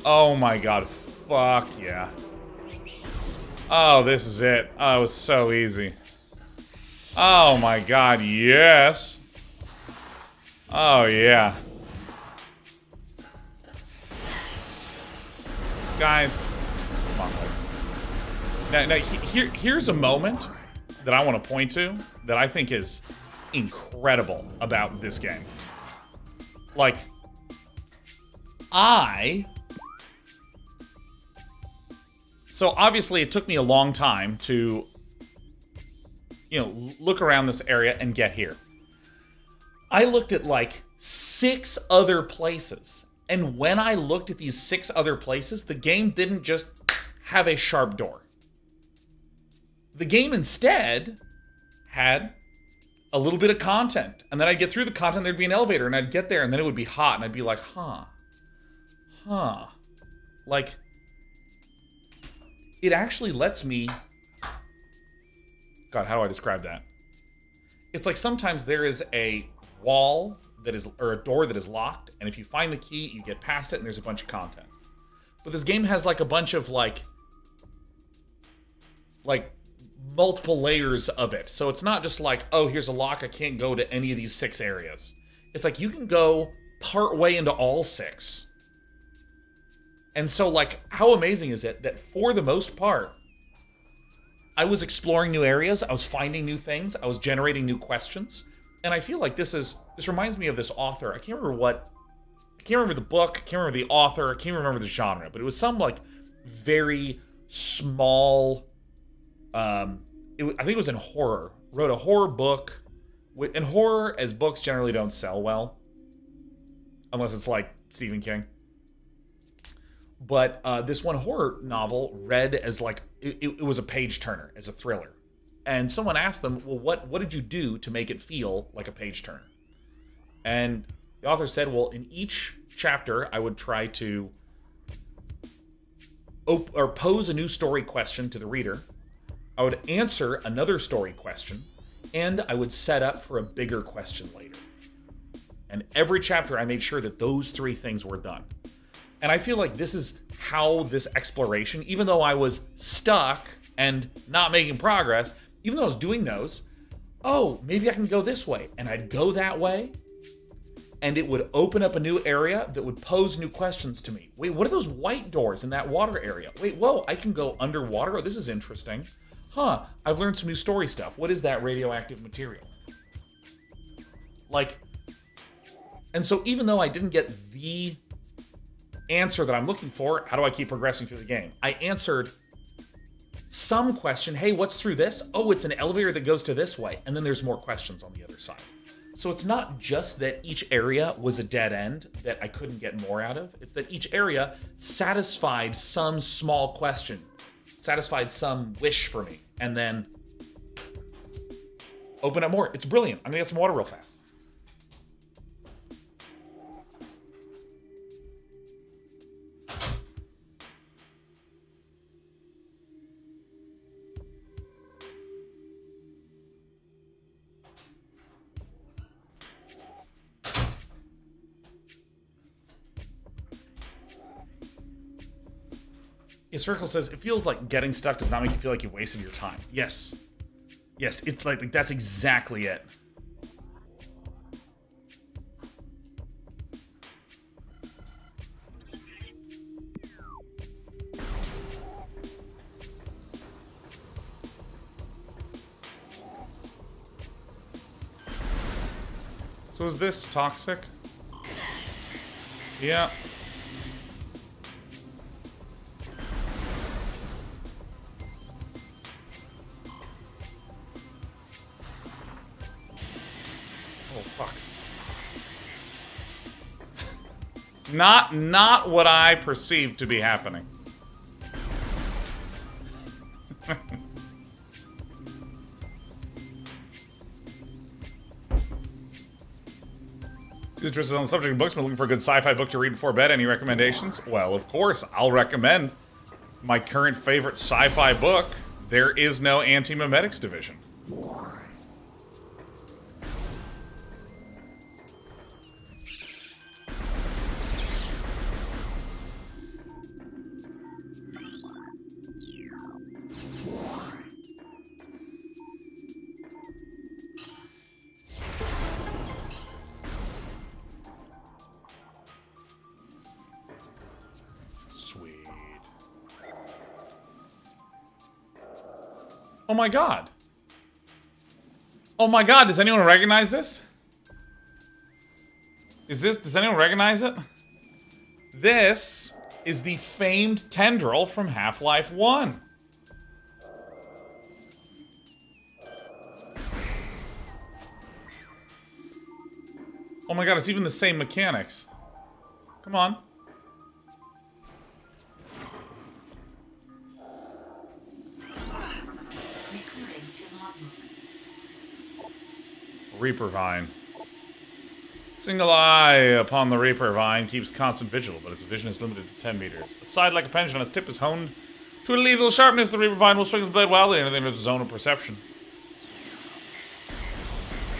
Oh my god, fuck yeah. Oh, this is it. Oh, it was so easy. Oh my god, yes. Oh yeah. Guys, come on, guys. Now here's a moment that I want to point to that I think is incredible about this game. Like, So obviously it took me a long time to, you know, look around this area and get here. I looked at like 6 other places. And when I looked at these 6 other places, the game didn't just have a sharp door. The game instead had a little bit of content. And then I'd get through the content, there'd be an elevator, and I'd get there, and then it would be hot, and I'd be like, huh. Like, it actually lets me... God, how do I describe that? It's like sometimes there is a wall that is, or a door that is locked, and if you find the key, you get past it, and there's a bunch of content. But this game has like a bunch of like multiple layers of it. So it's not just like, oh, here's a lock, I can't go to any of these 6 areas. It's like you can go part way into all 6. And so, like, how amazing is it that for the most part, I was exploring new areas, I was finding new things, I was generating new questions, and I feel like this reminds me of this author. I can't remember the book, I can't remember the author, I can't remember the genre, but it was some, like, very small, I think it was in horror. Wrote a horror book, and horror as books generally don't sell well, unless it's like Stephen King. But this one horror novel read as like, it was a page turner, as a thriller. And someone asked them, well, what did you do to make it feel like a page turner? And the author said, well, in each chapter, I would try to pose a new story question to the reader. I would answer another story question, and I would set up for a bigger question later. And every chapter, I made sure that those 3 things were done. And I feel like this is how this exploration, even though I was stuck and not making progress, even though I was doing those, oh, maybe I can go this way. And I'd go that way, and it would open up a new area that would pose new questions to me. Wait, what are those white doors in that water area? Wait, whoa, I can go underwater? Oh, this is interesting. Huh, I've learned some new story stuff. What is that radioactive material? Like, and so even though I didn't get the answer that I'm looking for, how do I keep progressing through the game? I answered some question, hey, what's through this? Oh, it's an elevator that goes to this way. And then there's more questions on the other side. So it's not just that each area was a dead end that I couldn't get more out of. It's that each area satisfied some small question, satisfied some wish for me, and then open up more. It's brilliant. I'm gonna get some water real fast. Yeah, Circle says, it feels like getting stuck does not make you feel like you wasted your time. Yes. Yes, it's like that's exactly it. So is this toxic? Yeah. Oh, fuck. Not what I perceived to be happening. Interested on the subject of books, but looking for a good sci-fi book to read before bed. Any recommendations? Well, of course, I'll recommend my current favorite sci-fi book, There Is No Anti-Memetics Division. Oh my god. Oh my god, does anyone recognize this? Does anyone recognize it? This is the famed tendril from Half-Life 1. Oh my god, it's even the same mechanics. Come on. Reaper Vine. Single eye upon the Reaper Vine keeps constant vigil, but its vision is limited to 10 meters. A side like a pendulum, its tip is honed to a lethal sharpness. The Reaper Vine will swing its blade wildly in anything in its zone of perception.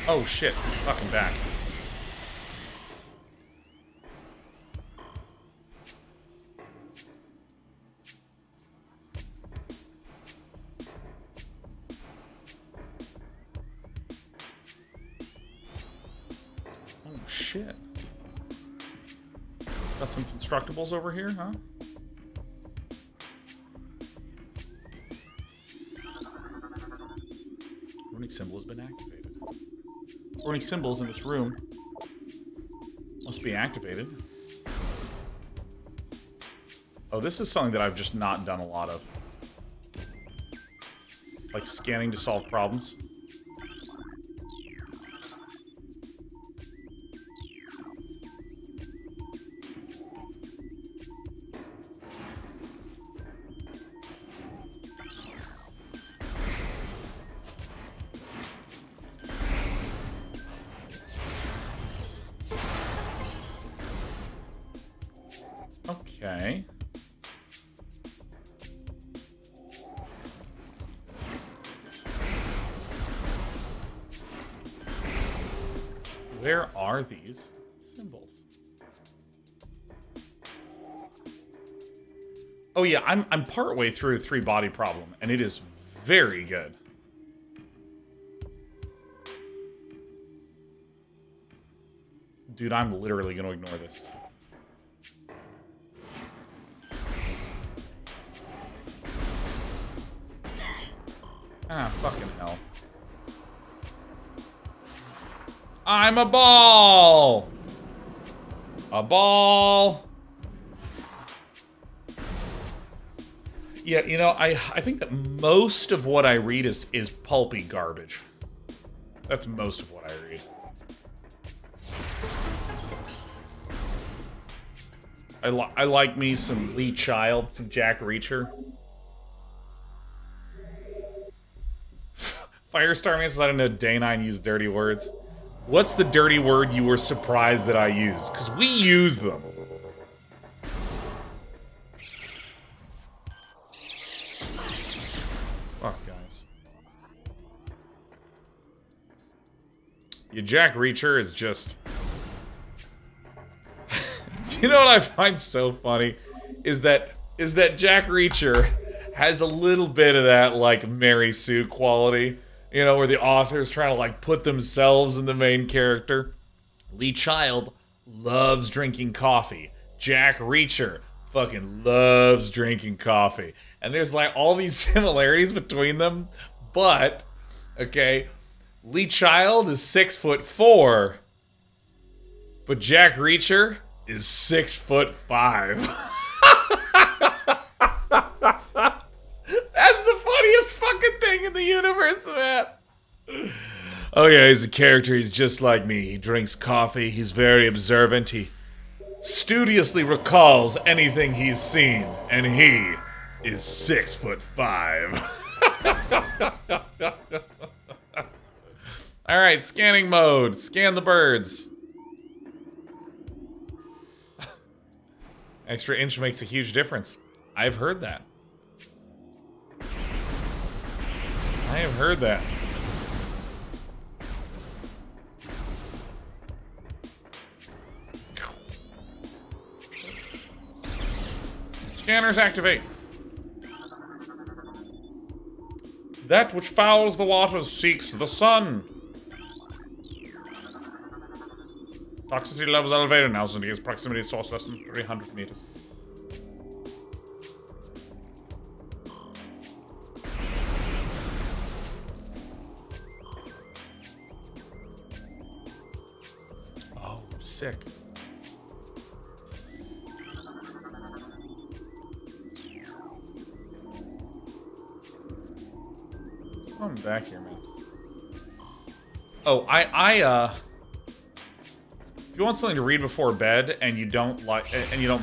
Oh shit, it's fucking back. Shit. Got some constructibles over here, huh? Runic symbol has been activated. Runic symbols in this room must be activated. Oh, this is something that I've just not done a lot of. Like scanning to solve problems. Okay. Where are these symbols? Oh yeah, I'm partway through 3 Body Problem, and it is very good. Dude, I'm literally gonna ignore this. Ah, fucking hell. I'm a ball! A ball! Yeah, you know, I think that most of what I read is pulpy garbage. That's most of what I read. I like me some Lee Child, some Jack Reacher. Firestar says, I don't know, Day9 used dirty words. What's the dirty word you were surprised that I used? Because we use them. Fuck, guys. Yeah, Jack Reacher is just... You know what I find so funny? Is that is that Jack Reacher has a little bit of that, like, Mary Sue quality. You know, where the author's trying to, like, put themselves in the main character. Lee Child loves drinking coffee. Jack Reacher fucking loves drinking coffee. And there's, like, all these similarities between them. But, okay, Lee Child is 6'4", but Jack Reacher is 6'5". That's the funniest fucking thing in the universe, man. Oh yeah, he's a character. He's just like me. He drinks coffee. He's very observant. He studiously recalls anything he's seen, and he is 6'5". All right, scanning mode. Scan the birds. Extra inch makes a huge difference. I've heard that. I have heard that. Scanners activate. That which fouls the waters seeks the sun. Toxicity levels elevated now, so indicates proximity source less than 300 meters. Oh, sick. Something back here, man. Oh, if you want something to read before bed and you don't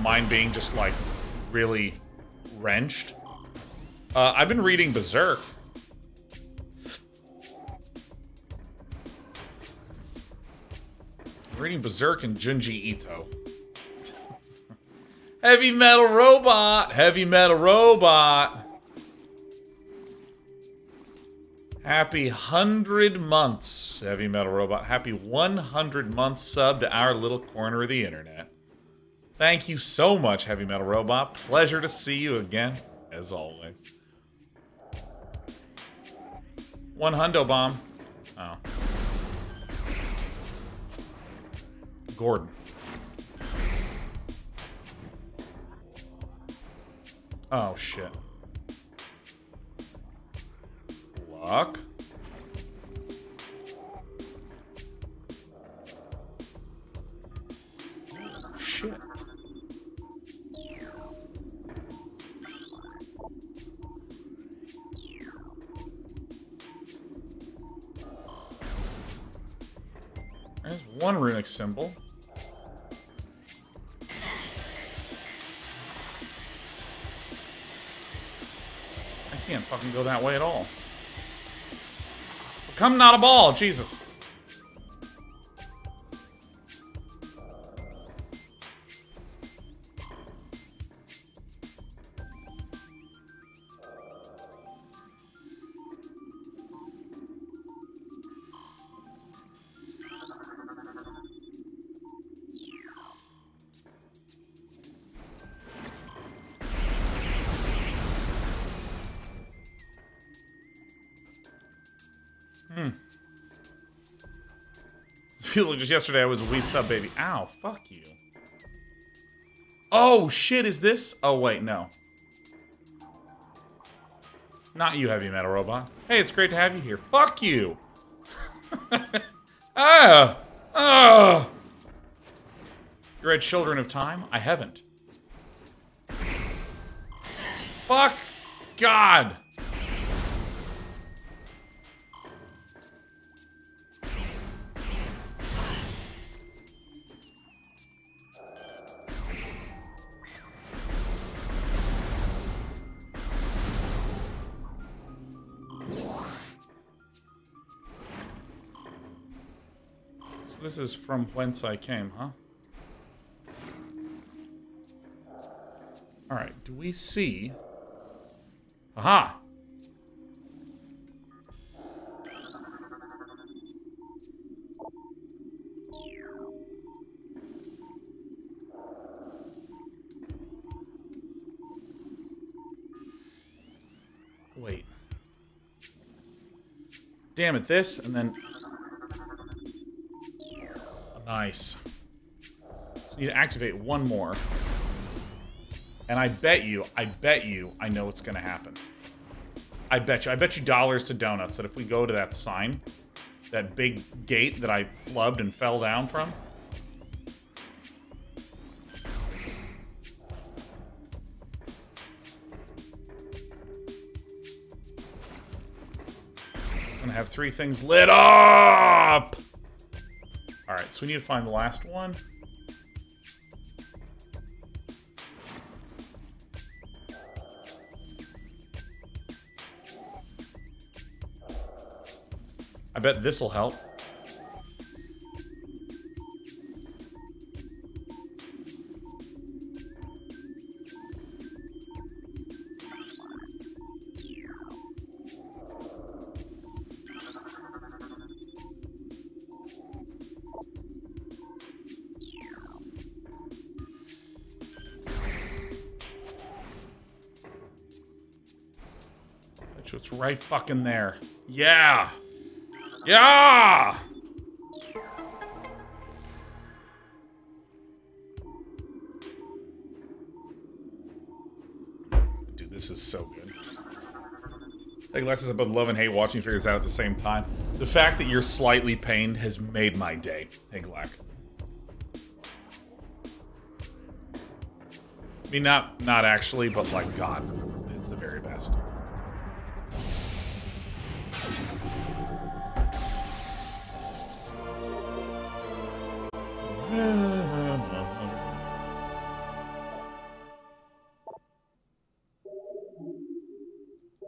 mind being just like really wrenched, I've been reading Berserk. I'm reading Berserk and Junji Ito. Heavy Metal Robot! Heavy Metal Robot! Happy 100 months, Heavy Metal Robot. Happy 100 months sub to our little corner of the internet. Thank you so much, Heavy Metal Robot. Pleasure to see you again, as always. One hundo bomb. Oh. Gordon. Oh, shit. Luck. Shit. There's one runic symbol. I can't fucking go that way at all. Come not a ball, Jesus. Feels like just yesterday I was a wee sub baby. Ow, fuck you. Oh, shit, is this? Oh, wait, no. Not you, Heavy Metal Robot. Hey, it's great to have you here. Fuck you! You read Children of Time? I haven't. Fuck! God! This is from whence I came, huh? Alright, do we see... Aha! jam at this, and then... Nice. So you need to activate one more. And I bet you, I know what's going to happen. I bet you dollars to donuts that if we go to that sign, that big gate that I flubbed and fell down from, I'm gonna have 3 things lit up! Alright, so we need to find the last one. I bet this'll help. Bet you it's right fucking there. Yeah! Yeah! Dude, this is so good. I think Alexis, I both love and hate watching you figure this out at the same time. The fact that you're slightly pained has made my day. Hey, Glack. I mean, not actually, but like, God, it's the very best.